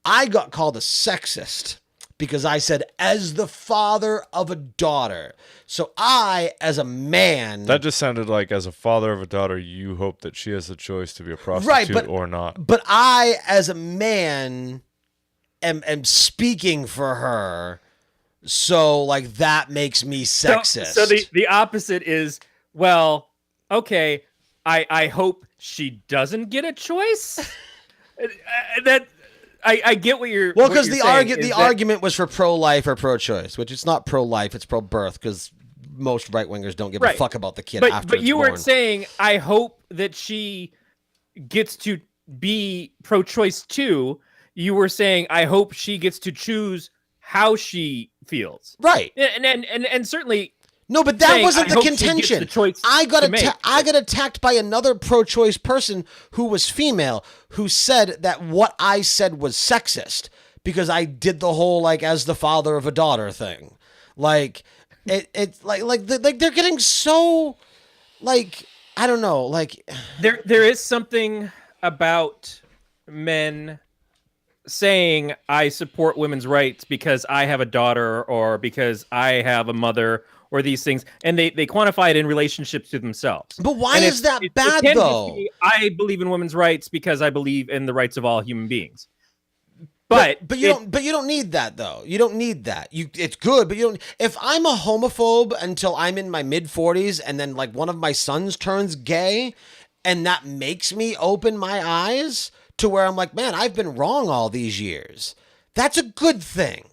Speaker 1: I got called a sexist because I said, as the father of a daughter. So I, as a man...
Speaker 4: That just sounded like, as a father of a daughter, you hope that she has the choice to be a prostitute or not.
Speaker 1: But I, as a man, am speaking for her. So, like, that makes me sexist.
Speaker 3: So the opposite is, well, okay, I hope she doesn't get a choice? I get what you're.
Speaker 1: Well, because the argument was for pro-life or pro-choice, which it's not pro-life, it's pro-birth, because most right-wingers don't give a fuck about the kid after
Speaker 3: But
Speaker 1: it's
Speaker 3: you
Speaker 1: born.
Speaker 3: weren't saying, I hope that she gets to be pro-choice too. You were saying, I hope she gets to choose how she feels.
Speaker 1: Right.
Speaker 3: And certainly...
Speaker 1: No, but that wasn't the contention. I got attacked by another pro-choice person who was female, who said that what I said was sexist because I did the whole, like, as the father of a daughter thing. Like, it's like they're getting so, like, I don't know, like,
Speaker 3: there is something about men saying I support women's rights because I have a daughter or because I have a mother or these things, and they quantify it in relationships to themselves.
Speaker 1: But why is that bad, though?
Speaker 3: I believe in women's rights because I believe in the rights of all human beings.
Speaker 1: But you don't need that, though. You don't need that. It's good, but you don't. If I'm a homophobe until I'm in my mid-40s, and then, like, one of my sons turns gay, and that makes me open my eyes to where I'm like, man, I've been wrong all these years. That's a good thing.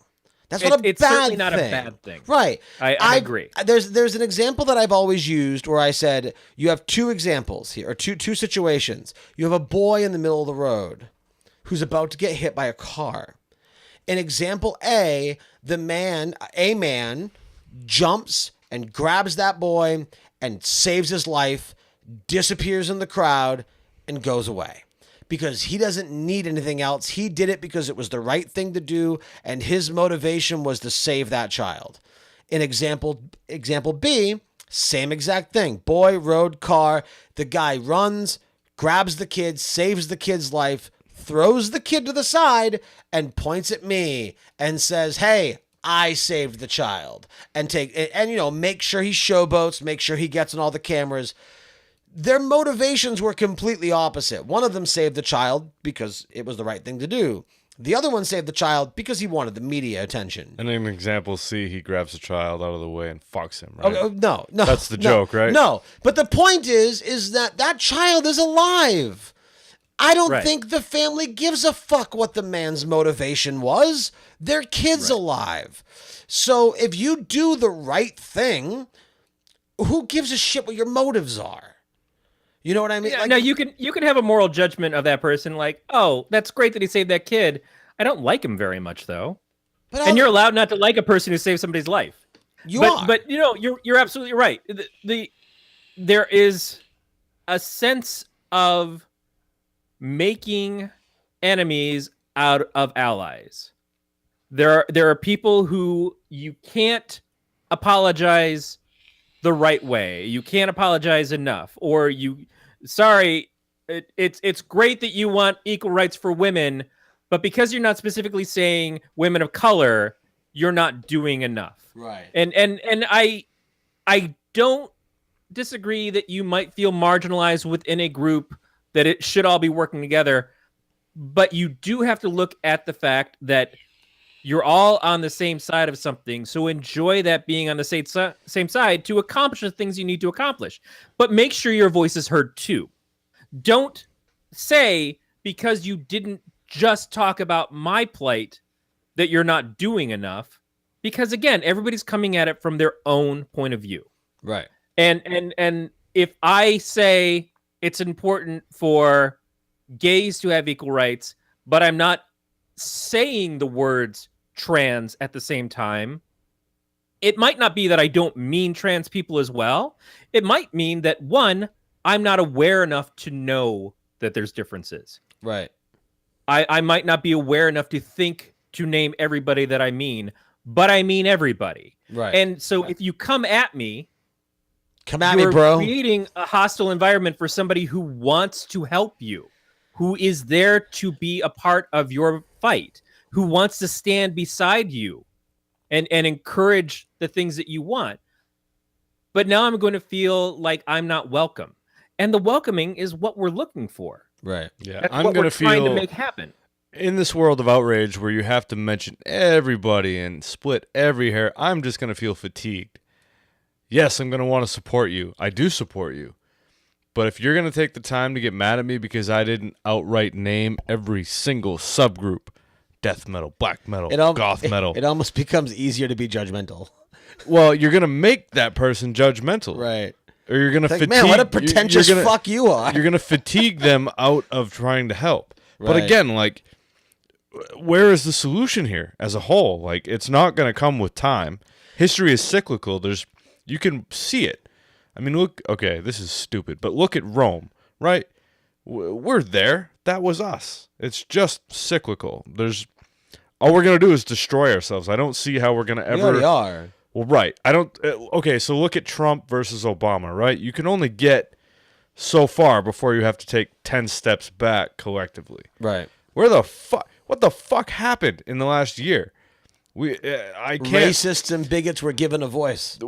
Speaker 1: That's not
Speaker 3: it's certainly not a bad thing.
Speaker 1: Right.
Speaker 3: I agree.
Speaker 1: There's an example that I've always used where I said, you have two examples here, or two situations. You have a boy in the middle of the road who's about to get hit by a car. In example A, a man jumps and grabs that boy and saves his life, disappears in the crowd, and goes away. Because he doesn't need anything else. He did it because it was the right thing to do, and his motivation was to save that child. In example B, same exact thing. Boy, road, car. The guy runs, grabs the kid, saves the kid's life, throws the kid to the side, and points at me and says, hey, I saved the child. And make sure he showboats, make sure he gets on all the cameras. Their motivations were completely opposite. One of them saved the child because it was the right thing to do. The other one saved the child because he wanted the media attention.
Speaker 4: And in example C, he grabs the child out of the way and fucks him, right?
Speaker 1: Oh, no.
Speaker 4: That's the joke, right?
Speaker 1: No. But the point is that child is alive. I don't
Speaker 3: Right.
Speaker 1: think the family gives a fuck what the man's motivation was. Their kid's alive. So if you do the right thing, who gives a shit what your motives are? You know what I mean?
Speaker 3: Yeah, no, you can have a moral judgment of that person, like, oh, that's great that he saved that kid. I don't like him very much, though. And you're allowed not to like a person who saved somebody's life. But you know, you're absolutely right. There is a sense of making enemies out of allies. There are people who you can't apologize the right way. You can't apologize enough, or it's great that you want equal rights for women, but because you're not specifically saying women of color, you're not doing enough.
Speaker 1: Right.
Speaker 3: And I don't disagree that you might feel marginalized within a group, that it should all be working together, but you do have to look at the fact that you're all on the same side of something, so enjoy that being on the same side to accomplish the things you need to accomplish. But make sure your voice is heard too. Don't say, because you didn't just talk about my plight, that you're not doing enough, because again, everybody's coming at it from their own point of view.
Speaker 1: Right.
Speaker 3: And if I say it's important for gays to have equal rights, but I'm not saying the words trans at the same time, it might not be that I don't mean trans people as well. It might mean that, one, I'm not aware enough to know that there's differences.
Speaker 1: Right.
Speaker 3: I might not be aware enough to think to name everybody that I mean, but I mean everybody.
Speaker 1: Right.
Speaker 3: And so if you come at me,
Speaker 1: me, bro.
Speaker 3: creating a hostile environment for somebody who wants to help you, who is there to be a part of your fight, who wants to stand beside you and encourage the things that you want. But now I'm going to feel like I'm not welcome. And the welcoming is what we're looking for.
Speaker 1: Right.
Speaker 4: Yeah,
Speaker 3: That's
Speaker 4: I'm
Speaker 3: what
Speaker 4: going
Speaker 3: we're
Speaker 4: to
Speaker 3: trying
Speaker 4: feel
Speaker 3: to make happen.
Speaker 4: in this world of outrage where you have to mention everybody and split every hair. I'm just going to feel fatigued. Yes, I'm going to want to support you. I do support you. But if you're going to take the time to get mad at me because I didn't outright name every single subgroup, death metal, black metal, goth metal.
Speaker 1: It almost becomes easier to be judgmental.
Speaker 4: Well, you're going to make that person judgmental.
Speaker 1: Right.
Speaker 4: Or you're going to fatigue.
Speaker 1: Man, what a pretentious fuck you are.
Speaker 4: You're going to fatigue them out of trying to help. But
Speaker 1: Right.
Speaker 4: again, like, where is the solution here as a whole? Like, it's not going to come with time. History is cyclical. You can see it. I mean, look, okay, this is stupid, but look at Rome, right? We're there. That was us. It's just cyclical. All we're going to do is destroy ourselves. I don't see how we're going to ever.
Speaker 1: We already are.
Speaker 4: Well, right. I don't. Okay, so look at Trump versus Obama, right? You can only get so far before you have to take 10 steps back collectively.
Speaker 1: Right.
Speaker 4: What the fuck happened in the last year? I can't.
Speaker 1: Racists and bigots were given a voice.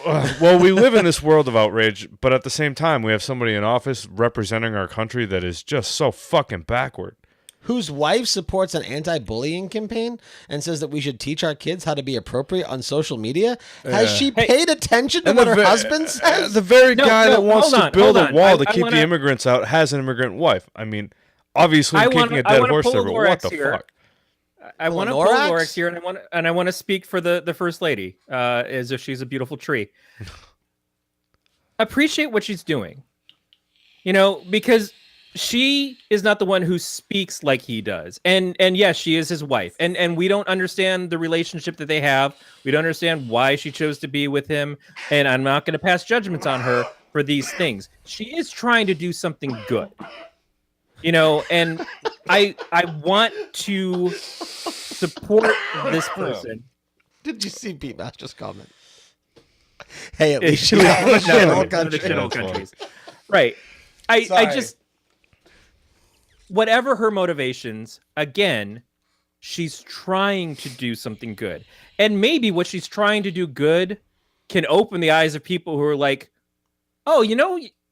Speaker 4: Well, we live in this world of outrage, but at the same time, we have somebody in office representing our country that is just so fucking backward.
Speaker 1: Whose wife supports an anti-bullying campaign and says that we should teach our kids how to be appropriate on social media? Has she paid attention to what her husband says?
Speaker 4: The very guy that wants to build a wall to keep
Speaker 3: the
Speaker 4: immigrants out has an immigrant wife. I mean, obviously, kicking a dead horse there, but what the fuck?
Speaker 3: I want to pull Lorax here, and I want to speak for the first lady, as if she's a beautiful tree. Appreciate what she's doing, because she is not the one who speaks like he does, and yes, she is his wife, and we don't understand the relationship that they have. We don't understand why she chose to be with him, and I'm not going to pass judgments on her for these things. She is trying to do something good. And I want to support this person.
Speaker 1: Did you see Pete Master's comment? Hey, at least you have a shithole country.
Speaker 3: Right. I just, whatever her motivations, again, she's trying to do something good. And maybe what she's trying to do good can open the eyes of people who are like, oh,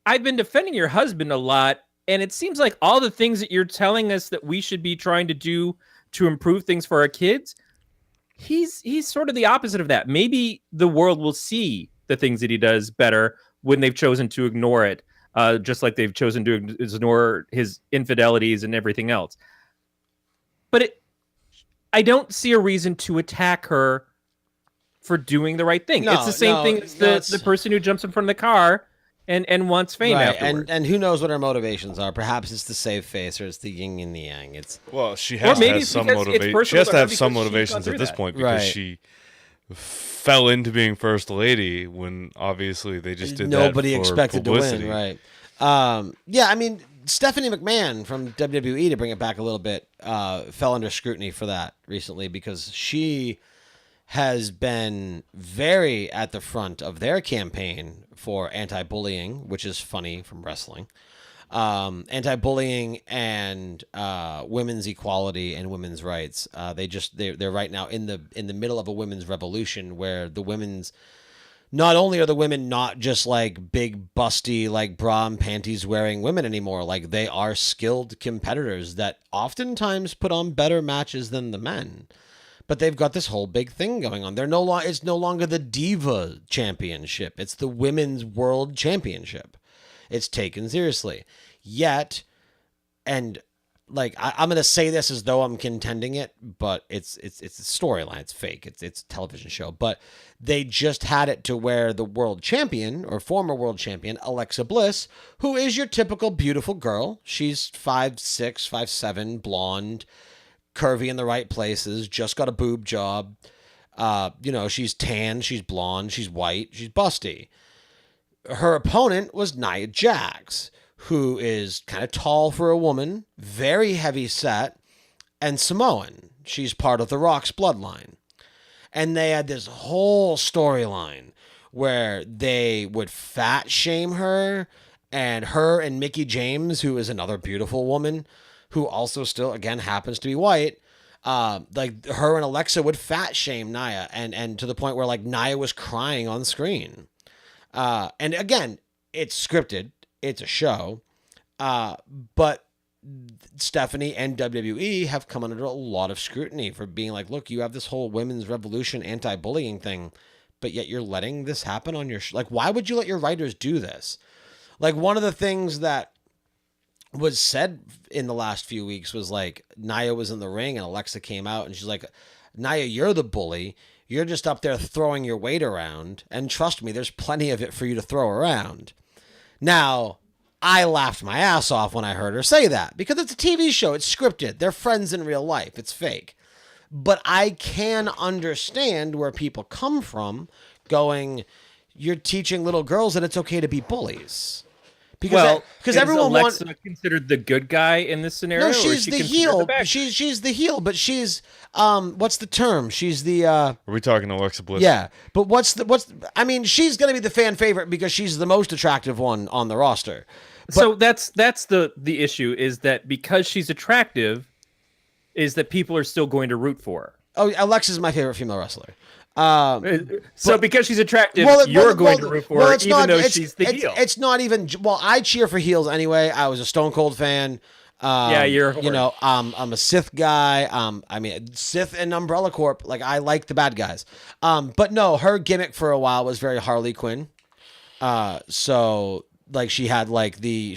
Speaker 3: I've been defending your husband a lot. And it seems like all the things that you're telling us that we should be trying to do to improve things for our kids, he's sort of the opposite of that. Maybe the world will see the things that he does better when they've chosen to ignore it. just like they've chosen to ignore his infidelities and everything else. But I don't see a reason to attack her for doing the right thing. It's the same thing as the person who jumps in front of the car and wants fame afterwards.
Speaker 1: And who knows what her motivations are? Perhaps it's the save face, or it's the yin and the yang.
Speaker 4: She has to have some motivation. She has to have some motivations at this point because she fell into being first lady when obviously they just did
Speaker 1: nobody
Speaker 4: that for
Speaker 1: expected
Speaker 4: publicity.
Speaker 1: to win, right? Yeah, I mean, Stephanie McMahon from WWE, to bring it back a little bit, fell under scrutiny for that recently because she has been very at the front of their campaign for anti-bullying, which is funny from wrestling. Anti-bullying and women's equality and women's rights. They're right now in the middle of a women's revolution where the women's, not only are the women not just like big busty like bra and panties wearing women anymore, like they are skilled competitors that oftentimes put on better matches than the men. But they've got this whole big thing going on. It's no longer the Diva Championship. It's the Women's World Championship. It's taken seriously. Yet, and like I'm going to say this as though I'm contending it, but it's a storyline. It's fake. It's a television show. But they just had it to where the world champion or former world champion Alexa Bliss, who is your typical beautiful girl. She's 5'6", 5'7", blonde, curvy in the right places, just got a boob job. She's tan, she's blonde, she's white, she's busty. Her opponent was Nia Jax, who is kind of tall for a woman, very heavy set, and Samoan. She's part of The Rock's bloodline. And they had this whole storyline where they would fat shame her, and her and Mickie James, who is another beautiful woman, who also still, again, happens to be white, like her and Alexa would fat shame Nia, and to the point where like Nia was crying on screen. And again, it's scripted, it's a show, but Stephanie and WWE have come under a lot of scrutiny for being like, look, you have this whole women's revolution anti-bullying thing, but yet you're letting this happen on your like, why would you let your writers do this? Like, one of the things that was said in the last few weeks was like Nia was in the ring and Alexa came out and she's like, Nia, you're the bully. You're just up there throwing your weight around. And trust me, there's plenty of it for you to throw around. Now, I laughed my ass off when I heard her say that because it's a TV show. It's scripted. They're friends in real life. It's fake. But I can understand where people come from going, you're teaching little girls that it's okay to be bullies. Because everyone wants
Speaker 3: considered the good guy in this scenario.
Speaker 1: No, she's the heel. She's the heel, but she's what's the term? She's the
Speaker 4: Are we talking Alexa Bliss?
Speaker 1: Yeah, but I mean, she's gonna be the fan favorite because she's the most attractive one on the roster. But,
Speaker 3: so that's the issue is that because she's attractive, is that people are still going to root for her.
Speaker 1: Oh, Alexa's my favorite female wrestler.
Speaker 3: Because she's attractive, you're going to root for her, even though she's the heel.
Speaker 1: It's not even. Well, I cheer for heels anyway. I was a Stone Cold fan.
Speaker 3: You're.
Speaker 1: I'm a Sith guy. I mean, Sith and Umbrella Corp. Like, I like the bad guys. But no, her gimmick for a while was very Harley Quinn. So like she had like the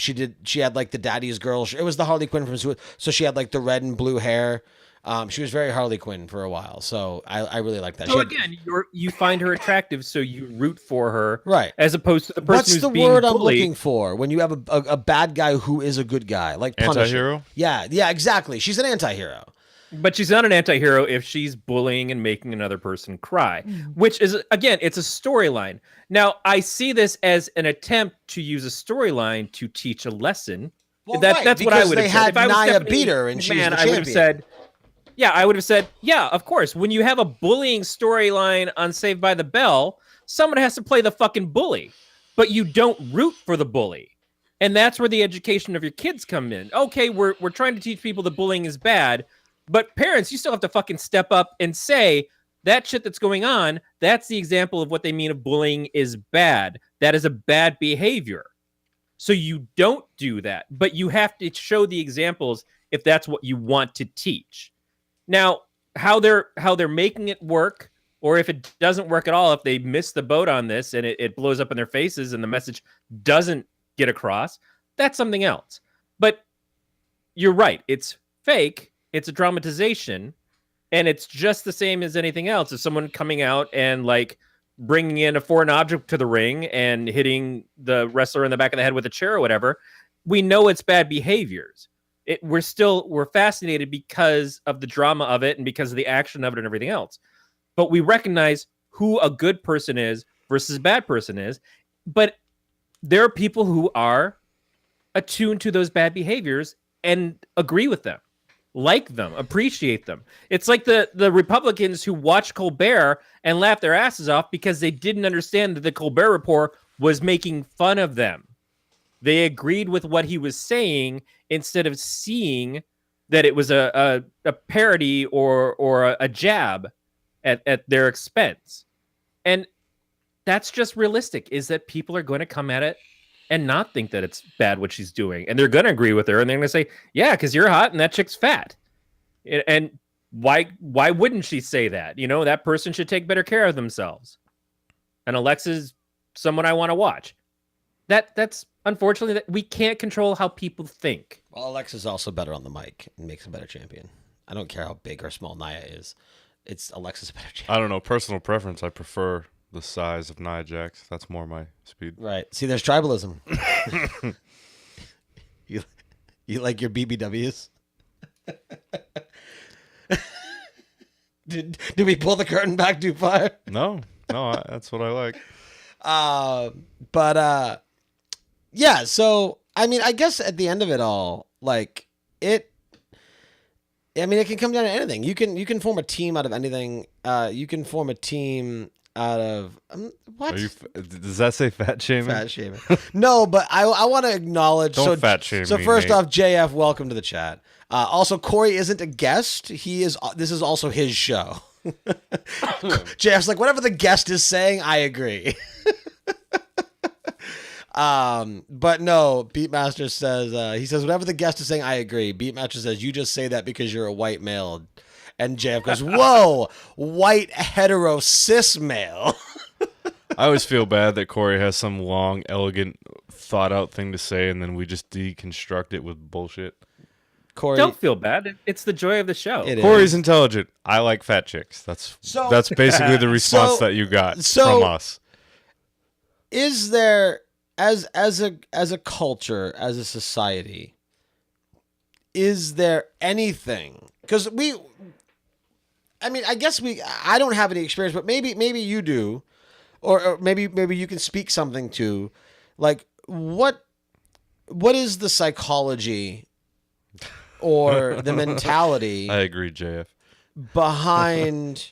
Speaker 1: daddy's girl. It was the Harley Quinn from so she had like the red and blue hair. She was very Harley Quinn for a while, so I really like that.
Speaker 3: So again, you find her attractive, so you root for her,
Speaker 1: right?
Speaker 3: As opposed to the person who's being
Speaker 1: word
Speaker 3: bullied.
Speaker 1: I'm looking for when you have a bad guy who is a good guy, like Punisher.
Speaker 4: Anti-hero?
Speaker 1: Yeah, exactly. She's an anti-hero.
Speaker 3: But she's not an anti-hero if she's bullying and making another person cry, which is, again, it's a storyline. Now, I see this as an attempt to use a storyline to teach a lesson.
Speaker 1: Well,
Speaker 3: that's what I would have said.
Speaker 1: If I was Nia beat her and she's the champion.
Speaker 3: I would have said, yeah, of course. When you have a bullying storyline on Saved by the Bell, someone has to play the fucking bully, but you don't root for the bully. And that's where the education of your kids come in. Okay, we're trying to teach people that bullying is bad, but parents, you still have to fucking step up and say, that shit that's going on, that's the example of what they mean of bullying is bad. That is a bad behavior. So you don't do that, but you have to show the examples if that's what you want to teach. Now, how they're making it work, or if it doesn't work at all, if they miss the boat on this and it blows up in their faces and the message doesn't get across, that's something else. But you're right. It's fake. It's a dramatization. And it's just the same as anything else. If someone coming out and like bringing in a foreign object to the ring and hitting the wrestler in the back of the head with a chair or whatever, we know it's bad behaviors. We're fascinated because of the drama of it and because of the action of it and everything else. But we recognize who a good person is versus a bad person is. But there are people who are attuned to those bad behaviors and agree with them, like them, appreciate them. It's like the Republicans who watched Colbert and laughed their asses off because they didn't understand that the Colbert Report was making fun of them. They agreed with what he was saying instead of seeing that it was a parody or a jab at their expense. And that's just realistic, is that people are going to come at it and not think that it's bad what she's doing. And they're going to agree with her. And they're going to say, yeah, because you're hot and that chick's fat. And why wouldn't she say that? You know, that person should take better care of themselves. And Alexa's someone I want to watch. That's unfortunately that we can't control how people think.
Speaker 1: Well, Alexa's also better on the mic and makes a better champion. I don't care how big or small Nia is. It's Alexa's a better champion.
Speaker 4: I don't know. Personal preference. I prefer the size of Nia Jax. That's more my speed.
Speaker 1: Right. See, there's tribalism. you like your BBWs? Did we pull the curtain back too far?
Speaker 4: No, that's what I like.
Speaker 1: Yeah. So I mean, I guess at the end of it all, like it. I mean, it can come down to anything. You can form a team out of anything. You can form a team out of what?
Speaker 4: Does that say fat shaming?
Speaker 1: Fat shaming. No, but I want to acknowledge.
Speaker 4: Don't fat shame
Speaker 1: So
Speaker 4: me,
Speaker 1: first
Speaker 4: Nate.
Speaker 1: off, JF, welcome to the chat. Also, Corey isn't a guest. He is. This is also his show. JF's like, whatever the guest is saying, I agree. But no, Beatmaster says, he says, whatever the guest is saying, I agree. Beatmaster says, you just say that because you're a white male. And JF goes, whoa, white hetero cis male.
Speaker 4: I always feel bad that Corey has some long, elegant, thought out thing to say, and then we just deconstruct it with bullshit.
Speaker 1: Corey,
Speaker 3: Don't feel bad. It's the joy of the show.
Speaker 4: Corey's intelligent. I like fat chicks. That's basically the response that you got from us.
Speaker 1: Is there, as a culture, as a society, is there anything? Because I guess I don't have any experience, but maybe you do, or maybe you can speak something to, like, what is the psychology or the mentality?
Speaker 4: I agree, JF.
Speaker 1: Behind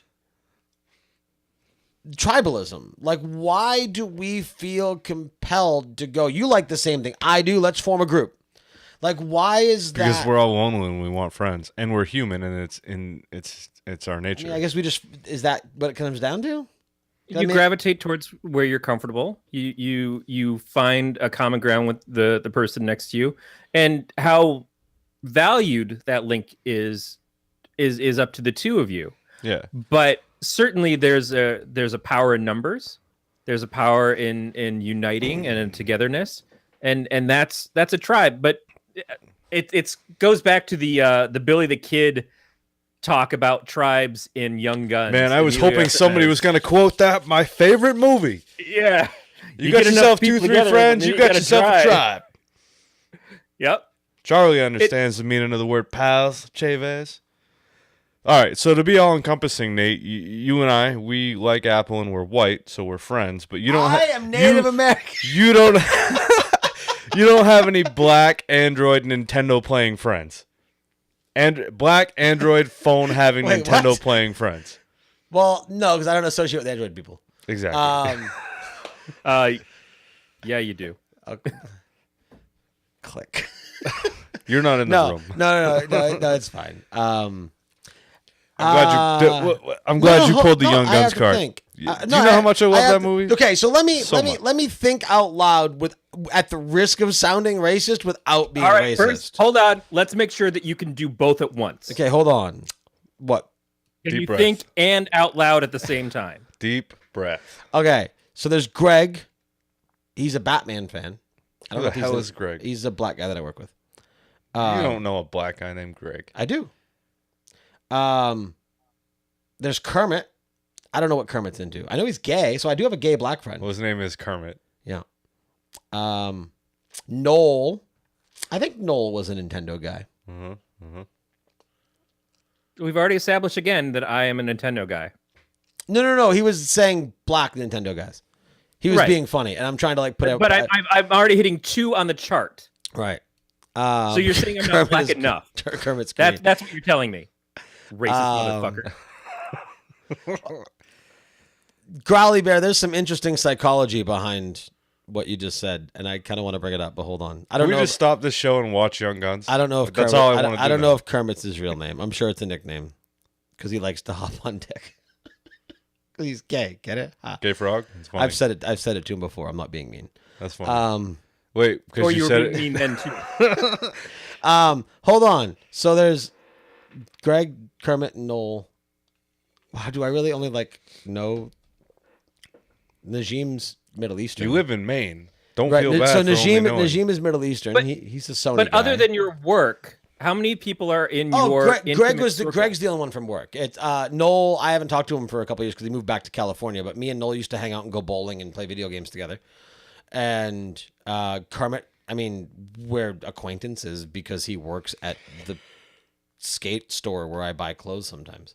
Speaker 1: tribalism. Like, why do we feel compelled to go, you like the same thing I do, let's form a group? Like, why is that?
Speaker 4: Because we're all lonely and we want friends, and we're human, and it's our nature.
Speaker 1: I guess is that what it comes down to?
Speaker 3: You gravitate towards where you're comfortable. You find a common ground with the person next to you, and how valued that link is up to the two of you.
Speaker 4: Yeah.
Speaker 3: But certainly there's a power in numbers. There's a power in uniting and in togetherness, and that's a tribe. But it goes back to the Billy the Kid talk about tribes in Young Guns.
Speaker 4: Man, I was hoping somebody was going to quote that. My favorite movie.
Speaker 3: Yeah.
Speaker 4: You got yourself 2-3 friends. You got yourself a tribe.
Speaker 3: Yep.
Speaker 4: Charlie understands the meaning of the word pals, Chavez. All right, so to be all encompassing, Nate, you and I, we like Apple and we're white, so we're friends. But you don't.
Speaker 1: I am Native American.
Speaker 4: You don't. You don't have any black Android Nintendo playing friends, and black Android phone having
Speaker 1: Wait,
Speaker 4: Nintendo
Speaker 1: what?
Speaker 4: playing friends.
Speaker 1: Well, no, because I don't associate with Android people.
Speaker 4: Exactly.
Speaker 3: Yeah, you do.
Speaker 1: Click.
Speaker 4: You're not in the room.
Speaker 1: No, it's fine.
Speaker 4: I'm glad you pulled the Young Guns card. Do you know how much I love that movie?
Speaker 1: Okay, so let me
Speaker 4: So
Speaker 1: let me think out loud at the risk of sounding racist without being
Speaker 3: All right,
Speaker 1: racist.
Speaker 3: first, hold on. Let's make sure that you can do both at once.
Speaker 1: Okay, hold on. What?
Speaker 3: Can
Speaker 4: Deep
Speaker 3: you
Speaker 4: breath.
Speaker 3: think and out loud at the same time?
Speaker 4: Deep breath.
Speaker 1: Okay, so there's Greg. He's a Batman fan. I
Speaker 4: Who
Speaker 1: don't know
Speaker 4: the
Speaker 1: if he's
Speaker 4: hell is Greg?
Speaker 1: He's a black guy that I work with.
Speaker 4: You don't know a black guy named Greg.
Speaker 1: I do. There's Kermit. I don't know what Kermit's into. I know he's gay, so I do have a gay black friend.
Speaker 4: Well, his name is Kermit.
Speaker 1: Yeah. Noel. I think Noel was a Nintendo guy.
Speaker 3: We've already established again that I am a Nintendo guy.
Speaker 1: No. He was saying black Nintendo guys. He was
Speaker 3: Right.
Speaker 1: being funny, and I'm trying to like put out.
Speaker 3: But I'm already hitting 2 on the chart.
Speaker 1: Right.
Speaker 3: So you're saying I'm not black enough.
Speaker 1: Kermit's green.
Speaker 3: That's what you're telling me. Racist motherfucker.
Speaker 1: Growly Bear, there's some interesting psychology behind what you just said, and I kind of want to bring it up, but hold on. I don't
Speaker 4: Can we
Speaker 1: know.
Speaker 4: just stop this show and watch Young Guns?
Speaker 1: I don't know if
Speaker 4: That's
Speaker 1: Kermit,
Speaker 4: all I want to do.
Speaker 1: I don't
Speaker 4: now.
Speaker 1: know if Kermit's his real name. I'm sure it's a nickname because he likes to hop on dick. He's gay. Get it? Ha.
Speaker 4: Gay Frog? It's funny.
Speaker 1: I've said it to him before. I'm not being mean.
Speaker 4: That's funny. Wait,
Speaker 3: Or
Speaker 4: because
Speaker 3: you
Speaker 4: you
Speaker 3: were
Speaker 4: said
Speaker 3: being
Speaker 4: it.
Speaker 3: mean then too.
Speaker 1: Hold on. So there's Greg, Kermit, and Noel. Wow, do I really only know Najim's Middle Eastern?
Speaker 4: You live in Maine. Don't
Speaker 1: right.
Speaker 4: feel bad.
Speaker 1: So
Speaker 4: for only knowing.
Speaker 1: Najim is Middle Eastern.
Speaker 3: But-
Speaker 1: He's a Sony
Speaker 3: But
Speaker 1: guy.
Speaker 3: other than your work, how many people are in your
Speaker 1: Greg
Speaker 3: intimate
Speaker 1: was
Speaker 3: circle?
Speaker 1: Greg's the only one from work. It's Noel. I haven't talked to him for a couple of years because he moved back to California. But me and Noel used to hang out and go bowling and play video games together. And Kermit, I mean, we're acquaintances because he works at the skate store where I buy clothes sometimes.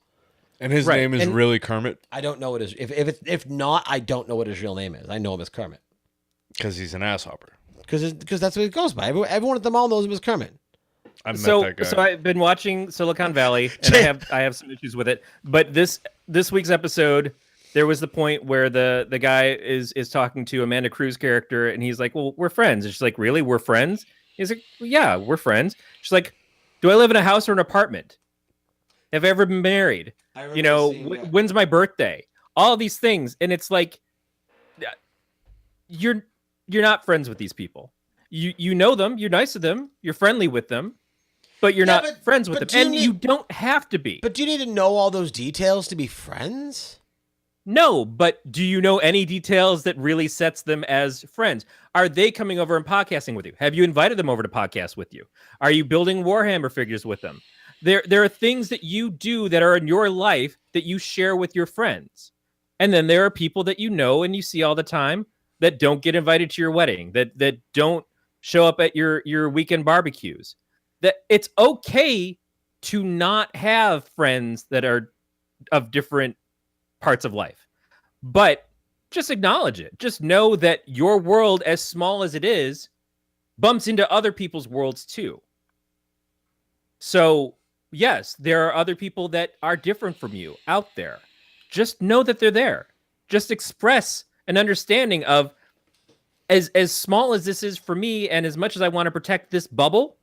Speaker 4: And his
Speaker 3: Right,
Speaker 4: name is
Speaker 3: and-
Speaker 4: really Kermit
Speaker 1: I don't know what his if not, I don't know what his real name is. I know him as Kermit
Speaker 4: because he's an asshopper.
Speaker 1: because that's what it goes by. Everyone at the mall knows him as Kermit.
Speaker 4: I met
Speaker 3: So,
Speaker 4: that guy.
Speaker 3: so I've been watching Silicon Valley, and I have some issues with it. But this week's episode, there was the point where the guy is talking to Amanda Cruz character, and he's like, "Well, we're friends." And she's like, "Really, we're friends?" He's like, well, "Yeah, we're friends." She's like, "Do I live in a house or an apartment? Have I ever been married? You know, when's my birthday? All these things." And it's like, you're not friends with these people. You know them, you're nice to them, you're friendly with them, but you're not friends with them. And you don't have to be.
Speaker 1: But do you need to know all those details to be friends?
Speaker 3: No, but do you know any details that really sets them as friends? Are they coming over and podcasting with you? Have you invited them over to podcast with you? Are you building Warhammer figures with them? There are things that you do that are in your life that you share with your friends. And then there are people that you know and you see all the time that don't get invited to your wedding, that don't show up at your weekend barbecues. That it's okay to not have friends that are of different parts of life, but just acknowledge it. Just know that your world, as small as it is, bumps into other people's worlds too. So yes, there are other people that are different from you out there. Just know that they're there. Just express an understanding of, as small as this is for me, and as much as I want to protect this bubble,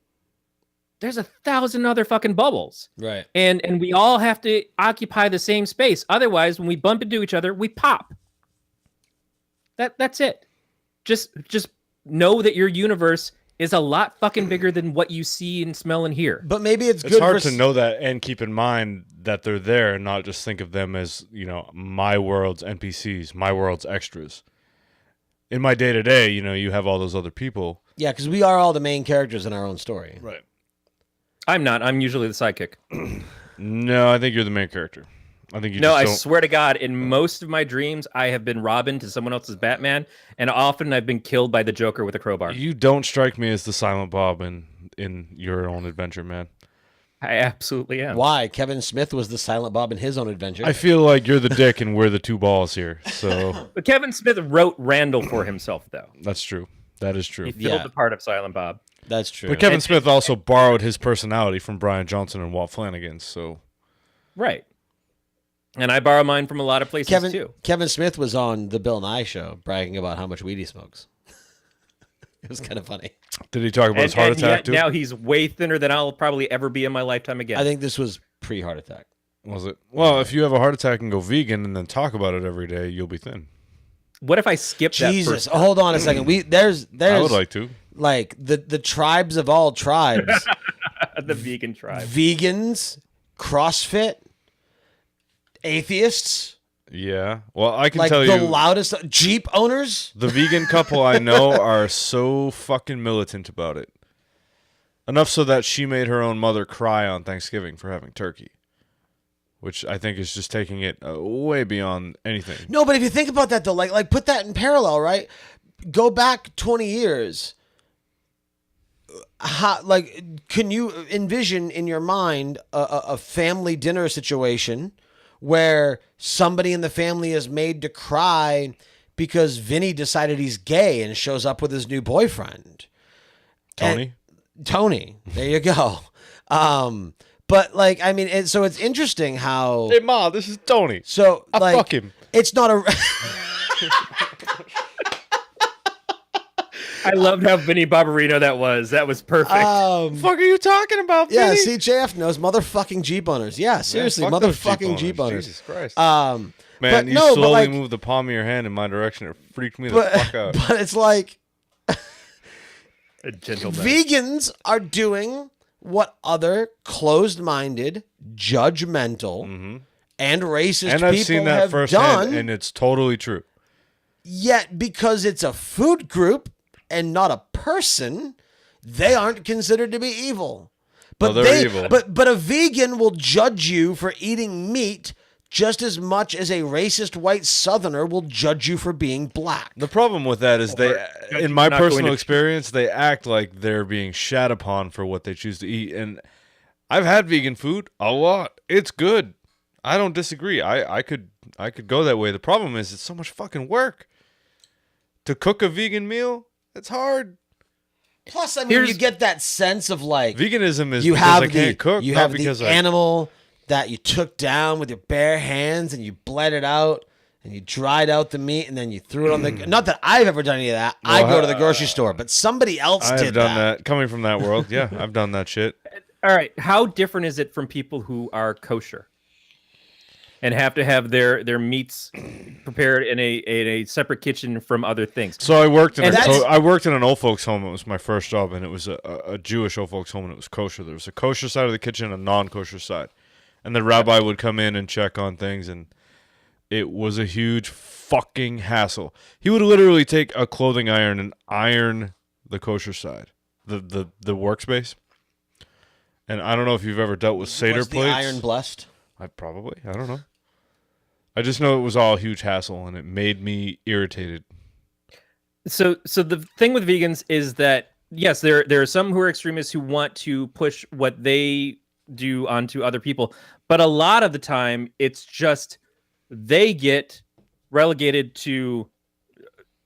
Speaker 3: there's 1,000 other fucking bubbles.
Speaker 1: Right.
Speaker 3: And we all have to occupy the same space. Otherwise, when we bump into each other, we pop. That's it. Just know that your universe is a lot fucking bigger than what you see and smell and hear.
Speaker 1: But maybe it's good
Speaker 4: it's hard
Speaker 1: for
Speaker 4: to know that and keep in mind that they're there and not just think of them as, my world's NPCs, my world's extras. In my day-to-day, you have all those other people.
Speaker 1: Yeah, because we are all the main characters in our own story.
Speaker 4: Right.
Speaker 3: I'm not. I'm usually the sidekick.
Speaker 4: No, I think you're the main character. I think you
Speaker 3: No,
Speaker 4: just
Speaker 3: I
Speaker 4: don't...
Speaker 3: swear to God, in most of my dreams, I have been Robin to someone else's Batman, and often I've been killed by the Joker with a crowbar.
Speaker 4: You don't strike me as the Silent Bob in your own adventure, man.
Speaker 3: I absolutely am.
Speaker 1: Why? Kevin Smith was the Silent Bob in his own adventure.
Speaker 4: I feel like you're the dick and we're the two balls here. So
Speaker 3: But Kevin Smith wrote Randall for himself, though.
Speaker 4: that's true. That is true.
Speaker 3: He filled
Speaker 1: Yeah.
Speaker 3: the part of Silent Bob.
Speaker 1: That's true.
Speaker 4: But Kevin Smith also borrowed his personality from Brian Johnson and Walt Flanagan. So
Speaker 3: Right. And I borrow mine from a lot of places, too.
Speaker 1: Kevin Smith was on the Bill Nye show bragging about how much weed he smokes. It was kind of funny.
Speaker 4: did he talk about his heart attack too?
Speaker 3: Now he's way thinner than I'll probably ever be in my lifetime again.
Speaker 1: I think this was pre-heart attack.
Speaker 4: Was it? Well, if you have a heart attack and go vegan and then talk about it every day, you'll be thin.
Speaker 3: What if I skip that
Speaker 1: Jesus,
Speaker 3: first?
Speaker 1: hold on a second. There's
Speaker 4: I would like to.
Speaker 1: like the tribes of all tribes,
Speaker 3: The vegan tribe.
Speaker 1: vegans, CrossFit, atheists.
Speaker 4: Yeah. Well, I can
Speaker 1: Like
Speaker 4: tell
Speaker 1: the
Speaker 4: you,
Speaker 1: loudest Jeep owners.
Speaker 4: the vegan couple I know are so fucking militant about it. Enough so that she made her own mother cry on Thanksgiving for having turkey. Which I think is just taking it way beyond anything.
Speaker 1: No, but if you think about that though, like put that in parallel, right? Go back 20 years. Can you envision in your mind a family dinner situation where somebody in the family is made to cry because Vinny decided he's gay and shows up with his new boyfriend? Tony. There you go. But like, I mean, so it's interesting how.
Speaker 4: Hey, Ma, this is Tony.
Speaker 1: So
Speaker 4: I fuck him.
Speaker 1: It's not a.
Speaker 3: I loved how Vinny Barbarino that was. That was perfect.
Speaker 4: Fuck are you talking about,
Speaker 1: Yeah,
Speaker 4: Vinny?
Speaker 1: CJF knows motherfucking Jeep owners. Yeah, seriously,
Speaker 4: fuck those
Speaker 1: motherfucking Jeep owners.
Speaker 4: Jesus Christ.
Speaker 1: Man,
Speaker 4: Man, you slowly moved the palm of your hand in my direction. It freaked me the fuck out.
Speaker 1: But it's like
Speaker 3: A gentleman.
Speaker 1: vegans are doing what other closed-minded, judgmental, and racist
Speaker 4: And I've
Speaker 1: people
Speaker 4: seen that
Speaker 1: have
Speaker 4: firsthand,
Speaker 1: done.
Speaker 4: and it's totally true.
Speaker 1: Yet, because it's a food group and not a person, they aren't considered to be evil. But
Speaker 4: No, they're evil.
Speaker 1: But a vegan will judge you for eating meat just as much as a racist white Southerner will judge you for being black.
Speaker 4: The problem with that is in my personal experience, they act like they're being shat upon for what they choose to eat. And I've had vegan food a lot. It's good. I don't disagree. I could go that way. The problem is it's so much fucking work. To cook a vegan meal, it's hard.
Speaker 1: Plus, I mean, you get that sense of like
Speaker 4: Veganism is
Speaker 1: you
Speaker 4: because
Speaker 1: have
Speaker 4: I can't cook,
Speaker 1: you
Speaker 4: not
Speaker 1: have
Speaker 4: because
Speaker 1: the
Speaker 4: I
Speaker 1: animal that you took down with your bare hands and you bled it out and you dried out the meat and then you threw it on the. Not that I've ever done any of that. I go to the grocery store, but somebody else did
Speaker 4: I've done that. Coming from that world, yeah, I've done that shit.
Speaker 3: All right. How different is it from people who are kosher and have to have their meats prepared in a separate kitchen from other things?
Speaker 4: So I worked in
Speaker 1: And
Speaker 4: I worked in an old folks home. It was my first job, and it was a Jewish old folks home, and it was kosher. There was a kosher side of the kitchen, and a non-kosher side, and the rabbi would come in and check on things, and it was a huge fucking hassle. He would literally take a clothing iron and iron the kosher side, the workspace. And I don't know if you've ever dealt with Seder
Speaker 1: Was the
Speaker 4: plates.
Speaker 1: iron blessed?
Speaker 4: I don't know. I just know it was all a huge hassle, and it made me irritated.
Speaker 3: So the thing with vegans is that yes, there are some who are extremists who want to push what they do onto other people, but a lot of the time it's just they get relegated to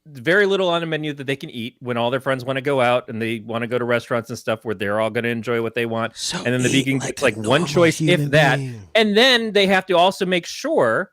Speaker 3: very little on a menu that they can eat when all their friends want to go out and they want to go to restaurants and stuff where they're all going to enjoy what they want.
Speaker 1: So
Speaker 3: and then the
Speaker 1: eat
Speaker 3: vegan
Speaker 1: like
Speaker 3: gets
Speaker 1: a
Speaker 3: like one
Speaker 1: normal
Speaker 3: choice, if
Speaker 1: human
Speaker 3: that.
Speaker 1: being.
Speaker 3: And then they have to also make sure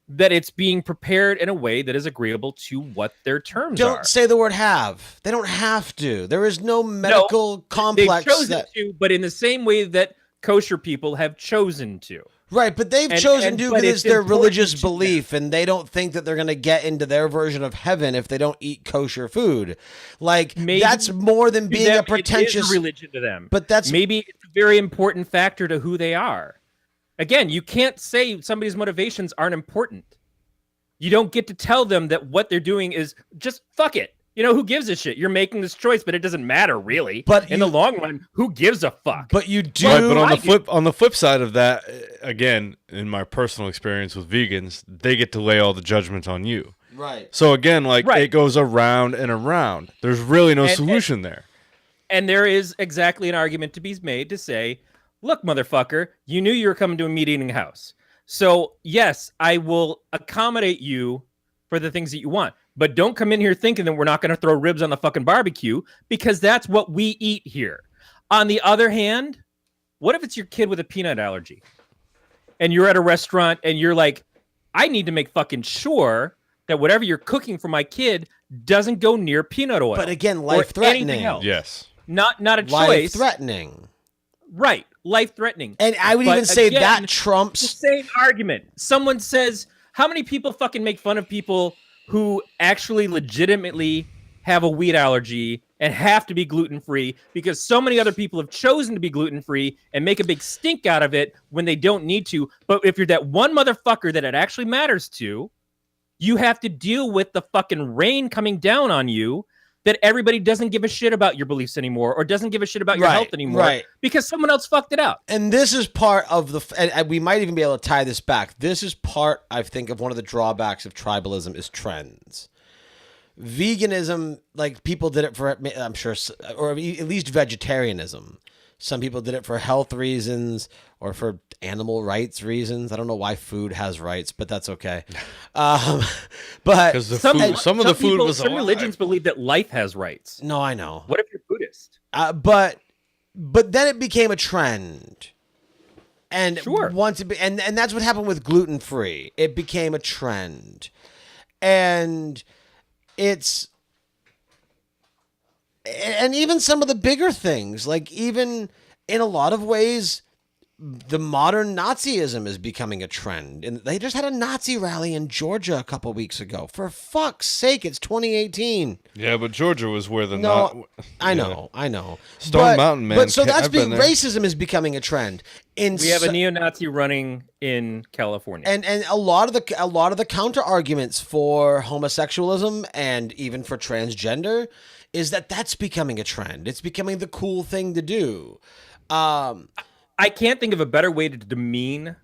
Speaker 3: that it's being prepared in a way that is agreeable to what their terms are.
Speaker 1: Don't say the word have. They don't have to. There is no medical complex
Speaker 3: They've chosen
Speaker 1: that.
Speaker 3: to, but in the same way that kosher people have chosen to.
Speaker 1: Right, but they've chosen to
Speaker 3: but
Speaker 1: because
Speaker 3: it's
Speaker 1: it's their
Speaker 3: important
Speaker 1: religious
Speaker 3: to
Speaker 1: belief, and they don't think that they're going to get into their version of heaven if they don't eat kosher food. Like,
Speaker 3: Maybe
Speaker 1: that's more than
Speaker 3: To
Speaker 1: being
Speaker 3: them,
Speaker 1: a pretentious
Speaker 3: it is a religion to them.
Speaker 1: But that's
Speaker 3: maybe it's a very important factor to who they are. Again, you can't say somebody's motivations aren't important. You don't get to tell them that what they're doing is just fuck it. You know, who gives a shit? You're making this choice, but it doesn't matter really.
Speaker 1: But
Speaker 3: in the long run, who gives a fuck?
Speaker 1: But you do.
Speaker 4: Right, but
Speaker 3: I
Speaker 4: on the flip side of that, again, in my personal experience with vegans, they get to lay all the judgment on you.
Speaker 1: Right.
Speaker 4: So again, like
Speaker 3: Right.
Speaker 4: it goes around and around. There's really no solution there.
Speaker 3: And there is exactly an argument to be made to say, look, motherfucker, you knew you were coming to a meat-eating house. So, yes, I will accommodate you for the things that you want. But don't come in here thinking that we're not going to throw ribs on the fucking barbecue, because that's what we eat here. On the other hand, what if it's your kid with a peanut allergy? And you're at a restaurant and you're like, I need to make fucking sure that whatever you're cooking for my kid doesn't go near peanut oil.
Speaker 1: But again,
Speaker 3: or
Speaker 1: life-threatening.
Speaker 3: anything else.
Speaker 4: Yes.
Speaker 3: Not a choice.
Speaker 1: Life-threatening.
Speaker 3: Right. Life-threatening.
Speaker 1: And I would
Speaker 3: But
Speaker 1: even say
Speaker 3: again,
Speaker 1: that
Speaker 3: the
Speaker 1: trumps.
Speaker 3: same argument. Someone says, how many people fucking make fun of people who actually legitimately have a wheat allergy and have to be gluten-free because so many other people have chosen to be gluten-free and make a big stink out of it when they don't need to. But if you're that one motherfucker that it actually matters to, you have to deal with the fucking rain coming down on you that everybody doesn't give a shit about your beliefs anymore or doesn't give a shit about your health anymore because someone else fucked it out.
Speaker 1: And this is part of and we might even be able to tie this back. This is part, I think, of one of the drawbacks of tribalism is trends. Veganism, like people did it for, I'm sure, or at least vegetarianism. Some people did it for health reasons or for animal rights reasons. I don't know why food has rights, but that's okay. But
Speaker 3: some religions believe that life has rights.
Speaker 1: No, I know.
Speaker 3: What if you're Buddhist?
Speaker 1: But then it became a trend. And and that's what happened with gluten free. It became a trend. And even some of the bigger things, like even in a lot of ways, the modern Nazism is becoming a trend. And they just had a Nazi rally in Georgia a couple weeks ago. For fuck's sake, it's 2018.
Speaker 4: Yeah, but Georgia was where the
Speaker 1: I know.
Speaker 4: Stone Mountain, man.
Speaker 1: But so that's racism is becoming a trend.
Speaker 3: We have a neo-Nazi running in California,
Speaker 1: and a lot of the counter arguments for homosexualism and even for transgender is that that's becoming a trend. It's becoming the cool thing to do.
Speaker 3: I can't think of a better way to demean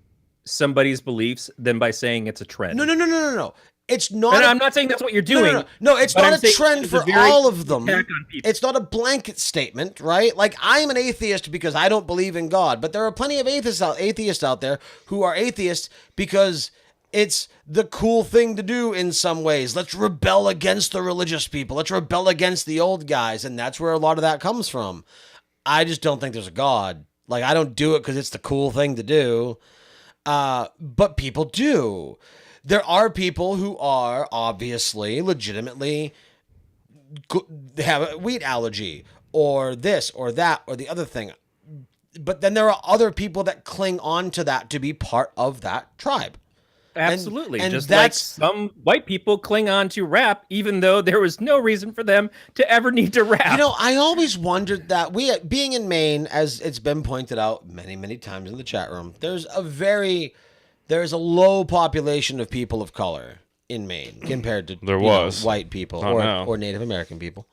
Speaker 3: somebody's beliefs than by saying it's a trend.
Speaker 1: No. It's not.
Speaker 3: And I'm not saying that's what you're doing.
Speaker 1: No, it's not a trend for all of them. It's not a blanket statement, right? Like, I'm an atheist because I don't believe in God, but there are plenty of atheists out there who are atheists because it's the cool thing to do in some ways. Let's rebel against the religious people. Let's rebel against the old guys, and that's where a lot of that comes from. I just don't think there's a God. Like, I don't do it because it's the cool thing to do, but people do. There are people who are obviously, legitimately, they have a wheat allergy or this or that or the other thing. But then there are other people that cling on to that to be part of that tribe.
Speaker 3: Absolutely. And just like some white people cling on to rap, even though there was no reason for them to ever need to rap.
Speaker 1: You know, I always wondered that being in Maine, as it's been pointed out many, many times in the chat room, there's a low population of people of color in Maine compared to white people or Native American people.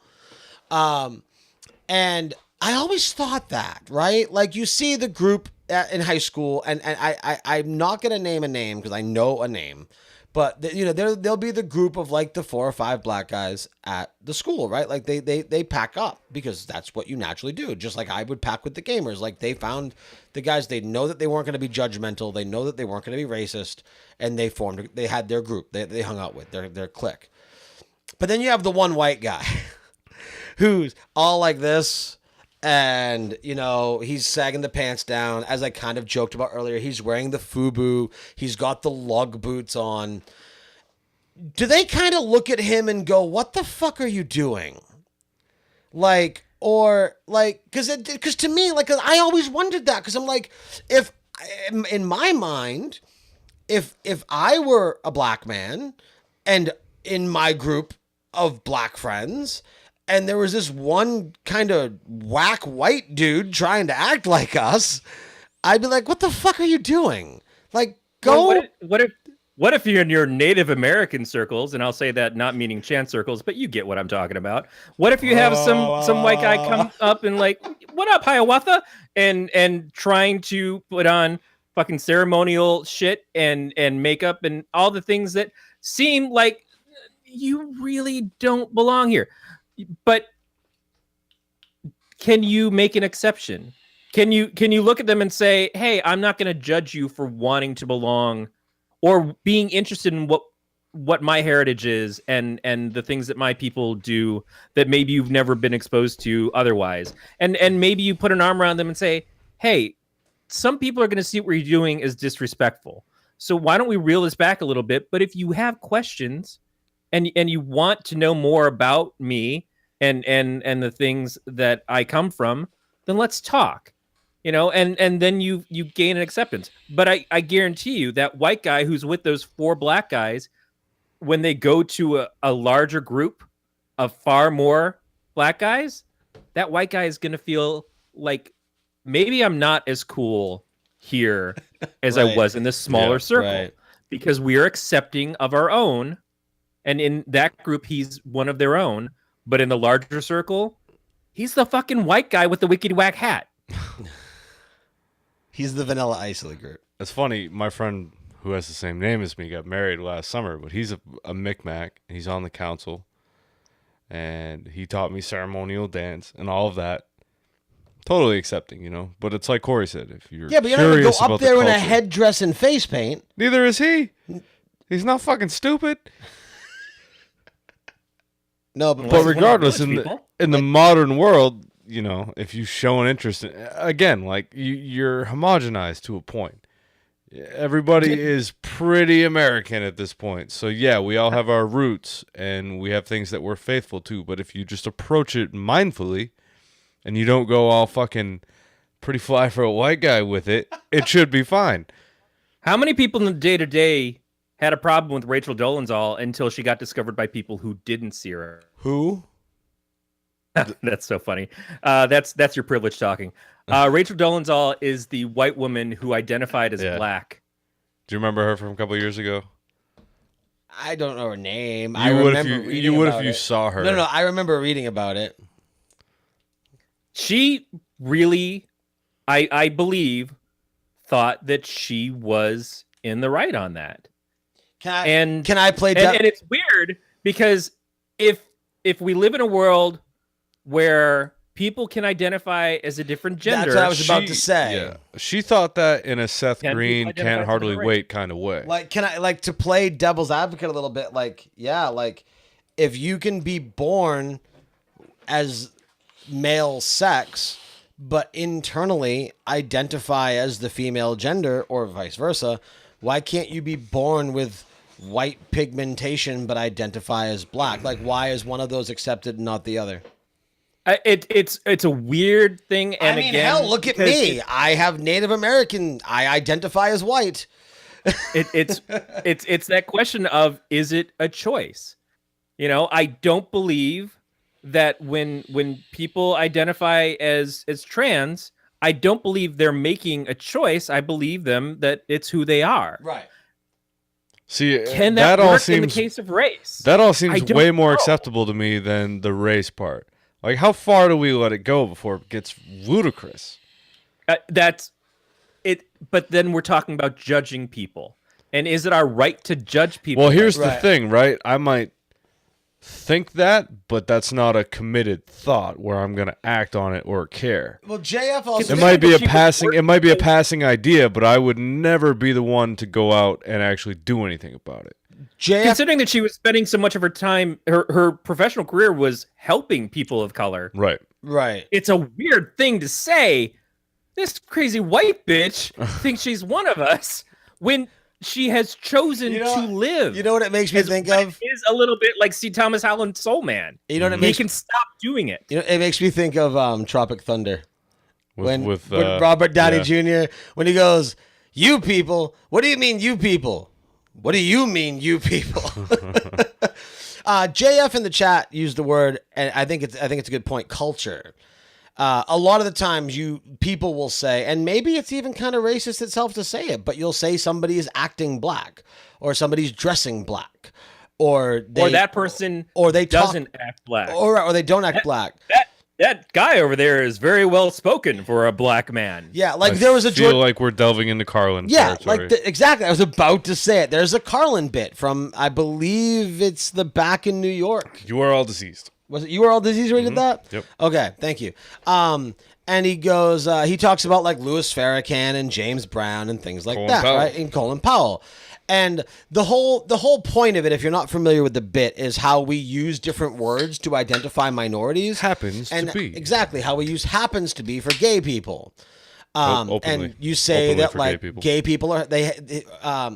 Speaker 1: And I always thought that, right? Like, you see the group in high school, and I'm not going to name a name because I know a name, but there'll be the group of like the 4 or 5 black guys at the school, right? Like they pack up because that's what you naturally do. Just like I would pack with the gamers. Like, they found the guys, they know that they weren't going to be judgmental. They know that they weren't going to be racist, and they had their group they hung out with, their clique. But then you have the one white guy who's all like this, and, he's sagging the pants down. As I kind of joked about earlier, he's wearing the FUBU. He's got the lug boots on. Do they kind of look at him and go, what the fuck are you doing? Like, or like, because to me, like, I always wondered that, because I'm like, if in my mind, if I were a black man and in my group of black friends, and there was this one kind of whack white dude trying to act like us, I'd be like, what the fuck are you doing? Like, go.
Speaker 3: Well, what if you're in your Native American circles, and I'll say that not meaning chant circles, but you get what I'm talking about. What if you have some white guy come up and like, what up, Hiawatha? And trying to put on fucking ceremonial shit and makeup and all the things that seem like you really don't belong here. But can you make an exception? Can you look at them and say, hey, I'm not going to judge you for wanting to belong or being interested in what my heritage is and the things that my people do that maybe you've never been exposed to otherwise. And maybe you put an arm around them and say, hey, some people are going to see what you're doing as disrespectful. So why don't we reel this back a little bit? But if you have questions and you want to know more about me and the things that I come from, then let's talk. And then you gain an acceptance. But I guarantee you that white guy who's with those 4 black guys, when they go to a larger group of far more black guys, that white guy is going to feel like maybe I'm not as cool here as I was in this smaller circle because we are accepting of our own. And in that group, he's one of their own. But in the larger circle, he's the fucking white guy with the wicked whack hat.
Speaker 1: He's the Vanilla Ice of the group.
Speaker 4: It's funny. My friend who has the same name as me got married last summer, but he's a Micmac. He's on the council. And he taught me ceremonial dance and all of that. Totally accepting, you know. But it's like Corey said, if you're
Speaker 1: but you're not gonna go up there in
Speaker 4: culture,
Speaker 1: a headdress and face paint.
Speaker 4: Neither is he. He's not fucking stupid.
Speaker 1: No,
Speaker 4: but regardless, in the modern world, you know, if you show an interest in, again, like you're homogenized to a point. Everybody is pretty American at this point. So yeah, we all have our roots and we have things that we're faithful to. But if you just approach it mindfully and you don't go all fucking pretty fly for a white guy with it, it should be fine.
Speaker 3: How many people in the day-to-day had a problem with Rachel Dolezal until she got discovered by people who didn't see her?
Speaker 1: Who?
Speaker 3: That's so funny. That's your privilege talking. Rachel Dolezal is the white woman who identified as black.
Speaker 4: Do you remember her from a couple of years ago?
Speaker 1: I don't know her name.
Speaker 4: You would if you saw her.
Speaker 1: No, I remember reading about it.
Speaker 3: She really, I believe, thought that she was in the right on that.
Speaker 1: Can I play?
Speaker 3: And it's weird because if we live in a world where people can identify as a different gender,
Speaker 1: that's what I was about to say.
Speaker 4: Yeah. She thought that in a Seth Green can't hardly wait kind of way.
Speaker 1: Like, can I to play devil's advocate a little bit? Like, yeah, like if you can be born as male sex, but internally identify as the female gender or vice versa, why can't you be born with white pigmentation but identify as black? Like, why is one of those accepted and not the other?
Speaker 3: It's a weird thing. And
Speaker 1: I mean, hell, look at me. I have Native American. I identify as white.
Speaker 3: It's that question of, is it a choice? You know, I don't believe that when people identify as trans, I don't believe they're making a choice. I believe them that it's who they are.
Speaker 1: Right.
Speaker 4: See,
Speaker 3: can that work in the case of race?
Speaker 4: That all seems way more acceptable to me than the race part. Like, how far do we let it go before it gets ludicrous?
Speaker 3: That's it. But then we're talking about judging people. And is it our right to judge people?
Speaker 4: Well, here's the thing, right? I might think that, but that's not a committed thought where I'm going to act on it or care.
Speaker 1: Well, JF also...
Speaker 4: It might be a passing idea, but I would never be the one to go out and actually do anything about it.
Speaker 3: Considering that she was spending so much of her time, her professional career was helping people of color.
Speaker 4: Right.
Speaker 3: It's a weird thing to say. This crazy white bitch thinks she's one of us when she has chosen to live.
Speaker 1: You know what it makes me think of?
Speaker 3: It is a little bit like C. Thomas Howland Soul Man. You know what it makes me... can stop doing it.
Speaker 1: You know, it makes me think of Tropic Thunder. With Robert Downey Jr. when he goes, "You people, what do you mean you people? What do you mean, you people?" JF in the chat used the word, and I think it's a good point. Culture. A lot of the times, people will say, and maybe it's even kind of racist itself to say it, but you'll say somebody is acting black, or somebody's dressing black, or
Speaker 3: that person doesn't act black,
Speaker 1: or they don't act black.
Speaker 3: That guy over there is very well spoken for a black man.
Speaker 1: Yeah, like there was a...
Speaker 4: I feel like we're delving into Carlin territory.
Speaker 1: Like exactly. I was about to say it. There's a Carlin bit from, I believe it's the Back in New York.
Speaker 4: You Are All Deceased.
Speaker 1: Was it You Are All Deceased where he did that?
Speaker 4: Yep.
Speaker 1: Okay, thank you. And he goes, he talks about like Louis Farrakhan and James Brown and things like that, right? And Colin Powell. And the whole point of it, if you're not familiar with the bit, is how we use different words to identify minorities.
Speaker 4: Happens to be.
Speaker 1: Exactly, how we use happens to be for gay people.
Speaker 4: Openly.
Speaker 1: And you say that like gay people are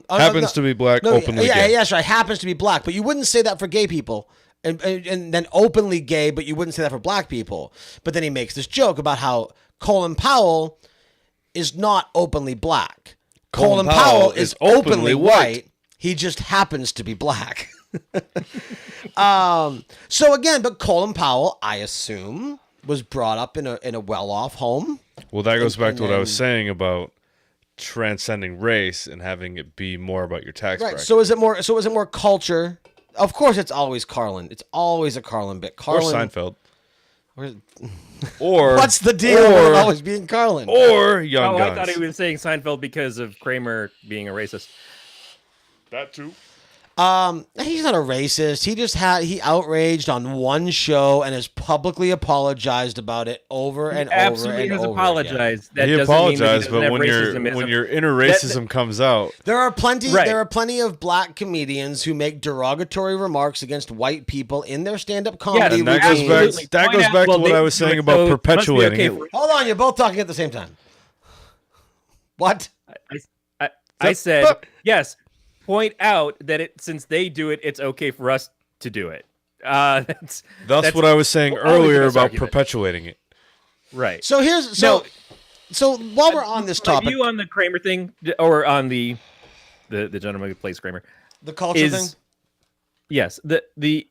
Speaker 4: happens to be black, openly gay.
Speaker 1: Yes, right. Happens to be black, but you wouldn't say that for gay people. And then openly gay, but you wouldn't say that for black people. But then he makes this joke about how Colin Powell is not openly black. Colin Powell is openly white. He just happens to be black. So again, but Colin Powell, I assume, was brought up in a well-off home.
Speaker 4: Well, that goes back to what I was saying about transcending race and having it be more about your tax
Speaker 1: Right.
Speaker 4: bracket.
Speaker 1: So is it more culture? Of course, it's always Carlin. It's always a Carlin bit.
Speaker 4: Or
Speaker 1: Carlin,
Speaker 4: Seinfeld.
Speaker 1: or-
Speaker 4: Or
Speaker 1: what's the deal with it always being Carlin?
Speaker 4: or Young
Speaker 3: Oh,
Speaker 4: Guns.
Speaker 3: I thought he was saying Seinfeld because of Kramer being a racist.
Speaker 4: That too.
Speaker 1: He's not a racist. He outraged on one show and has publicly apologized about it over and over
Speaker 3: Absolutely
Speaker 1: and
Speaker 3: has
Speaker 1: over
Speaker 3: apologized. That
Speaker 4: He
Speaker 3: doesn't mean that he
Speaker 4: apologized,
Speaker 3: doesn't
Speaker 4: but
Speaker 3: have
Speaker 4: when
Speaker 3: racism.
Speaker 4: your inner racism comes out,
Speaker 1: again. There are plenty.
Speaker 3: Right.
Speaker 1: There are plenty of black comedians who make derogatory remarks against white people in their stand-up comedy
Speaker 4: and that goes
Speaker 1: routines.
Speaker 4: back.
Speaker 3: Absolutely.
Speaker 4: That
Speaker 3: Point
Speaker 4: goes
Speaker 3: out,
Speaker 4: back
Speaker 3: well,
Speaker 4: to what
Speaker 3: they
Speaker 4: I was
Speaker 3: do
Speaker 4: saying
Speaker 3: it,
Speaker 4: about
Speaker 3: so it must be
Speaker 4: perpetuating
Speaker 3: okay
Speaker 4: it.
Speaker 3: for-
Speaker 1: Hold on, you're both talking at the same time. What?
Speaker 3: I said yes. Point out that since they do it, it's okay for us to do it. That's
Speaker 4: What I was saying
Speaker 3: always the
Speaker 4: earlier
Speaker 3: best
Speaker 4: about
Speaker 3: argument.
Speaker 4: perpetuating it.
Speaker 3: right.
Speaker 1: So here's so while we're on this
Speaker 3: Are
Speaker 1: topic,
Speaker 3: you on the Kramer thing, or on the gentleman who plays Kramer?
Speaker 1: the culture thing.
Speaker 3: Yes. The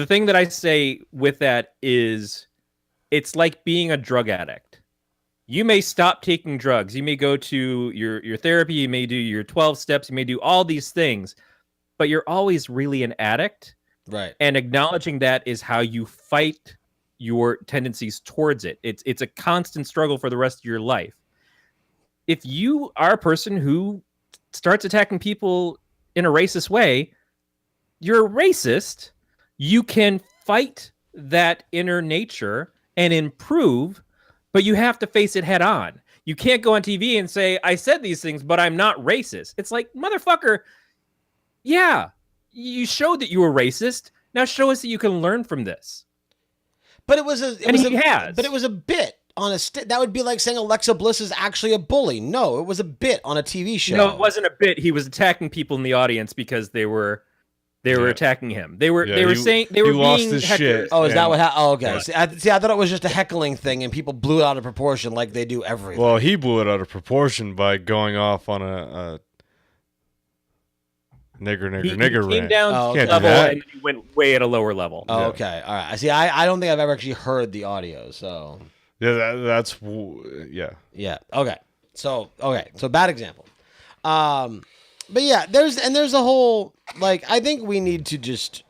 Speaker 3: thing that I say with that is, it's like being a drug addict. You may stop taking drugs. You may go to your therapy. You may do your 12 steps. You may do all these things, but you're always really an addict.
Speaker 1: Right.
Speaker 3: And acknowledging that is how you fight your tendencies towards it. It's a constant struggle for the rest of your life. If you are a person who starts attacking people in a racist way, you're a racist. You can fight that inner nature and improve, but you have to face it head on. You can't go on TV and say, I said these things, but I'm not racist. It's like, motherfucker, yeah, you showed that you were racist. Now show us that you can learn from this.
Speaker 1: But it was a bit on a that would be like saying Alexa Bliss is actually a bully. No, it was a bit on a TV show.
Speaker 3: No, it wasn't a bit. He was attacking people in the audience because they were attacking him. They were saying they were
Speaker 4: lost
Speaker 3: being
Speaker 4: his
Speaker 3: hecklers.
Speaker 4: shit.
Speaker 1: Oh, is that
Speaker 4: And-
Speaker 1: what happened? Oh, okay.
Speaker 3: Right.
Speaker 1: See, I thought it was just a heckling thing and people blew it out of proportion like they do everything.
Speaker 4: Well, he blew it out of proportion by going off on a nigger
Speaker 3: He
Speaker 4: rant.
Speaker 3: came down
Speaker 1: Oh,
Speaker 3: to
Speaker 1: okay.
Speaker 3: level
Speaker 4: Can't do that.
Speaker 3: and he went way at a lower level.
Speaker 1: Oh, okay. All right. See, I don't think I've ever actually heard the audio, so
Speaker 4: Yeah,
Speaker 1: yeah. Okay. So bad example. But yeah, there's a whole, like, I think we need to just,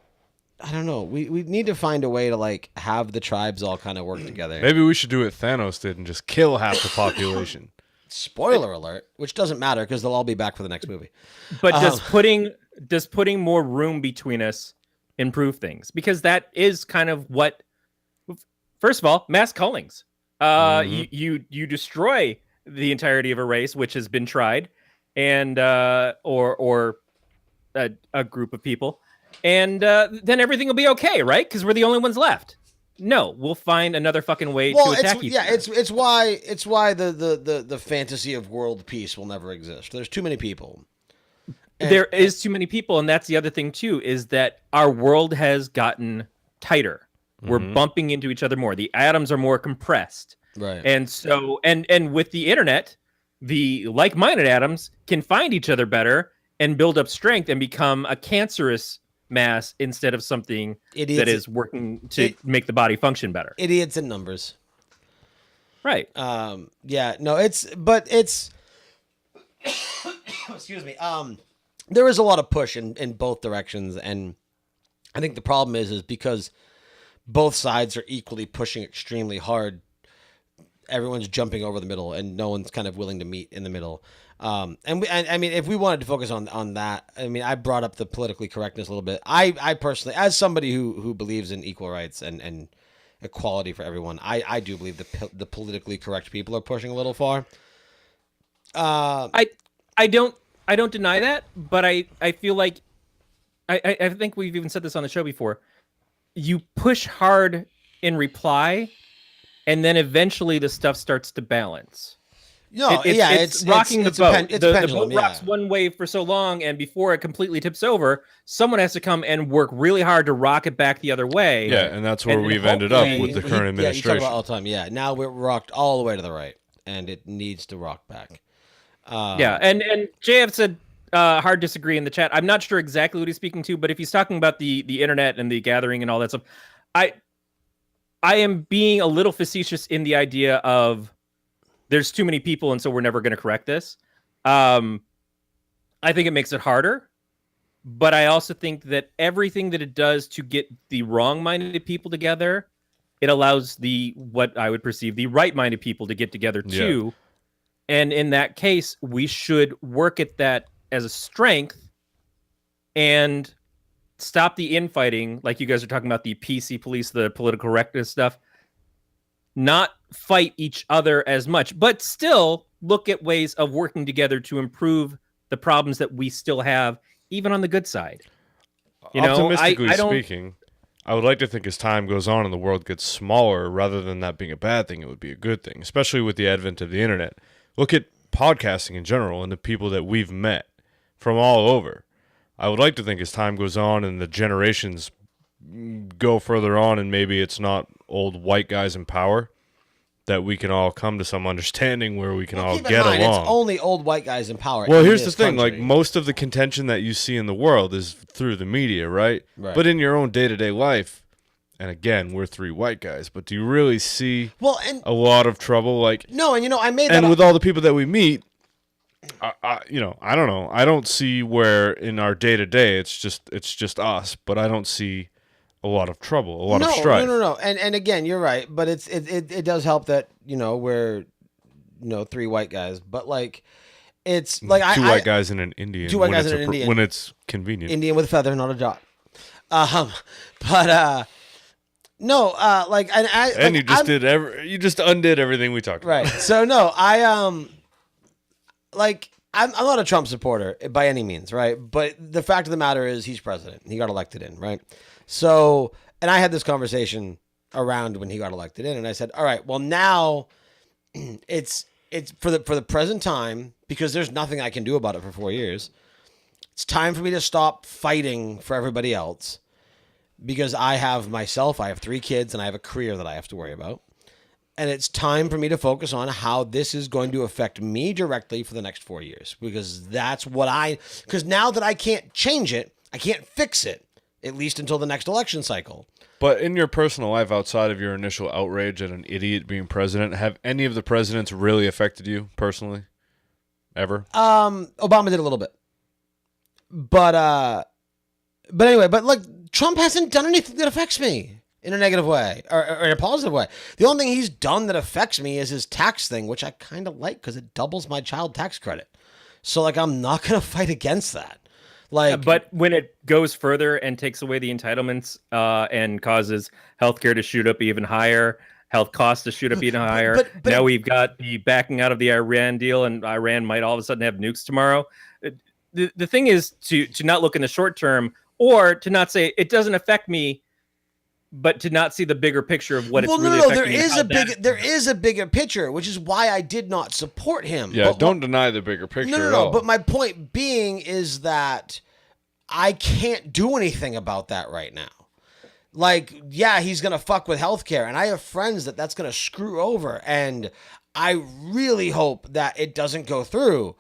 Speaker 1: I don't know, we need to find a way to, like, have the tribes all kind of work together.
Speaker 4: Maybe we should do what Thanos did and just kill half the population.
Speaker 1: Spoiler alert, which doesn't matter because they'll all be back for the next movie.
Speaker 3: But does putting more room between us improve things? Because that is kind of what. First of all, mass cullings. You destroy the entirety of a race, which has been tried, and or a group of people, and then everything will be okay, right? Because we're the only ones left. No, we'll find another fucking way to attack each other.
Speaker 1: It's why the fantasy of world peace will never exist. There's too many people.
Speaker 3: There is too many people, and that's the other thing too, is that our world has gotten tighter. We're bumping into each other more. The atoms are more compressed.
Speaker 1: Right.
Speaker 3: And so and with the internet, the like-minded atoms can find each other better and build up strength and become a cancerous mass instead of something that is working to make the body function better.
Speaker 1: Idiots in numbers.
Speaker 3: Right.
Speaker 1: Yeah, no, it's excuse me. There is a lot of push in both directions, and I think the problem is because both sides are equally pushing extremely hard. Everyone's jumping over the middle, and no one's kind of willing to meet in the middle. I mean, if we wanted to focus on that, I mean, I brought up the politically correctness a little bit. I personally, as somebody who believes in equal rights and equality for everyone, I do believe the politically correct people are pushing a little far.
Speaker 3: I don't deny that, but I feel like I think we've even said this on the show before. You push hard in reply, and then eventually the stuff starts to balance.
Speaker 1: No,
Speaker 3: it's rocking the boat.
Speaker 1: The
Speaker 3: The
Speaker 1: pendulum,
Speaker 3: boat rocks one way for so long, and before it completely tips over, someone has to come and work really hard to rock it back the other way.
Speaker 4: Yeah, and that's where
Speaker 3: And
Speaker 4: we've ended up
Speaker 3: hopefully-
Speaker 4: with the current
Speaker 1: Yeah, you
Speaker 4: administration.
Speaker 1: talk about all the time. Yeah, now we're rocked all the way to the right, and it needs to rock back.
Speaker 3: Yeah, and JF said hard disagree in the chat. I'm not sure exactly what he's speaking to, but if he's talking about the internet and the gathering and all that stuff, I am being a little facetious in the idea of there's too many people, and so we're never going to correct this. I think it makes it harder, but I also think that everything that it does to get the wrong-minded people together, it allows what I would perceive the right-minded people to get together too. Yeah. And in that case, we should work at that as a strength and stop the infighting, like you guys are talking about the PC police, the political correctness stuff. Not fight each other as much, but still look at ways of working together to improve the problems that we still have, even on the good side.
Speaker 4: Optimistically speaking, I would like to think as time goes on and the world gets smaller, rather than that being a bad thing, it would be a good thing, especially with the advent of the internet. Look at podcasting in general and the people that we've met from all over. I would like to think as time goes on and the generations go further on and maybe it's not old white guys in power, that we can all come to some understanding where we can all get along.
Speaker 1: It's only old white guys in power.
Speaker 4: Well, here's the thing. Like, most of the contention that you see in the world is through the media, right? But in your own day-to-day life, and again, we're three white guys, but do you really see a lot of trouble? Like,
Speaker 1: no, and I made that
Speaker 4: and with all the people that we meet, I don't know. I don't see where in our day-to-day it's just us, but I don't see a lot of trouble, a lot of strife.
Speaker 1: No. And again, you're right, but it does help that, we're three white guys, but like it's like
Speaker 4: two white guys and an Indian.
Speaker 1: Two white guys and an Indian
Speaker 4: when it's convenient.
Speaker 1: Indian with a feather, not a jot. No, like
Speaker 4: and you just undid everything we talked about.
Speaker 1: Right. So no, I'm not a Trump supporter by any means, right? But the fact of the matter is he's president. He got elected in, right? So, and I had this conversation around when he got elected in, and I said, all right, well now it's for the present time, because there's nothing I can do about it for 4 years. It's time for me to stop fighting for everybody else, because I have 3 kids, and I have a career that I have to worry about. And it's time for me to focus on how this is going to affect me directly for the next 4 years, because because now that I can't change it, I can't fix it, at least until the next election cycle.
Speaker 4: But in your personal life, outside of your initial outrage at an idiot being president, have any of the presidents really affected you personally? Ever?
Speaker 1: Obama did a little bit. But anyway, like Trump hasn't done anything that affects me in a negative way or in a positive way. The only thing he's done that affects me is his tax thing, which I kind of like because it doubles my child tax credit. So like, I'm not going to fight against that. Like,
Speaker 3: but when it goes further and takes away the entitlements and causes healthcare to shoot up even higher, health costs to shoot up even higher. But now we've got the backing out of the Iran deal, and Iran might all of a sudden have nukes tomorrow. The thing is to not look in the short term, or to not say it doesn't affect me, but to not see the bigger picture of what it's really affecting.
Speaker 1: There is a bigger picture, which is why I did not support him.
Speaker 4: Yeah, don't deny the bigger picture at all.
Speaker 1: But my point being is that I can't do anything about that right now. Like, yeah, he's going to fuck with healthcare, and I have friends that's going to screw over, and I really hope that it doesn't go through.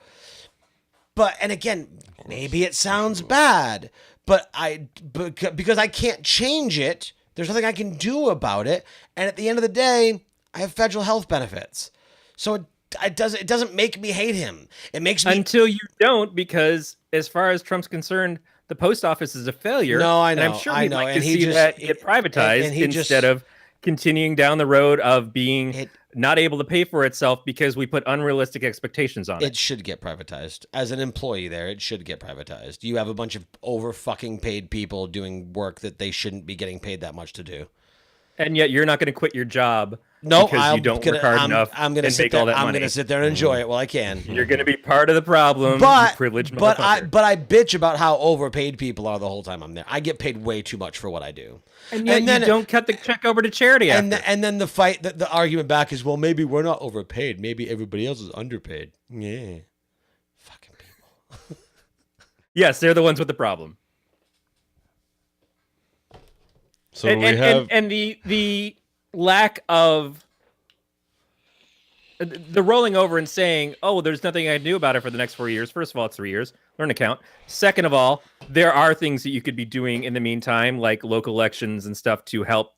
Speaker 1: And again, maybe it sounds bad, but because I can't change it, there's nothing I can do about it. And at the end of the day, I have federal health benefits. So it doesn't make me hate him. It makes me...
Speaker 3: Until you don't, because as far as Trump's concerned, the post office is a failure.
Speaker 1: No, I know.
Speaker 3: And I'm sure he'd like to see that get privatized instead of continuing down the road of being not able to pay for itself because we put unrealistic expectations on it.
Speaker 1: It should get privatized. As an employee there, it should get privatized. You have a bunch of over fucking paid people doing work that they shouldn't be getting paid that much to do.
Speaker 3: And yet you're not going to quit your job
Speaker 1: because
Speaker 3: you don't work hard enough and make all that money.
Speaker 1: I'm going to sit there and enjoy it while I can.
Speaker 3: You're going to be part of the problem, privileged
Speaker 1: but I bitch about how overpaid people are the whole time I'm there. I get paid way too much for what I do.
Speaker 3: And then you don't cut the check over to charity after.
Speaker 1: And then the argument back is, well, maybe we're not overpaid. Maybe everybody else is underpaid. Yeah. Fucking people.
Speaker 3: Yes, they're the ones with the problem.
Speaker 4: So we have
Speaker 3: the lack of the rolling over and saying, "Oh, there's nothing I can do about it for the next 4 years." First of all, it's 3 years. Learn to count. Second of all, there are things that you could be doing in the meantime, like local elections and stuff, to help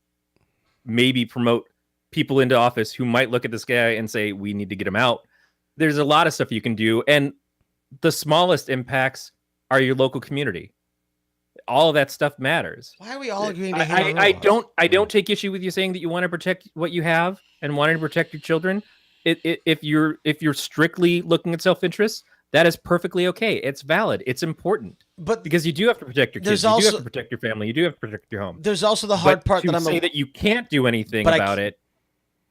Speaker 3: maybe promote people into office who might look at this guy and say, "We need to get him out." There's a lot of stuff you can do, and the smallest impacts are your local community. All of that stuff matters.
Speaker 1: Why are we all agreeing to hate on
Speaker 3: I
Speaker 1: robots?
Speaker 3: don't take issue with you saying that you want to protect what you have and wanting to protect your children. If you're strictly looking at self-interest, that is perfectly okay. It's valid. It's important.
Speaker 1: But
Speaker 3: Because you do have to protect your kids.
Speaker 1: There's
Speaker 3: You do
Speaker 1: also-
Speaker 3: have to protect your family. You do have to protect your home.
Speaker 1: there's also the hard
Speaker 3: But
Speaker 1: part
Speaker 3: to
Speaker 1: that I'm
Speaker 3: say that you can't do anything
Speaker 1: But I
Speaker 3: about
Speaker 1: c-
Speaker 3: it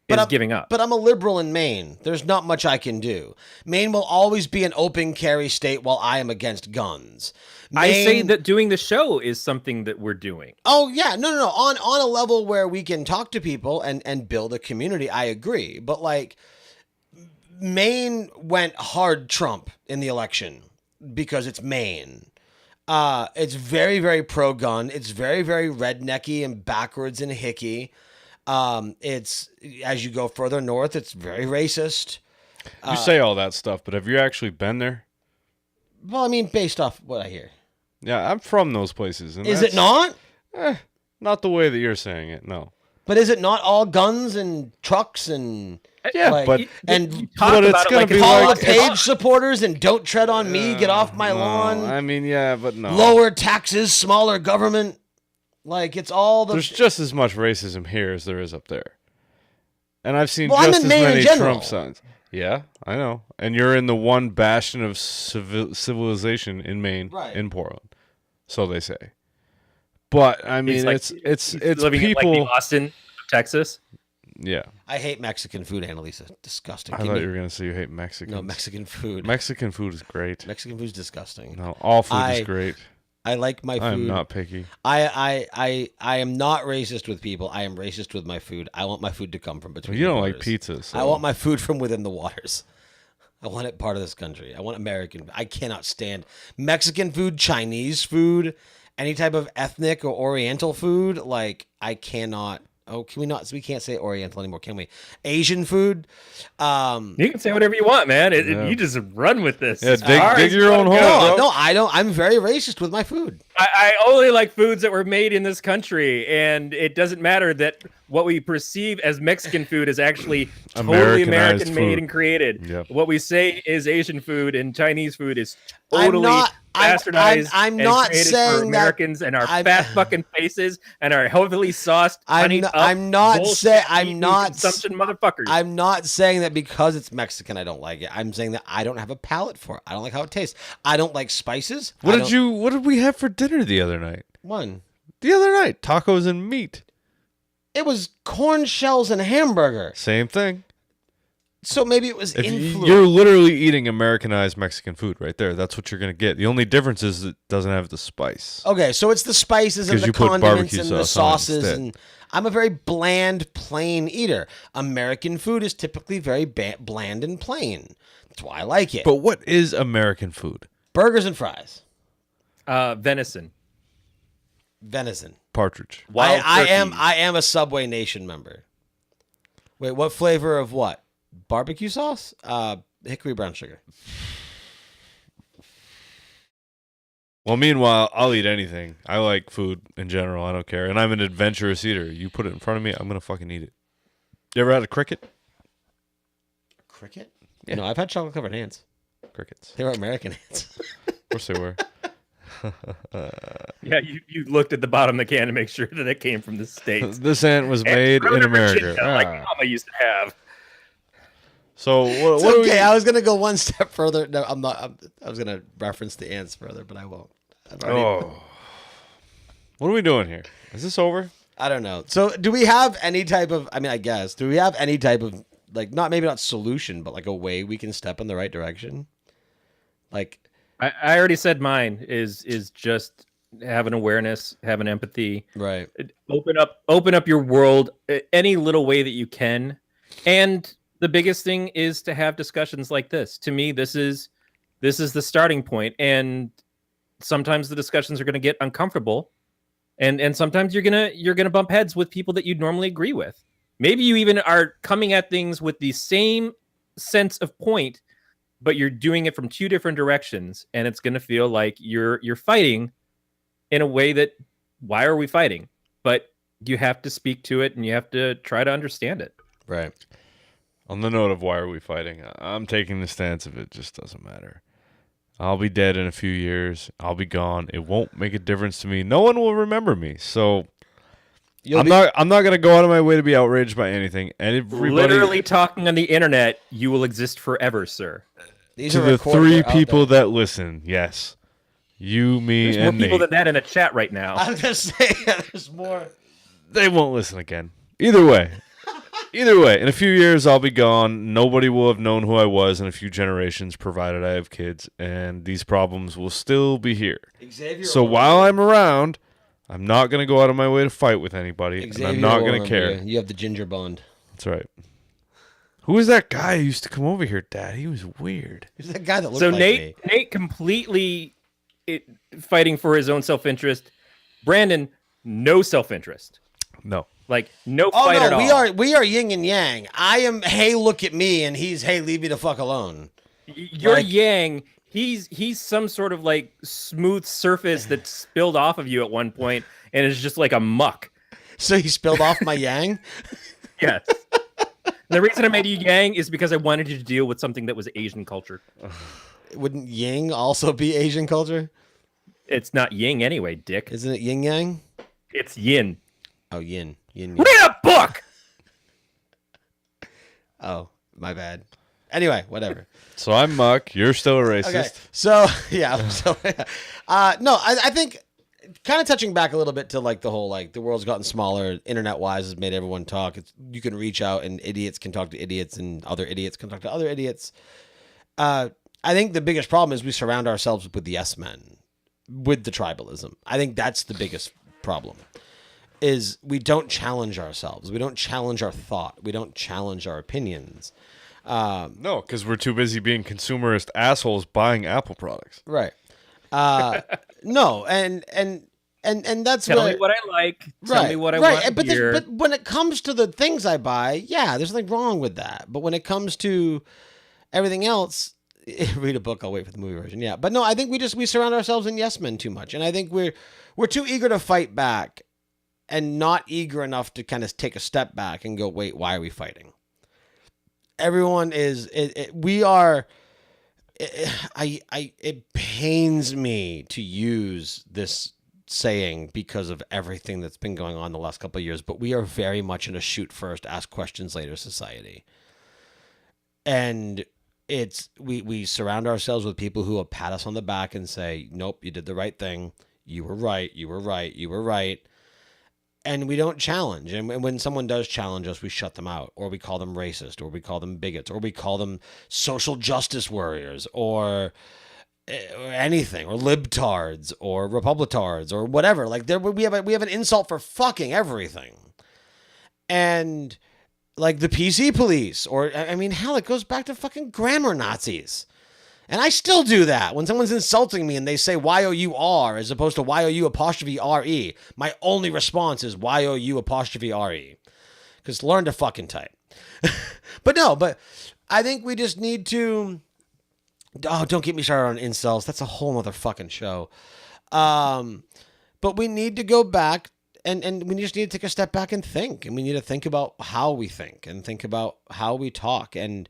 Speaker 1: but
Speaker 3: is
Speaker 1: I'm-
Speaker 3: giving up.
Speaker 1: But I'm a liberal in Maine. There's not much I can do. Maine will always be an open carry state while I am against guns.
Speaker 3: I say
Speaker 1: Maine-
Speaker 3: that doing the show is something that we're doing.
Speaker 1: Oh yeah, no. On a level where we can talk to people and build a community, I agree. But like, Maine went hard Trump in the election because it's Maine. It's very, very pro-gun. It's very, very rednecky and backwards and hicky. It's as you go further north, it's very racist.
Speaker 4: You say all that stuff, but have you actually been there?
Speaker 1: Well, I mean, based off what I hear,
Speaker 4: Yeah, I'm from those places. And
Speaker 1: is it not?
Speaker 4: Not the way that you're saying it, no.
Speaker 1: But is it not all guns and trucks and
Speaker 4: Yeah,
Speaker 1: like,
Speaker 4: but
Speaker 1: and
Speaker 3: talk
Speaker 4: but
Speaker 3: about
Speaker 4: it's
Speaker 3: it
Speaker 4: gonna
Speaker 3: like
Speaker 4: be
Speaker 3: it's
Speaker 1: Paula
Speaker 4: like
Speaker 1: Page supporters and don't tread on me, get off my
Speaker 4: no,
Speaker 1: lawn,
Speaker 4: I mean, yeah, but no.
Speaker 1: lower taxes, smaller government. Like it's all the.
Speaker 4: There's just as much racism here as there is up there. And I've seen
Speaker 1: Well, I'm
Speaker 4: just
Speaker 1: in
Speaker 4: as
Speaker 1: Maine in
Speaker 4: many
Speaker 1: general.
Speaker 4: Trump signs. Yeah, I know. And you're in the one bastion of civilization in Maine,
Speaker 1: Right.
Speaker 4: in Portland. So they say. But I mean,
Speaker 3: like-
Speaker 4: it's
Speaker 3: living in like
Speaker 4: people.
Speaker 3: the Austin, Texas.
Speaker 4: Yeah,
Speaker 1: I hate Mexican food, Annalisa. Disgusting.
Speaker 4: I
Speaker 1: Give
Speaker 4: thought
Speaker 1: me-
Speaker 4: you were gonna say you hate Mexicans.
Speaker 1: No, Mexican food.
Speaker 4: Mexican food is great.
Speaker 1: Mexican food's disgusting.
Speaker 4: No, all food
Speaker 1: I-
Speaker 4: is great.
Speaker 1: I like my food.
Speaker 4: I'm not picky.
Speaker 1: I am not racist with people. I am racist with my food. I want my food to come from between.
Speaker 4: You
Speaker 1: the
Speaker 4: don't like
Speaker 1: waters.
Speaker 4: pizza. So.
Speaker 1: I want my food from within the waters. I want it part of this country. I want American. I cannot stand Mexican food, Chinese food, any type of ethnic or Oriental food. Like I cannot. Oh, can we not? We can't say Oriental anymore, can we? Asian food.
Speaker 3: You can say whatever you want, man.
Speaker 4: Yeah.
Speaker 3: You just run with this.
Speaker 4: Yeah,
Speaker 3: As far
Speaker 4: dig
Speaker 3: as
Speaker 4: your
Speaker 3: you
Speaker 4: own
Speaker 3: wanna
Speaker 4: hole,
Speaker 3: go.
Speaker 4: bro.
Speaker 1: No, I don't. I'm very racist with my food.
Speaker 3: I only like foods that were made in this country, and it doesn't matter that what we perceive as Mexican food is actually totally
Speaker 4: Americanized
Speaker 3: American made
Speaker 4: food.
Speaker 3: and created.
Speaker 4: Yep.
Speaker 3: What we say is Asian food and Chinese food is
Speaker 1: I'm
Speaker 3: totally
Speaker 1: not- I'm-
Speaker 3: bastardized.
Speaker 1: I'm
Speaker 3: and
Speaker 1: not
Speaker 3: created
Speaker 1: saying
Speaker 3: for
Speaker 1: that-
Speaker 3: Americans and our
Speaker 1: I'm-
Speaker 3: fat fucking faces and our heavily sauced, honeyed up
Speaker 1: I'm not
Speaker 3: bullshit
Speaker 1: saying. I'm
Speaker 3: eating
Speaker 1: not.
Speaker 3: consumption motherfuckers.
Speaker 1: I'm not saying that because it's Mexican I don't like it. I'm saying that I don't have a palate for it. I don't like how it tastes. I don't like spices.
Speaker 4: What did we have for dinner the other night?
Speaker 1: One.
Speaker 4: The other night, tacos and meat.
Speaker 1: It was corn shells and hamburger.
Speaker 4: Same thing.
Speaker 1: So maybe it was
Speaker 4: If
Speaker 1: influenced.
Speaker 4: you're literally eating Americanized Mexican food right there, that's what you're gonna get. The only difference is it doesn't have the spice.
Speaker 1: Okay, so it's the spices and
Speaker 4: 'Cause
Speaker 1: the
Speaker 4: you put
Speaker 1: condiments
Speaker 4: barbecue
Speaker 1: and the
Speaker 4: sauce on it
Speaker 1: sauces,
Speaker 4: instead.
Speaker 1: and I'm a very bland, plain eater. American food is typically very bland and plain. That's why I like it.
Speaker 4: But what is American food?
Speaker 1: Burgers and fries,
Speaker 3: Venison.
Speaker 1: venison.
Speaker 4: Partridge.
Speaker 3: Wild
Speaker 1: I
Speaker 3: turkey.
Speaker 1: am a Subway Nation member. Wait, what flavor of what? Barbecue sauce? Hickory brown sugar.
Speaker 4: Well, meanwhile, I'll eat anything. I like food in general. I don't care. And I'm an adventurous eater. You put it in front of me, I'm going to fucking eat it. You ever had a cricket?
Speaker 1: Cricket?
Speaker 4: Yeah.
Speaker 1: No, I've had chocolate covered ants.
Speaker 4: Crickets.
Speaker 1: They were American ants.
Speaker 4: Of course they were.
Speaker 3: Yeah, you looked at the bottom of the can to make sure that it came from the States.
Speaker 4: This ant was made
Speaker 3: And
Speaker 4: in
Speaker 3: from
Speaker 4: America.
Speaker 3: Virginia, like
Speaker 4: Ah.
Speaker 3: Mama used to have.
Speaker 4: So what
Speaker 1: It's
Speaker 4: do we...
Speaker 1: okay, I was gonna go one step further. No, I'm not. I was gonna reference the ants further, but I won't. I've already-
Speaker 4: Oh. What are we doing here? Is this over?
Speaker 1: I don't know. So, do we have any type of? I mean, I guess. Do we have any type of like maybe not solution, but like a way we can step in the right direction? Like,
Speaker 3: I already said mine is just have an awareness, have an empathy,
Speaker 1: right?
Speaker 3: open up your world any little way that you can. And the biggest thing is to have discussions like this. To me, this is the starting point. And sometimes the discussions are going to get uncomfortable, and sometimes you're gonna bump heads with people that you'd normally agree with. Maybe you even are coming at things with the same sense of point, but you're doing it from two different directions, and it's going to feel like you're fighting in a way that, why are we fighting? But you have to speak to it, and you have to try to understand it.
Speaker 1: Right.
Speaker 4: On the note of why are we fighting, I'm taking the stance of it just doesn't matter. I'll be dead in a few years. I'll be gone. It won't make a difference to me. No one will remember me. So I'm not going to go out of my way to be outraged by anything. And everybody,
Speaker 3: literally talking on the internet, you will exist forever, sir.
Speaker 1: These
Speaker 4: to
Speaker 1: are
Speaker 4: the 3 people
Speaker 1: there.
Speaker 4: that listen, yes. You, me,
Speaker 3: There's
Speaker 4: and
Speaker 3: more people
Speaker 4: Nate.
Speaker 3: than that in a chat right now.
Speaker 1: I was going to say, there's more.
Speaker 4: They won't listen again. Either way, in a few years, I'll be gone. Nobody will have known who I was in a few generations, provided I have kids, and these problems will still be here. So while I'm around, I'm not going to go out of my way to fight with anybody, and I'm not going to care.
Speaker 1: You have the ginger bond.
Speaker 4: That's right. Who was that guy who used to come over here, Dad? He was weird.
Speaker 1: Who's that guy that looked like me?
Speaker 3: Nate completely fighting for his own self-interest. Brandon, no self-interest.
Speaker 4: No.
Speaker 3: Like, no fight at all.
Speaker 1: We are yin and yang. I am, hey, look at me, and he's, hey, leave me the fuck alone.
Speaker 3: You're yang. He's some sort of like smooth surface that spilled off of you at one point, and is just like a muck.
Speaker 1: So he spilled off my yang?
Speaker 3: Yes. The reason I made you yang is because I wanted you to deal with something that was Asian culture.
Speaker 1: Wouldn't yang also be Asian culture?
Speaker 3: It's not yin anyway, dick.
Speaker 1: Isn't it yin yang?
Speaker 3: It's yin.
Speaker 1: Oh, yin. Yin.
Speaker 3: Read a book!
Speaker 1: Oh, my bad. Anyway, whatever.
Speaker 4: So I'm Muck. You're still a racist.
Speaker 1: Okay. So, yeah. No, I think kind of touching back a little bit to like the whole, like the world's gotten smaller, internet-wise has made everyone talk. You can reach out and idiots can talk to idiots and other idiots can talk to other idiots. I think the biggest problem is we surround ourselves with the yes men, with the tribalism. I think that's the biggest problem. Is we don't challenge ourselves. We don't challenge our thought. We don't challenge our opinions.
Speaker 4: No, because we're too busy being consumerist assholes buying Apple products.
Speaker 1: Right. No, and that's
Speaker 3: Tell me what I like. Tell me what I want to hear.
Speaker 1: But when it comes to the things I buy, yeah, there's nothing wrong with that. But when it comes to everything else, read a book. I'll wait for the movie version. Yeah, but no, I think we surround ourselves in yes men too much, and I think we're too eager to fight back. And not eager enough to kind of take a step back and go, wait, why are we fighting? Everyone is, we are, it pains me to use this saying because of everything that's been going on the last couple of years, but we are very much in a shoot first, ask questions later society. And we surround ourselves with people who will pat us on the back and say, nope, you did the right thing. You were right. You were right. You were right. And we don't challenge. And when someone does challenge us, we shut them out, or we call them racist, or we call them bigots, or we call them social justice warriors, or anything, or libtards, or republitards, or whatever. Like we have an insult for fucking everything. And like the PC police, or I mean, hell, it goes back to fucking grammar Nazis. And I still do that. When someone's insulting me and they say Y-O-U-R as opposed to Y-O-U''R-E, my only response is Y-O-U''R-E. Because learn to fucking type. But I think we just need to... Oh, don't get me started on incels. That's a whole other fucking show. But we need to go back and we just need to take a step back and think. And we need to think about how we think and think about how we talk and...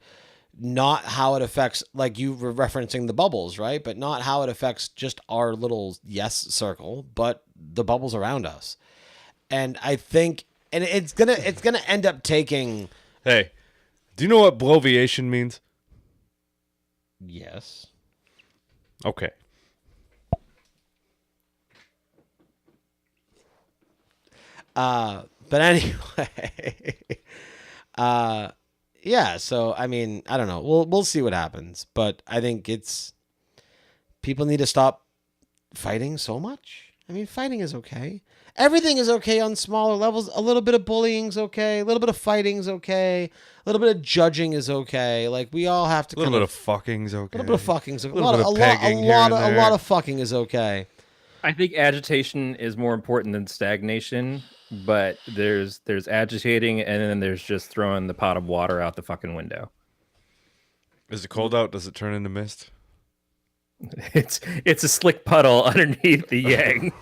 Speaker 1: not how it affects, like you were referencing the bubbles, right? But not how it affects just our little yes circle, but the bubbles around us. And I think, and it's gonna end up taking.
Speaker 4: Hey, do you know what bloviation means?
Speaker 1: Yes.
Speaker 4: Okay.
Speaker 1: But anyway, yeah, so I mean, I don't know. We'll see what happens, but I think people need to stop fighting so much. I mean, fighting is okay. Everything is okay on smaller levels. A little bit of bullying is okay. A little bit of fighting is okay. A little bit of judging is okay. Like we all have to.
Speaker 4: A little bit of fucking is okay.
Speaker 1: A little bit of fucking is okay.
Speaker 4: A lot
Speaker 1: of fucking is okay.
Speaker 3: I think agitation is more important than stagnation. But there's agitating, and then there's just throwing the pot of water out the fucking window.
Speaker 4: Is it cold out? Does it turn into mist?
Speaker 3: It's a slick puddle underneath the yang.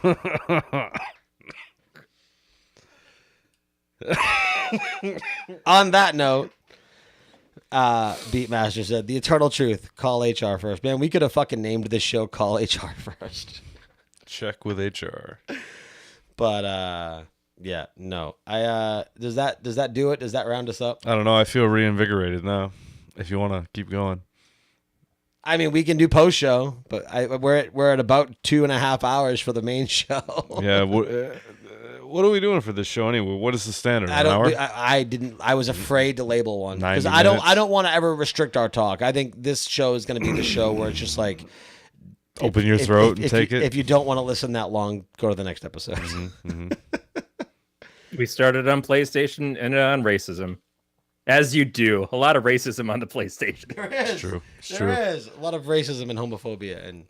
Speaker 1: On that note, Beatmaster said, the eternal truth, call HR first. Man, we could have fucking named this show Call HR First.
Speaker 4: Check with HR.
Speaker 1: But yeah, no. Does that do it? Does that round us up?
Speaker 4: I don't know. I feel reinvigorated now. If you want to keep going.
Speaker 1: I mean, we can do post show, but we're at about 2.5 hours for the main show.
Speaker 4: Yeah. What are we doing for this show anyway? What is the standard?
Speaker 1: I
Speaker 4: An hour?
Speaker 1: I was afraid to label one because
Speaker 4: 90
Speaker 1: I
Speaker 4: minutes?
Speaker 1: don't want to ever restrict our talk. I think this show is going to be the show where it's just like
Speaker 4: Open your throat and take it.
Speaker 1: If you don't want to listen that long, go to the next episode.
Speaker 4: Mm-hmm.
Speaker 3: We started on PlayStation, ended on racism. As you do. A lot of racism on the PlayStation.
Speaker 1: There is.
Speaker 4: It's true. It's
Speaker 1: There
Speaker 4: true.
Speaker 1: is a lot of racism and homophobia, and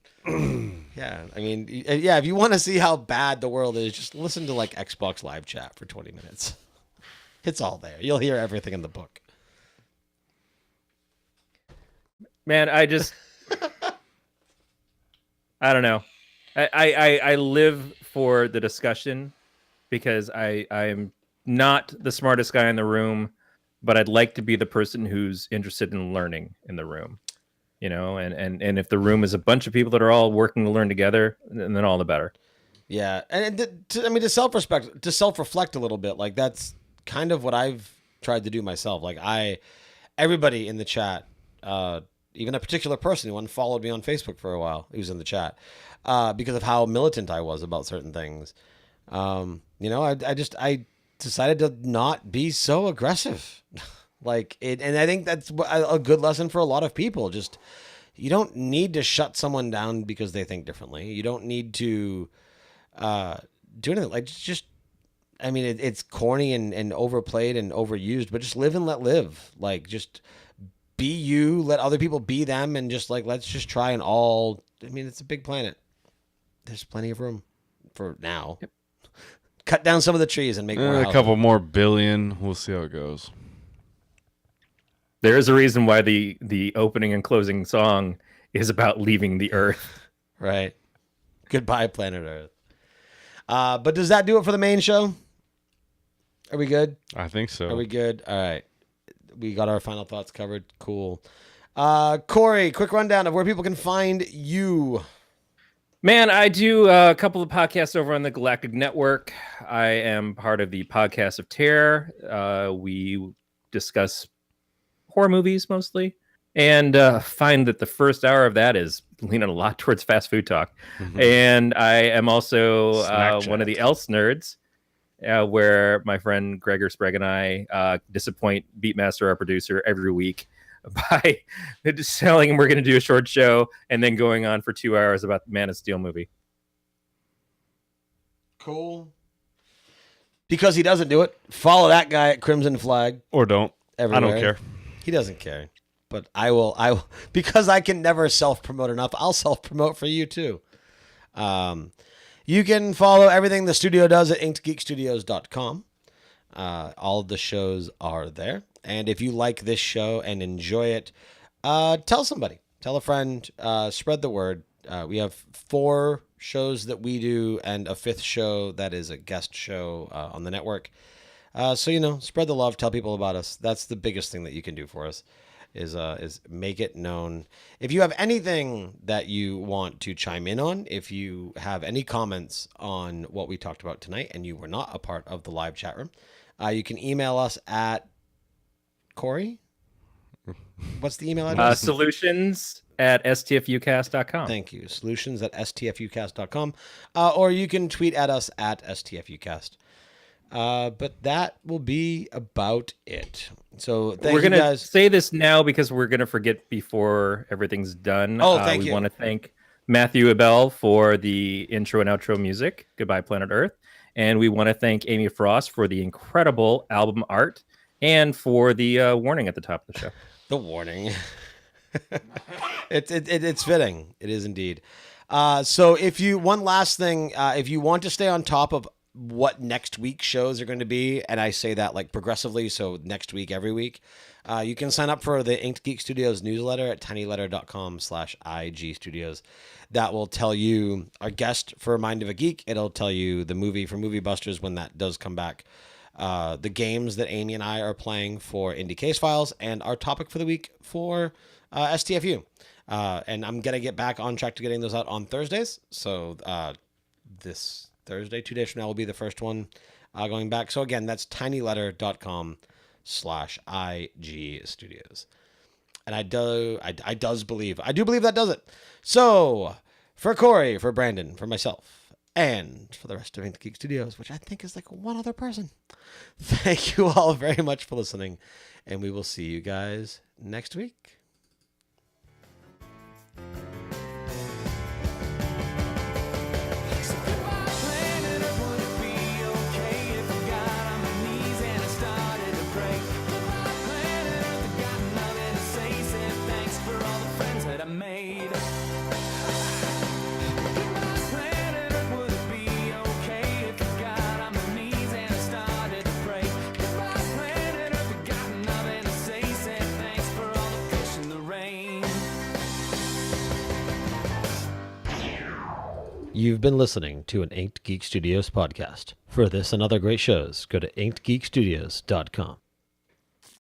Speaker 1: yeah, I mean, yeah. If you want to see how bad the world is, just listen to like Xbox Live Chat for 20 minutes. It's all there. You'll hear everything in the book.
Speaker 3: Man, I don't know. I live for the discussion because I'm not the smartest guy in the room, but I'd like to be the person who's interested in learning in the room, you know, and if the room is a bunch of people that are all working to learn together, then all the better.
Speaker 1: Yeah, and to self-reflect a little bit, like that's kind of what I've tried to do myself. Like everybody in the chat, even a particular person who unfollowed me on Facebook for a while, he was in the chat because of how militant I was about certain things. You know, I decided to not be so aggressive. And I think that's a good lesson for a lot of people. Just, you don't need to shut someone down because they think differently. You don't need to do anything. Like, just, I mean, it's corny and overplayed and overused, but just live and let live. Like, just be you, let other people be them, and just like, let's just try and all, I mean, it's a big planet. There's plenty of room for now. Yep. Cut down some of the trees and make more houses.
Speaker 4: A couple more billion. We'll see how it goes.
Speaker 3: There is a reason why the opening and closing song is about leaving the Earth.
Speaker 1: Right. Goodbye, planet Earth. But does that do it for the main show? Are we good?
Speaker 4: I think so.
Speaker 1: Are we good? All right. We got our final thoughts covered. Cool. Corey, quick rundown of where people can find you.
Speaker 3: Man, I do a couple of podcasts over on the Galactic Network. I am part of the Podcast of Terror. We discuss horror movies mostly, and find that the first hour of that is leaning a lot towards fast food talk. Mm-hmm. And I am also one of the Else Nerds, where my friend Gregor Sprague and I disappoint Beatmaster, our producer, every week by just telling him we're going to do a short show and then going on for 2 hours about the Man of Steel movie.
Speaker 1: Cool. Because he doesn't do it, follow that guy at Crimson Flag.
Speaker 4: Or don't.
Speaker 1: Everywhere.
Speaker 4: I don't care.
Speaker 1: He doesn't care. But I will, because I can never self-promote enough, I'll self-promote for you too. You can follow everything the studio does at inkedgeekstudios.com. All of the shows are there. And if you like this show and enjoy it, tell somebody. Tell a friend. Spread the word. We have 4 shows that we do and a 5th show that is a guest show on the network. So, spread the love. Tell people about us. That's the biggest thing that you can do for us is make it known. If you have anything that you want to chime in on, if you have any comments on what we talked about tonight and you were not a part of the live chat room, you can email us at Corey? What's the email address?
Speaker 3: Solutions@stfucast.com.
Speaker 1: Thank you. Solutions@stfucast.com. Or you can tweet at us at stfucast. But that will be about it. So thank
Speaker 3: we're
Speaker 1: you
Speaker 3: gonna
Speaker 1: guys.
Speaker 3: Say this now because we're gonna forget before everything's done.
Speaker 1: Oh, thank you.
Speaker 3: We want to thank Matthew Abel for the intro and outro music. Goodbye, Planet Earth. And we want to thank Amy Frost for the incredible album art and for the warning at the top of the show.
Speaker 1: The warning. It's fitting. It is indeed. So one last thing, if you want to stay on top of what next week's shows are going to be, and I say that like progressively, so next week, every week, you can sign up for the Inked Geek Studios newsletter at tinyletter.com/IG Studios. That will tell you our guest for Mind of a Geek. It'll tell you the movie for Movie Busters when that does come back. The games that Amy and I are playing for Indie Case Files, and our topic for the week for STFU. And I'm going to get back on track to getting those out on Thursdays. So this Thursday, 2 days from now, will be the first one going back. So again, that's tinyletter.com/IG Studios. And I do believe that does it. So for Corey, for Brandon, for myself, and for the rest of Ink Geek Studios, which I think is like one other person, thank you all very much for listening. And we will see you guys next week. You've been listening to an Inked Geek Studios podcast. For this and other great shows, go to inkedgeekstudios.com.